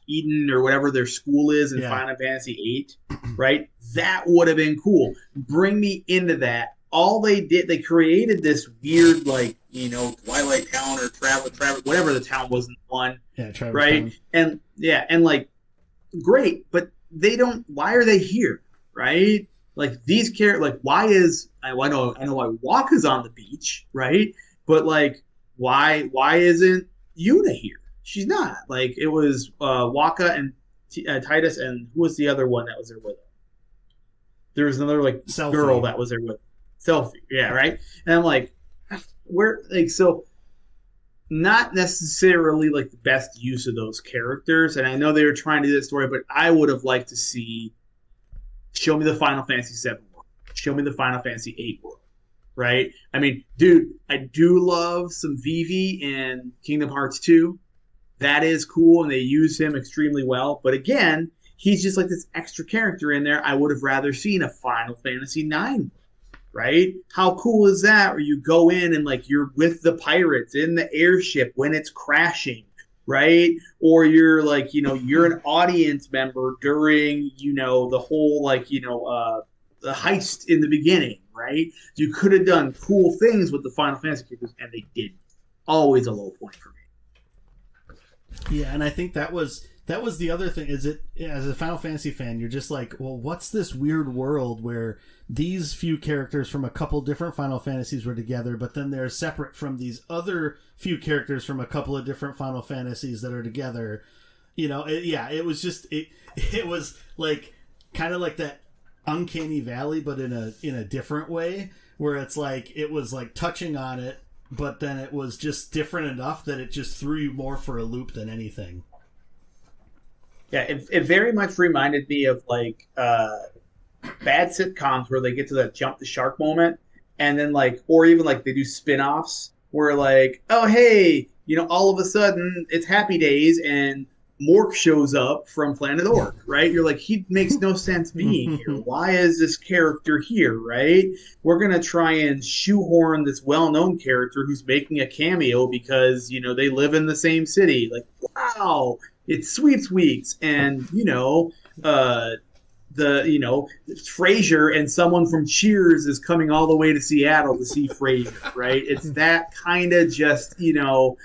Eden or whatever their school is in Final Fantasy 8, right? That would have been cool. Bring me into that. All they did, they created this weird, like, Twilight Town or Travel, whatever the town was in one. Yeah, Travis right? Town. And like, great, but they don't, why are they here, right? Like, these characters, like, why is, I know why Waka's on the beach, right? But, like, why isn't Yuna here? She's not. Like, it was Waka and Titus, and who was the other one that was there with her? There was another like Selfie. Girl that was there with Selfie. Yeah, right. And I'm like, where? Like, so not necessarily like the best use of those characters. And I know they were trying to do that story, but I would have liked to show me the Final Fantasy 7 world, show me the Final Fantasy 8 world. Right? I mean, dude, I do love some Vivi in Kingdom Hearts 2. That is cool, and they use him extremely well. But again, he's just like this extra character in there. I would have rather seen a Final Fantasy 9, right? How cool is that? Where you go in and like you're with the pirates in the airship when it's crashing, right? Or you're like, you're an audience member during, the whole like, the heist in the beginning. Right? You could have done cool things with the Final Fantasy characters, and they didn't. Always a low point for me. Yeah, and I think that was the other thing. Is it, as a Final Fantasy fan, you're just like, well, what's this weird world where these few characters from a couple different Final Fantasies were together, but then they're separate from these other few characters from a couple of different Final Fantasies that are together. It was just it was like kind of like that Uncanny Valley, but in a different way, where it's like it was like touching on it, but then it was just different enough that it just threw you more for a loop than anything. Yeah, it very much reminded me of like bad sitcoms where they get to that jump the shark moment, and then or even like they do spin-offs where like, oh hey, all of a sudden it's Happy Days and Mork shows up from Planet Orc, right? You're like, he makes no sense being here. Why is this character here, right? We're going to try and shoehorn this well-known character who's making a cameo because, they live in the same city. Like, wow, it's Sweeps Weeks. And, Frasier and someone from Cheers is coming all the way to Seattle to see Frasier, right? It's that kind of just, You're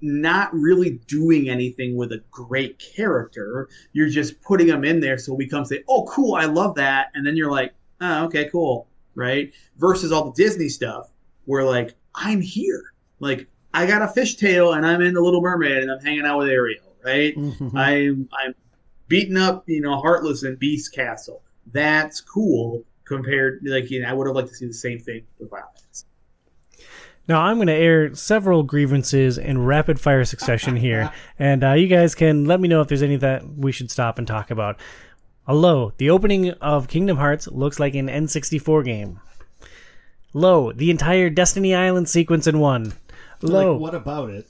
not really doing anything with a great character. You're just putting them in there so we come say, oh, cool, I love that. And then you're like, oh, okay, cool, right? Versus all the Disney stuff where, like, I'm here. Like, I got a fishtail and I'm in The Little Mermaid and I'm hanging out with Ariel, right? Mm-hmm. I'm beating up, Heartless in Beast Castle. That's cool compared, I would have liked to see the same thing with Final Fantasy. Now, I'm going to air several grievances in rapid-fire succession here, and you guys can let me know if there's any that we should stop and talk about. Hello, the opening of Kingdom Hearts looks like an N64 game. Low, the entire Destiny Island sequence in one. Low. What about it?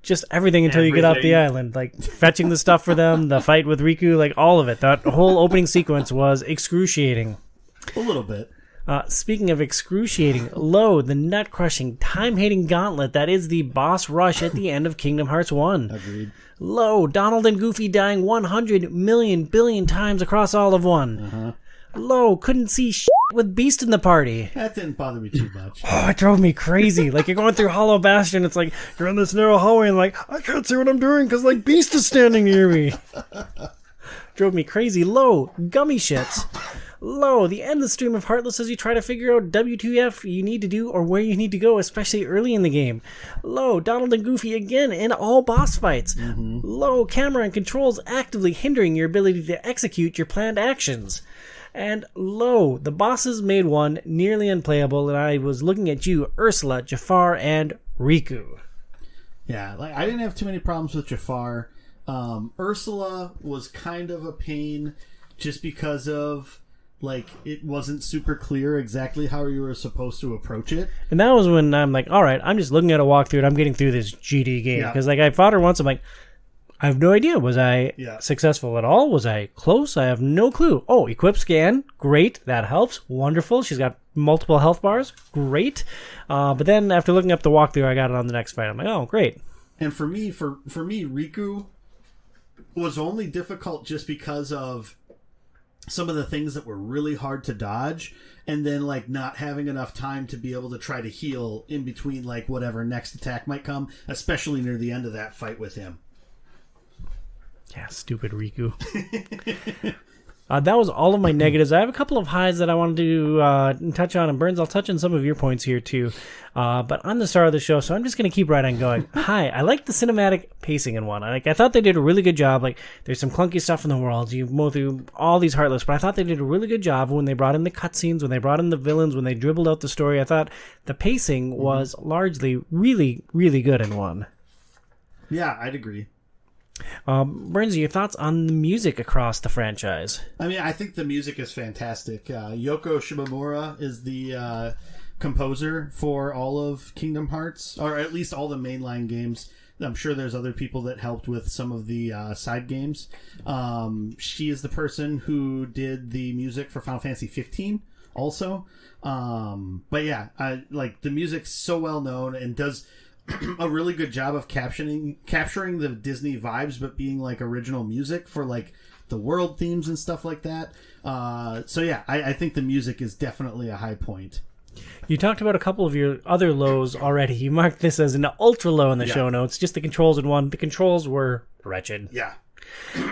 Just everything until you get off the island. Like, fetching the stuff for them, the fight with Riku, like, all of it. That whole opening sequence was excruciating. A little bit. Speaking of excruciating, low, the nut-crushing, time-hating gauntlet that is the boss rush at the end of Kingdom Hearts 1. Agreed. Low, Donald and Goofy dying 100 million billion times across all of one. Uh-huh. Low, couldn't see shit with Beast in the party. That didn't bother me too much. Oh, it drove me crazy. Like, you're going through Hollow Bastion, it's like, you're in this narrow hallway and like, I can't see what I'm doing because, like, Beast is standing near me. Drove me crazy. Low, gummy ships. Low, the endless stream of Heartless as you try to figure out WTF you need to do or where you need to go, especially early in the game. Low, Donald and Goofy again in all boss fights. Mm-hmm. Low, camera and controls actively hindering your ability to execute your planned actions. And low, the bosses made one nearly unplayable, and I was looking at you, Ursula, Jafar, and Riku. Yeah, I didn't have too many problems with Jafar. Ursula was kind of a pain just because of... it wasn't super clear exactly how you were supposed to approach it. And that was when I'm like, all right, I'm just looking at a walkthrough and I'm getting through this GD game. Because, I fought her once. I'm like, I have no idea. Was I successful at all? Was I close? I have no clue. Oh, equip scan. Great. That helps. Wonderful. She's got multiple health bars. Great. But then after looking up the walkthrough, I got it on the next fight. I'm like, oh, great. And for me, Riku was only difficult just because of some of the things that were really hard to dodge, and then not having enough time to be able to try to heal in between whatever next attack might come, especially near the end of that fight with him. Yeah, stupid Riku. That was all of my negatives. I have a couple of highs that I wanted to touch on, and Burns, I'll touch on some of your points here too. But I'm the star of the show, so I'm just going to keep right on going. Hi, I like the cinematic pacing in one. I thought they did a really good job. There's some clunky stuff in the world. You mow through all these Heartless, but I thought they did a really good job when they brought in the cutscenes, when they brought in the villains, when they dribbled out the story. I thought the pacing was largely really, really good in one. Yeah, I'd agree. Burns, your thoughts on the music across the franchise? I mean, I think the music is fantastic. Yoko Shimomura is the composer for all of Kingdom Hearts, or at least all the mainline games. I'm sure there's other people that helped with some of the side games. She is the person who did the music for Final Fantasy 15 also. But yeah, the music's so well known and does a really good job of capturing the Disney vibes, but being original music for the world themes and stuff like that. So yeah, I think the music is definitely a high point. You talked about a couple of your other lows already. You marked this as an ultra low in the show notes, just the controls in one. The controls were wretched. Yeah.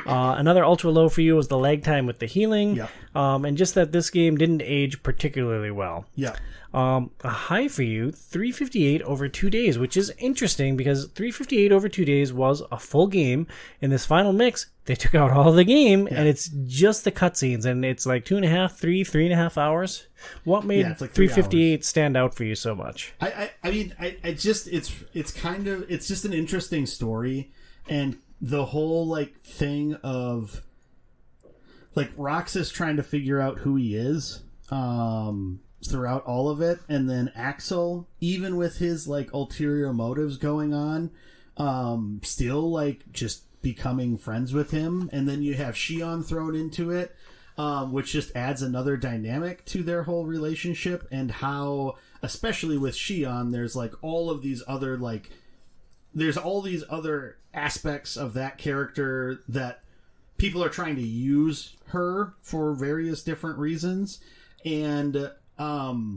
Another ultra low for you was the lag time with the healing. Yeah. And just that this game didn't age particularly well. Yeah. A high for you, 358 over 2 days, which is interesting because 358 over 2 days was a full game. In this final mix, they took out all the game, and it's just the cutscenes, and it's like 3 and a half hours. What made it's like 358 stand out for you so much? I mean, it's just an interesting story, and the whole like thing of like Roxas trying to figure out who he is throughout all of it, and then Axel, even with his like ulterior motives going on, still like just becoming friends with him, and then you have Shion thrown into it, which just adds another dynamic to their whole relationship, and how, especially with Shion, there's like all of these other like there's all these other aspects of that character that people are trying to use her for various different reasons, and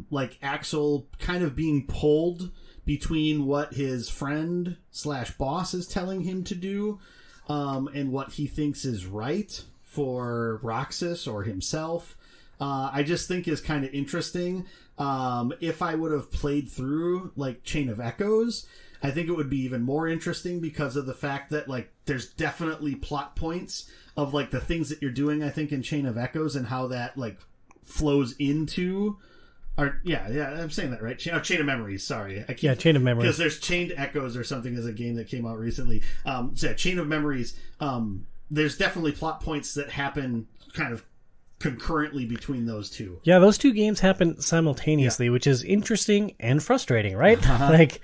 like Axel kind of being pulled between what his friend / boss is telling him to do, and what he thinks is right for Roxas or himself. I just think is kind of interesting. If I would have played through like Chain of Echoes, I think it would be even more interesting because of the fact that like there's definitely plot points of like the things that you're doing, I think, in Chain of Echoes, and how that like flows into or I'm saying that right. Chain of Memories. Sorry, Chain of Memories, because there's Chained Echoes or something as a game that came out recently. Chain of Memories. There's definitely plot points that happen kind of concurrently between those two. Yeah, those two games happen simultaneously, which is interesting and frustrating, right? Like,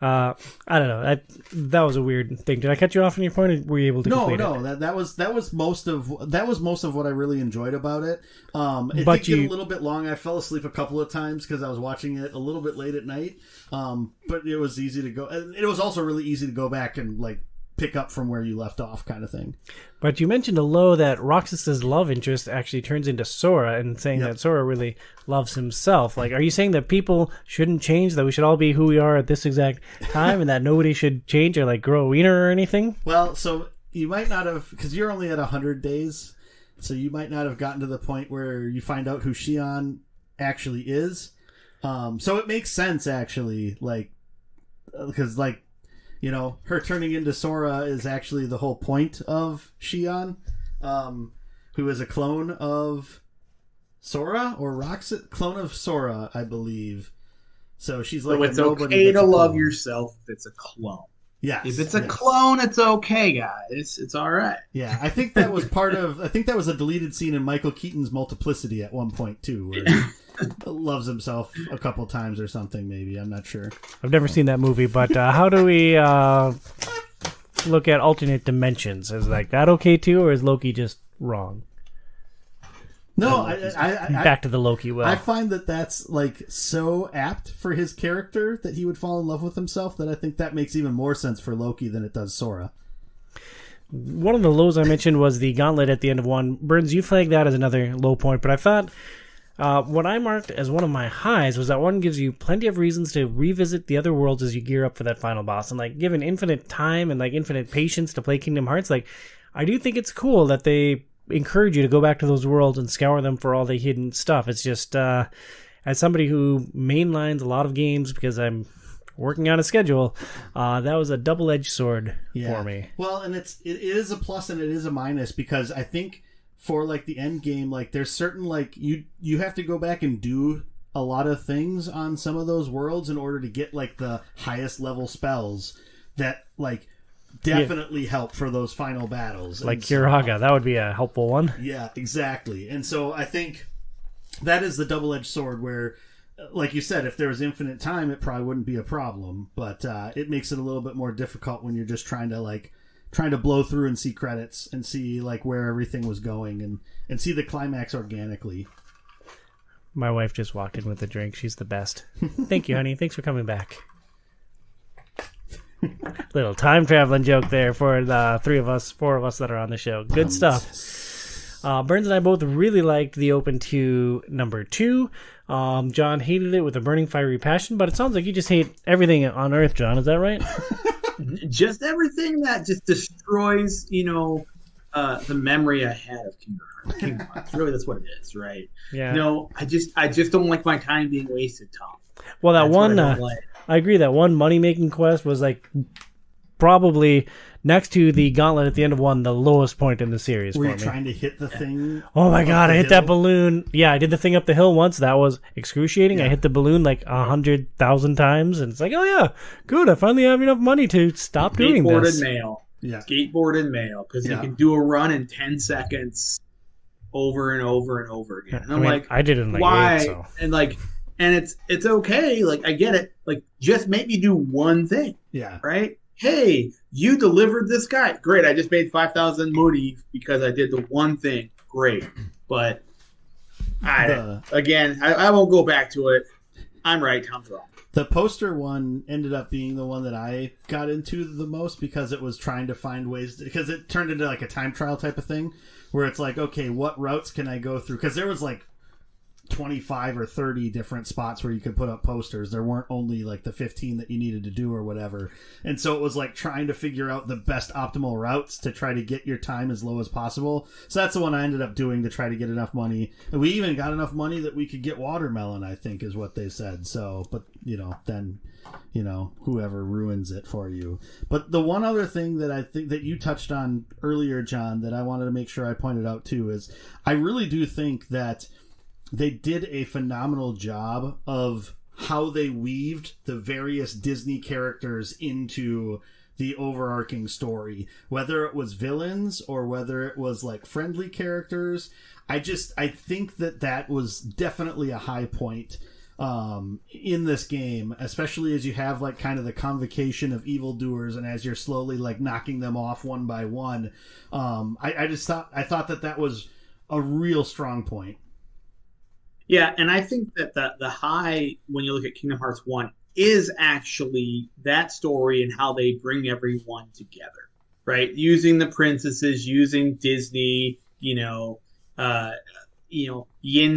I don't know. That was a weird thing. Did I cut you off on your point, or were you able to complete it? No. That was most of what I really enjoyed about it. It did get a little bit long. I fell asleep a couple of times because I was watching it a little bit late at night. But it was easy to go. It was also really easy to go back and like pick up from where you left off, kind of thing. But you mentioned a low that Roxas's love interest actually turns into Sora, and saying that Sora really loves himself. Like, are you saying that people shouldn't change, that we should all be who we are at this exact time, and that nobody should change or like grow a wiener or anything? Well, so you might not have, because you're only at 100 days, so you might not have gotten to the point where you find out who Shion actually is. So it makes sense, actually, like, because like, you know, her turning into Sora is actually the whole point of Shion, who is a clone of Sora or Roxas, clone of Sora, I believe. So she's like, so it's okay to love yourself if it's a clone. Yeah, if it's a clone, it's okay, guys. It's all right. Yeah, I think that was I think that was a deleted scene in Michael Keaton's Multiplicity at one point too, where he loves himself a couple times or something. Maybe, I'm not sure. I've never seen that movie, but how do we look at alternate dimensions? Is like that okay too, or is Loki just wrong? No, back to the Loki. Well, I find that that's like so apt for his character that he would fall in love with himself, that I think that makes even more sense for Loki than it does Sora. One of the lows I mentioned was the gauntlet at the end of one. Burns, you flagged that as another low point, but I thought what I marked as one of my highs was that one gives you plenty of reasons to revisit the other worlds as you gear up for that final boss, and like given infinite time and like infinite patience to play Kingdom Hearts, like I do think it's cool that they encourage you to go back to those worlds and scour them for all the hidden stuff. It's just as somebody who mainlines a lot of games because I'm working on a schedule, that was a double-edged sword for me. Well, and it is a plus and it is a minus, because I think for like the end game, like there's certain like you have to go back and do a lot of things on some of those worlds in order to get like the highest level spells that like definitely help for those final battles. Like Kiraga, that would be a helpful one. Yeah, exactly. And so I think that is the double-edged sword where, like you said, if there was infinite time, it probably wouldn't be a problem. But it makes it a little bit more difficult when you're just trying to blow through and see credits and see like where everything was going and see the climax organically. My wife just walked in with a drink. She's the best. Thank you, honey. Thanks for coming back. Little time traveling joke there for the four of us that are on the show. Good stuff. Burns and I both really liked the Open to number 2. John hated it with a burning fiery passion, but it sounds like you just hate everything on Earth, John. Is that right? Just everything that just destroys, the memory I had of Kingdom Hearts. Really, that's what it is, right? Yeah. I just don't like my time being wasted, Tom. Well, that That's one, what I don't like. I agree. That one money-making quest was like probably next to the gauntlet at the end of 1, the lowest point in the series. Were for you me. trying to hit the thing? Oh my god! I hit that hill? balloon. Yeah, I did the thing up the hill once. That was excruciating. Yeah. I hit the balloon like 100,000 times, and it's like, oh yeah, good. I finally have enough money to stop doing Skateboard this. and mail. Yeah. Skateboard and mail, because you can do a run in 10 seconds over and over and over again. And I'm like, I did it in like why? 8, so. And it's okay. Like, I get it. Like, just make me do one thing. Yeah. Right? Hey, you delivered this guy. Great. I just made 5,000 money because I did the one thing. Great. But I won't go back to it. I'm right. Tom's wrong. The poster one ended up being the one that I got into the most because it was trying to find ways because it turned into like a time trial type of thing where it's like, okay, what routes can I go through? Because there was like 25 or 30 different spots where you could put up posters. There weren't only like the 15 that you needed to do or whatever. And so it was like trying to figure out the best optimal routes to try to get your time as low as possible. So that's the one I ended up doing to try to get enough money. And we even got enough money that we could get watermelon, I think is what they said. So, but then whoever ruins it for you. But the one other thing that I think that you touched on earlier, John, that I wanted to make sure I pointed out too is I really do think that they did a phenomenal job of how they weaved the various Disney characters into the overarching story, whether it was villains or whether it was like friendly characters. I think that was definitely a high point in this game, especially as you have like kind of the convocation of evildoers and as you're slowly like knocking them off one by one. I thought that was a real strong point. Yeah, and I think that the high, when you look at Kingdom Hearts 1, is actually that story and how they bring everyone together, right? Using the princesses, using Disney, Yin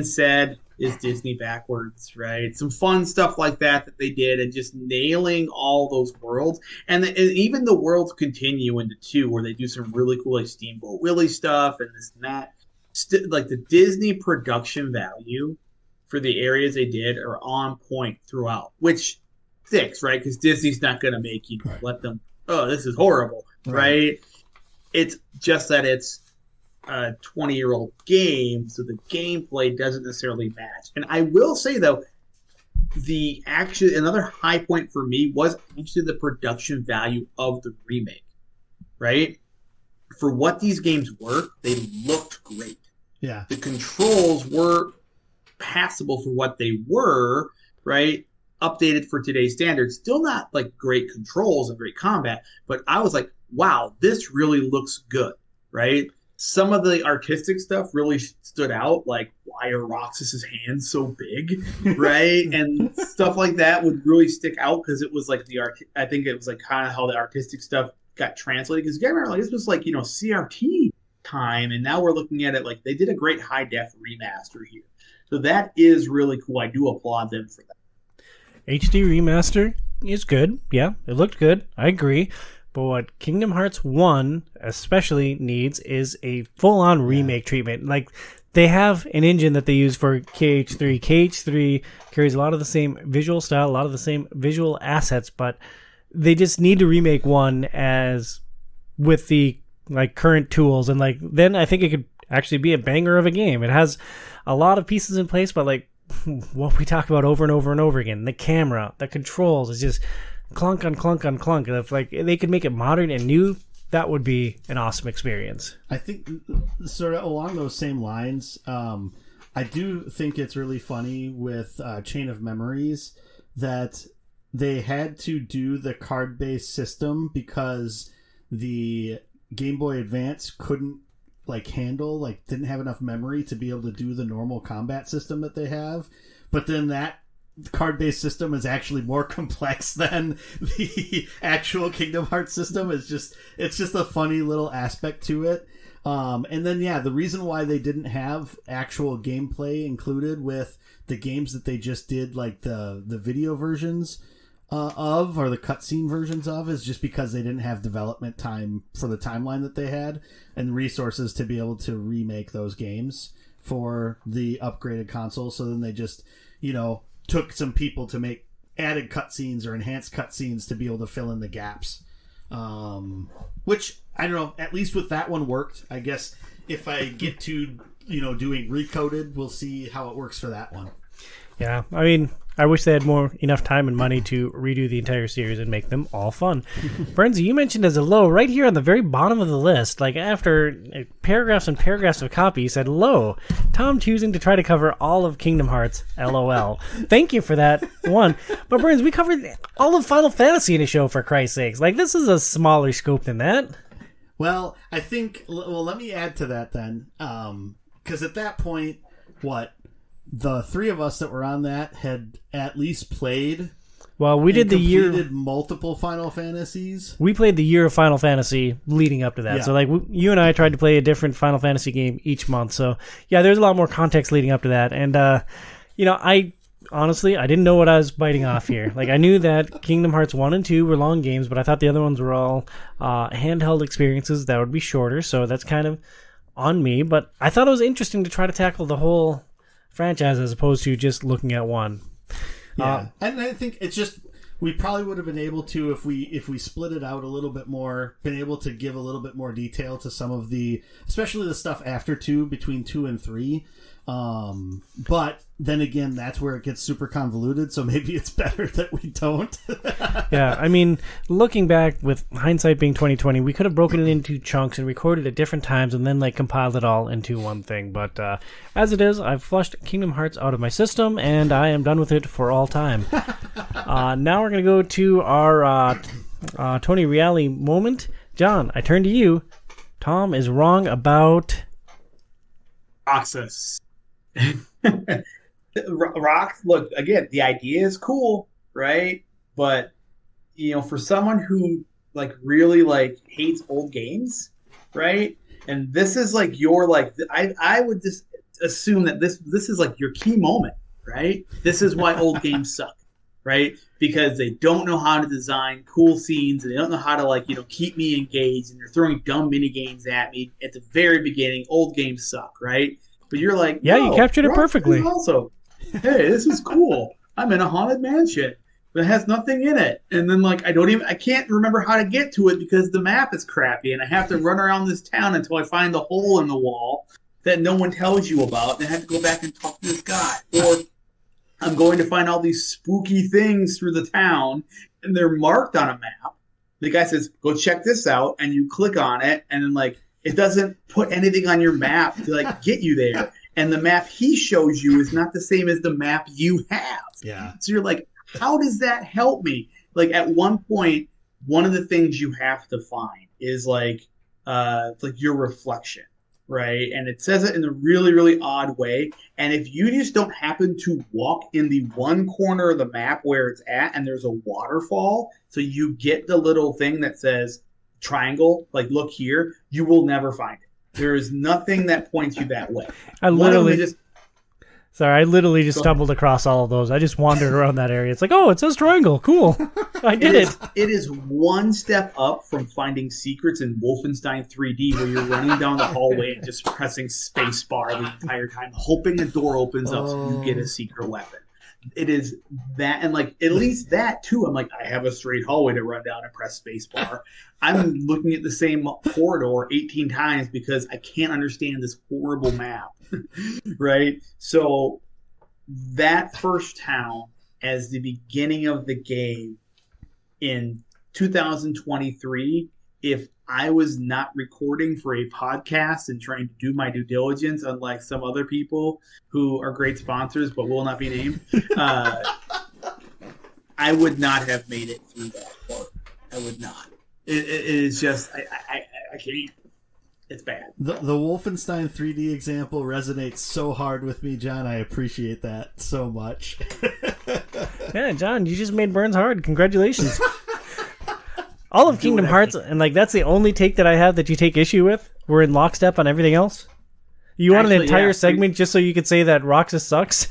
said is Disney backwards, right? Some fun stuff like that they did, and just nailing all those worlds. And even the worlds continue into 2, where they do some really cool like Steamboat Willie stuff and this and that. Like the Disney production value for the areas they did are on point throughout, which sticks, right? Because Disney's not going to make let them, this is horrible, right? It's just that it's a 20-year-old game, so the gameplay doesn't necessarily match. And I will say, though, another high point for me was actually the production value of the remake, right? For what these games were, they looked great. Yeah. The controls were passable for what they were, right? Updated for today's standards. Still not like great controls and great combat, but I was like, wow, this really looks good, right? Some of the artistic stuff really stood out, like why are Roxas's hands so big, right? And stuff like that would really stick out because it was like I think it was like kind of how the artistic stuff got translated. Because you remember, like this was like CRT time, and now we're looking at it like they did a great high def remaster here. So that is really cool. I do applaud them for that. HD remaster is good. Yeah, it looked good. I agree. But what Kingdom Hearts 1 especially needs is a full-on remake treatment. Like, they have an engine that they use for KH3. KH3 carries a lot of the same visual style, a lot of the same visual assets, but they just need to remake 1 as with the like current tools, and like then I think it could actually be a banger of a game. It has a lot of pieces in place, but like what we talk about over and over and over again, the camera, the controls, is just clunk on clunk on clunk. And if like they could make it modern and new, that would be an awesome experience. I think sort of along those same lines, I do think it's really funny with Chain of Memories that they had to do the card-based system because the Game Boy Advance couldn't didn't have enough memory to be able to do the normal combat system that they have. But then that card-based system is actually more complex than the actual Kingdom Hearts system. It's just a funny little aspect to it. And then, the reason why they didn't have actual gameplay included with the games that they just did, like the video versions of, or the cutscene versions of, is just because they didn't have development time for the timeline that they had and resources to be able to remake those games for the upgraded console. So then they just, took some people to make added cutscenes or enhanced cutscenes to be able to fill in the gaps. Which, I don't know, at least with that one worked. I guess if I get to, doing Recoded, we'll see how it works for that one. Yeah, I mean, I wish they had enough time and money to redo the entire series and make them all fun. Brenzy, you mentioned as a low right here on the very bottom of the list, like after paragraphs and paragraphs of copy, said low. Tom choosing to try to cover all of Kingdom Hearts, LOL. Thank you for that one. But Burns, we covered all of Final Fantasy in a show, for Christ's sakes. Like, this is a smaller scope than that. Well, I think, let me add to that then. Because at that point, the three of us that were on that had at least played. Well, we did completed multiple Final Fantasies. We played the year of Final Fantasy leading up to that. Yeah. So, like, you and I tried to play a different Final Fantasy game each month. So, yeah, there's a lot more context leading up to that. And, I didn't know what I was biting off here. Like, I knew that Kingdom Hearts 1 and 2 were long games, but I thought the other ones were all handheld experiences that would be shorter. So that's kind of on me. But I thought it was interesting to try to tackle the whole franchise as opposed to just looking at one. Yeah, and I think it's just we probably would have been able to if we split it out a little bit more, been able to give a little bit more detail to some of the, especially the stuff after 2, between 2 and 3. But then again, that's where it gets super convoluted, so maybe it's better that we don't. Yeah, I mean, looking back with hindsight being 2020, we could have broken it into chunks and recorded at different times and then compiled it all into one thing. But as it is, I've flushed Kingdom Hearts out of my system and I am done with it for all time. Now we're going to go to our Tony Reale moment. John, I turn to you. Tom is wrong about Roxas. Rox, look, again, the idea is cool, right? But for someone who really hates old games, right? And this is I would just assume that this is your key moment, right? This is why old games suck, right? Because they don't know how to design cool scenes and they don't know how to keep me engaged, and they're throwing dumb mini games at me at the very beginning. Old games suck, right? But you're like, yeah, you captured it perfectly. Also, hey, this is cool. I'm in a haunted mansion that has nothing in it, and then I can't remember how to get to it because the map is crappy, and I have to run around this town until I find the hole in the wall that no one tells you about, and I have to go back and talk to this guy. Or I'm going to find all these spooky things through the town, and they're marked on a map. The guy says, "Go check this out," and you click on it, and then it doesn't put anything on your map to get you there. And the map he shows you is not the same as the map you have. Yeah. So you're like, how does that help me? At one point, one of the things you have to find is your reflection, right? And it says it in a really, really odd way. And if you just don't happen to walk in the one corner of the map where it's at and there's a waterfall, so you get the little thing that says triangle, look here, you will never find it. There is nothing that points you that way. I literally just stumbled across all of those. I just wandered around that area. It's it says triangle. Cool. I did it. It is one step up from finding secrets in Wolfenstein 3D where you're running down the hallway and just pressing space bar the entire time, hoping the door opens up so you get a secret weapon. It is that, and at least that too. I'm I have a straight hallway to run down and press spacebar. I'm looking at the same corridor 18 times because I can't understand this horrible map, right? So that first town as the beginning of the game in 2023, if I was not recording for a podcast and trying to do my due diligence, unlike some other people who are great sponsors but will not be named, I would not have made it through that part. I would not. It is just, I can't. It's bad. The Wolfenstein 3D example resonates so hard with me, John. I appreciate that so much. Yeah, John, you just made Burns hard. Congratulations. All of Kingdom Hearts, and that's the only take that I have that you take issue with. we're in lockstep on everything else? You want an Actually, entire yeah. segment just so you could say that Roxas sucks?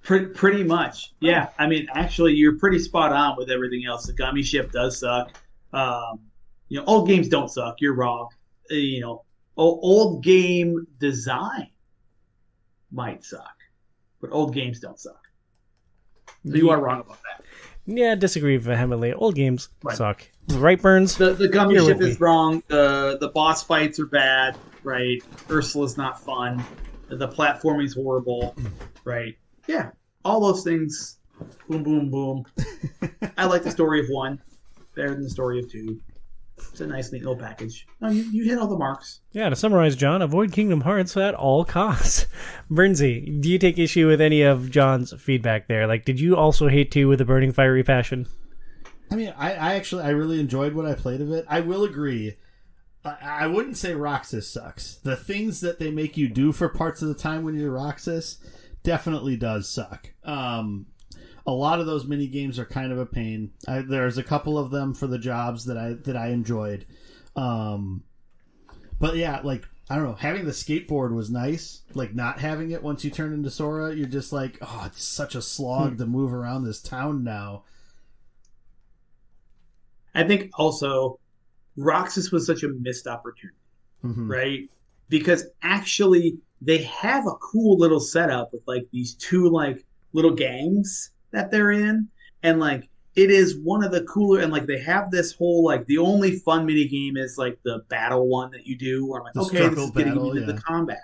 Pretty much, yeah. I mean, actually, you're pretty spot on with everything else. The gummy ship does suck. Old games don't suck. You're wrong. Old game design might suck, but old games don't suck. So you are wrong about that. Yeah, disagree vehemently. Old games suck. Right, Burns? The gummy You're ship with is wrong. The boss fights are bad. Right. Ursula's not fun. The platforming's horrible. Right. Yeah. All those things. Boom, boom, boom. I like the story of 1 better than the story of 2. It's a nice, neat little package. No, you hit all the marks. Yeah, to summarize, John, avoid Kingdom Hearts at all costs. Burnsy, do you take issue with any of John's feedback there? Like, did you also hate 2 with a burning fiery passion? I mean, I really enjoyed what I played of it. I will agree. I wouldn't say Roxas sucks. The things that they make you do for parts of the time when you're Roxas definitely does suck. A lot of those mini games are kind of a pain. There's a couple of them for the jobs that I enjoyed. But yeah, like, I don't know, having the skateboard was nice. Like, not having it once you turn into Sora, you're just like, oh, it's such a slog to move around this town now. I think also Roxas was such a missed opportunity, right? Because actually they have a cool little setup with like these 2 like little gangs that they're in, and like it is one of the cooler, and like they have this whole like the only fun mini game is like the battle one that you do where I'm like, okay, this is getting you into the combat,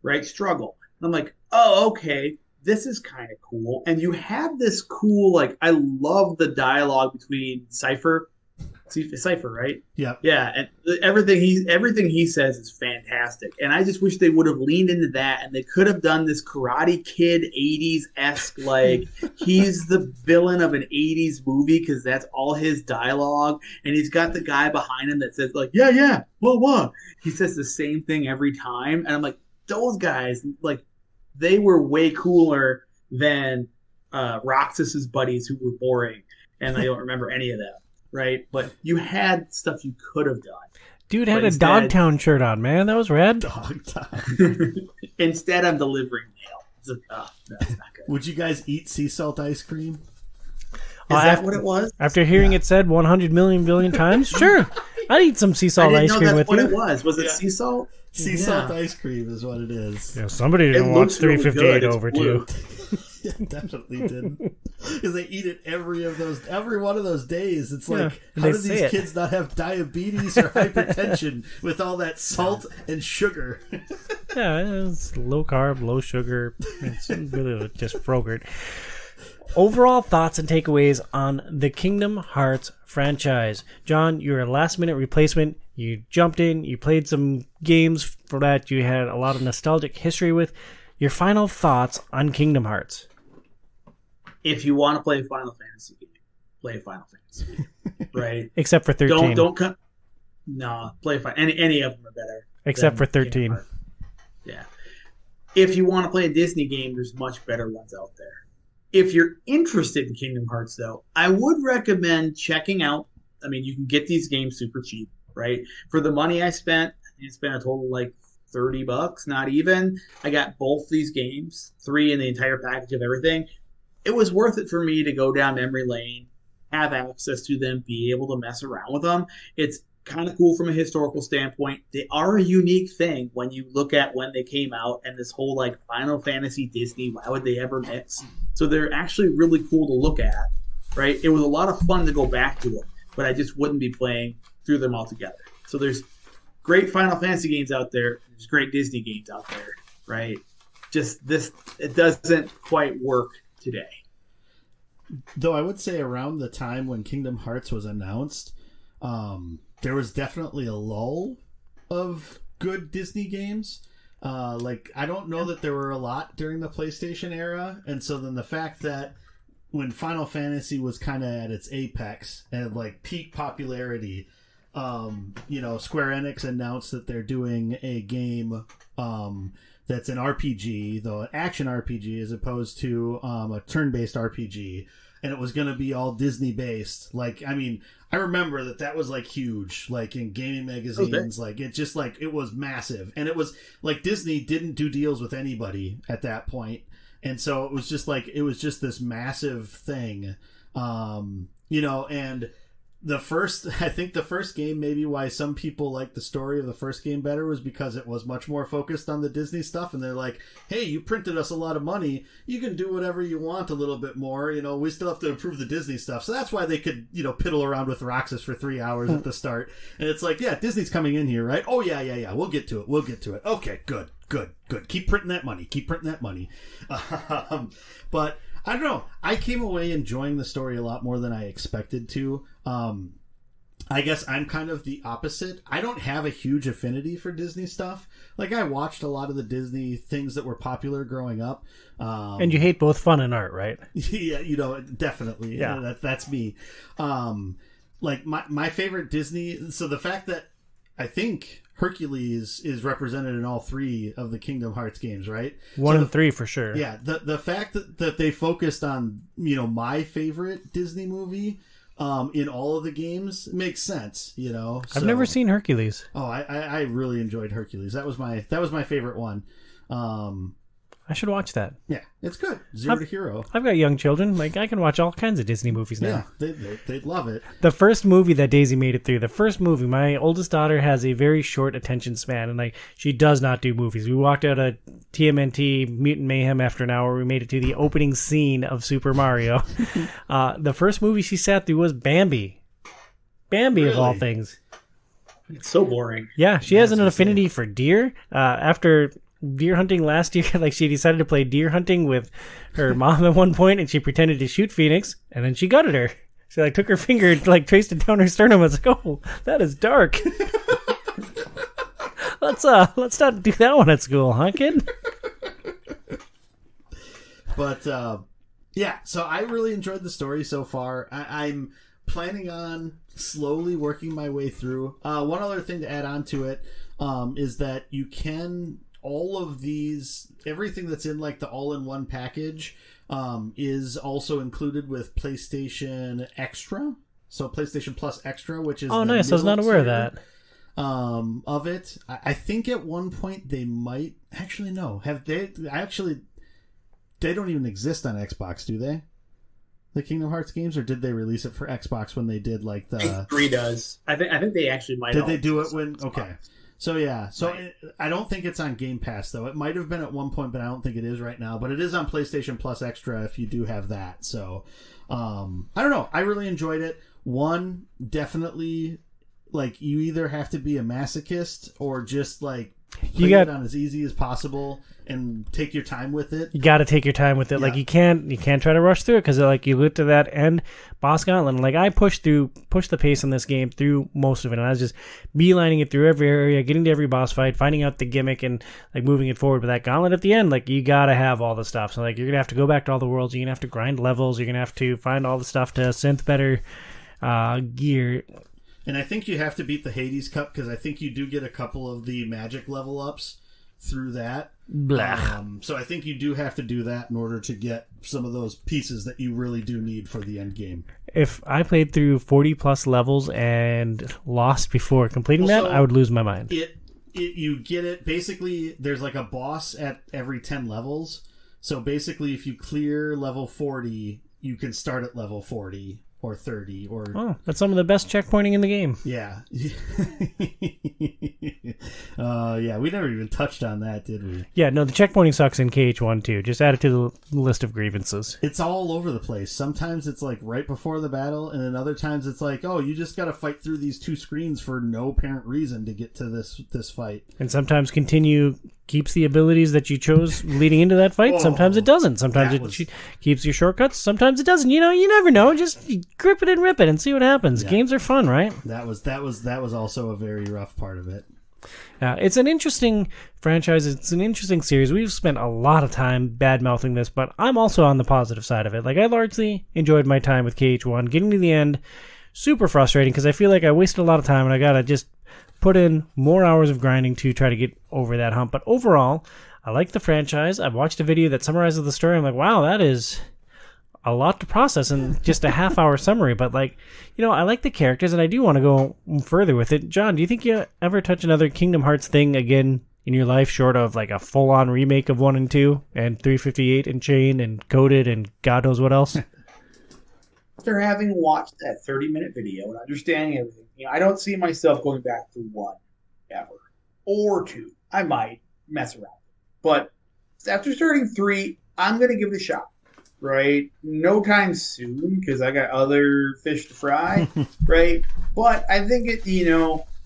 right? Struggle. And I'm like, oh, okay, this is kind of cool. And you have this cool, like, I love the dialogue between Cypher, right? Yeah. Yeah, and everything he says is fantastic. And I just wish they would have leaned into that, and they could have done this Karate Kid 80s-esque, like, he's the villain of an 80s movie because that's all his dialogue, and he's got the guy behind him that says, like, yeah, what? He says the same thing every time, and I'm like, those guys, like, they were way cooler than Roxas's buddies who were boring, and I don't remember any of them. Right, but you had stuff you could have done. Dude had a Dogtown shirt on, man. That was rad. Dogtown. Instead, I'm delivering mail. It's like, no, that's not good. Would you guys eat sea salt ice cream? Is that what it was? After hearing it said 100 million billion times, sure. I'd eat some sea salt ice cream with you. I didn't know that's what it was. Was it sea salt? Sea salt ice cream is what it is. Yeah, somebody didn't watch 358 really over too. Yeah, definitely didn't. Because they eat it every one of those days. It's like, how do these kids not have diabetes or hypertension with all that salt and sugar? Yeah, it's low carb, low sugar. It's really just frogurt. Overall thoughts and takeaways on the Kingdom Hearts franchise. John, you're a last-minute replacement. You jumped in, you played some games for that you had a lot of nostalgic history with. Your final thoughts on Kingdom Hearts? If you want to play a Final Fantasy game, play a Final Fantasy game, right? Except for 13. Don't come. No, play any of them are better. Except for 13. Yeah. If you want to play a Disney game, there's much better ones out there. If you're interested in Kingdom Hearts, though, I would recommend checking out. I mean, you can get these games super cheap, right? For the money I spent a total like $30, not even. I got both these games, 3 in the entire package of everything. It was worth it for me to go down memory lane, have access to them, be able to mess around with them. It's kind of cool from a historical standpoint. They are a unique thing when you look at when they came out and this whole like Final Fantasy Disney, why would they ever mix? So they're actually really cool to look at, right? It was a lot of fun to go back to them, but I just wouldn't be playing through them all together. So there's great Final Fantasy games out there. There's great Disney games out there, right? Just this, it doesn't quite work today. Though I would say around the time when Kingdom Hearts was announced, there was definitely a lull of good Disney games. Like, I don't know that there were a lot during the PlayStation era, and so then the fact that when Final Fantasy was kind of at its apex and like peak popularity, Square Enix announced that they're doing a game that's an RPG, though an action RPG as opposed to a turn-based RPG. and it was going to be all Disney based. Like, I mean, I remember that was like huge, like in gaming magazines. Like it just like it was massive, and it was like Disney didn't do deals with anybody at that point, and so it was just like it was just this massive thing, you know. And I think the first game, maybe why some people like the story of the first game better, was because it was much more focused on the Disney stuff, and they're like, hey, you printed us a lot of money, you can do whatever you want a little bit more, you know, we still have to improve the Disney stuff. So that's why they could, you know, piddle around with Roxas for 3 hours at the start. And it's like, yeah, Disney's coming in here, right? Oh yeah, we'll get to it. Okay, good. Keep printing that money. But I don't know. I came away enjoying the story a lot more than I expected to. I guess I'm kind of the opposite. I don't have a huge affinity for Disney stuff. Like, I watched a lot of the Disney things that were popular growing up. And you hate both fun and art, right? Yeah, you know, definitely. Yeah. That's me. Like, my favorite Disney... So the fact that I think Hercules is represented in all 3 of the Kingdom Hearts games, right? 1 and 3 for sure. Yeah, the fact that they focused on, you know, my favorite Disney movie in all of the games makes sense, you know. So, I've never seen Hercules. Oh, I really enjoyed Hercules. That was my favorite one. I should watch that. Yeah, it's good. Zero to Hero. I've got young children. Like, I can watch all kinds of Disney movies now. Yeah, they'd love it. The first movie that Daisy made it through, my oldest daughter has a very short attention span, and like she does not do movies. We walked out of TMNT Mutant Mayhem after an hour. We made it to the opening scene of Super Mario. The first movie she sat through was Bambi. Bambi, of all things. It's so boring. Yeah, she has an affinity for deer. After deer hunting last year, like she decided to play deer hunting with her mom at one point, and she pretended to shoot Phoenix, and then she gutted her. She like took her finger, like traced it down her sternum. I was like, oh, that is dark. Let's not do that one at school, huh, kid? But yeah, so I really enjoyed the story so far. I'm planning on slowly working my way through. One other thing to add on to it is that you can... all of these, everything that's in like the all-in-one package is also included with PlayStation Extra. So PlayStation Plus Extra, which is nice. I was not aware of that. Of it, I think at one point they might actually they don't even exist on Xbox, do they? The Kingdom Hearts games, or did they release it for Xbox when they did like the 3 does? I think they actually might. Did they do it when? Okay. So yeah, I don't think it's on Game Pass though. It might have been at one point, but I don't think it is right now. But it is on PlayStation Plus Extra if you do have that. So I don't know. I really enjoyed it. One, definitely, like you either have to be a masochist or just like play it on as easy as possible and take your time with it. You got to take your time with it. Yeah. Like you can't try to rush through it because like you get to that end boss gauntlet. And like I pushed the pace on this game through most of it, and I was just beelining it through every area, getting to every boss fight, finding out the gimmick, and like moving it forward. But that gauntlet at the end, like you got to have all the stuff. So like you're gonna have to go back to all the worlds. You're gonna have to grind levels. You're gonna have to find all the stuff to synth better gear. And I think you have to beat the Hades Cup because I think you do get a couple of the magic level ups through that. So I think you do have to do that in order to get some of those pieces that you really do need for the end game. If I played through 40 plus levels and lost before completing that, I would lose my mind. You get it. Basically, there's like a boss at every 10 levels. So basically, if you clear level 40, you can start at level 40. Or 30 or that's some of the best checkpointing in the game. Yeah. Yeah, we never even touched on that, did we? Yeah, no, the checkpointing sucks in KH1 too. Just add it to the list of grievances. It's all over the place. Sometimes it's like right before the battle, and then other times it's like, oh, you just got to fight through these 2 screens for no apparent reason to get to this fight. And sometimes continue keeps the abilities that you chose leading into that fight. Sometimes it doesn't. Sometimes it keeps your shortcuts. Sometimes it doesn't. You know, you never know. Just grip it and rip it and see what happens. Yeah. Games are fun, right? That was also a very rough part of it. It's an interesting franchise. It's an interesting series. We've spent a lot of time bad-mouthing this, but I'm also on the positive side of it. Like, I largely enjoyed my time with KH1. Getting to the end, super frustrating because I feel like I wasted a lot of time and I gotta just put in more hours of grinding to try to get over that hump. But overall, I like the franchise. I've watched a video that summarizes the story. I'm like, wow, that is a lot to process in just a half-hour summary. But, like, I like the characters, and I do want to go further with it. John, do you think you ever touch another Kingdom Hearts thing again in your life, short of, like, a full-on remake of 1 and 2, and 358 and Chain, and Coded, and God knows what else? After having watched that 30-minute video and understanding everything, I don't see myself going back to 1 ever. Or 2. I might mess around. But after starting 3, I'm going to give it a shot. Right? No time soon, because I got other fish to fry. Right? But I think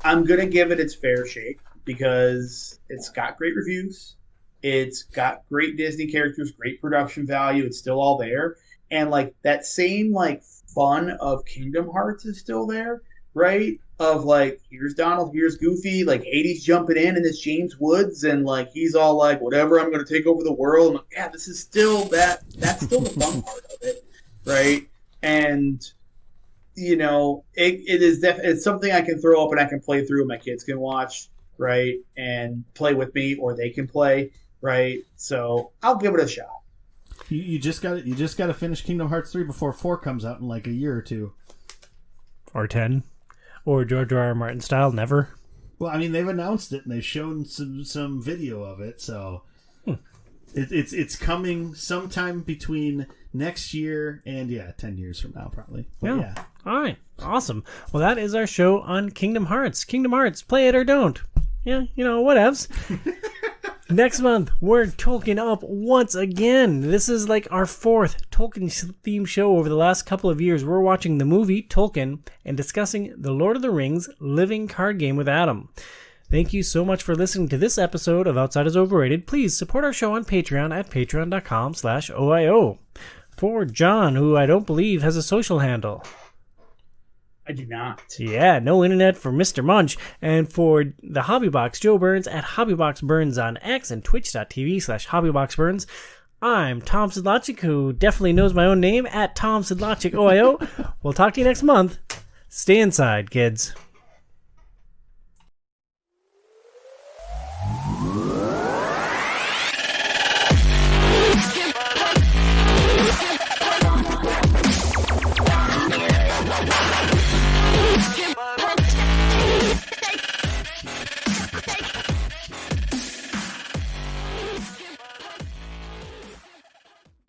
I'm going to give it its fair shake, because it's got great reviews. It's got great Disney characters, great production value. It's still all there. And, like, that same, like, fun of Kingdom Hearts is still there, right? Of, like, here's Donald, here's Goofy, like, Hades jumping in this James Woods, and, like, he's all like, whatever, I'm going to take over the world. I'm like, yeah, this is still that's still the fun part of it, right? And, it's something I can throw up and I can play through and my kids can watch, right? And play with me, or they can play, right? So I'll give it a shot. You just got to finish Kingdom Hearts 3 before 4 comes out in like a year or 2. Or 10. Or George R. R. Martin style, never. Well, I mean, they've announced it and they've shown some video of it, so it's coming sometime between next year and 10 years from now, probably. But yeah. All right. Awesome. Well, that is our show on Kingdom Hearts. Kingdom Hearts, play it or don't. Yeah, whatevs. Next month, we're Tolkien up once again. This is like our 4th Tolkien-themed show over the last couple of years. We're watching the movie Tolkien and discussing the Lord of the Rings living card game with Adam. Thank you so much for listening to this episode of Outside is Overrated. Please support our show on Patreon at patreon.com/OIO. For John, who I don't believe has a social handle. I do not. Yeah, no internet for Mr. Munch. And for the Hobbybox, Joe Burns at HobbyboxBurns on X and twitch.tv/HobbyboxBurns. I'm Tom Sidlachik, who definitely knows my own name, at Tom Sidlachik OIO. We'll talk to you next month. Stay inside, kids.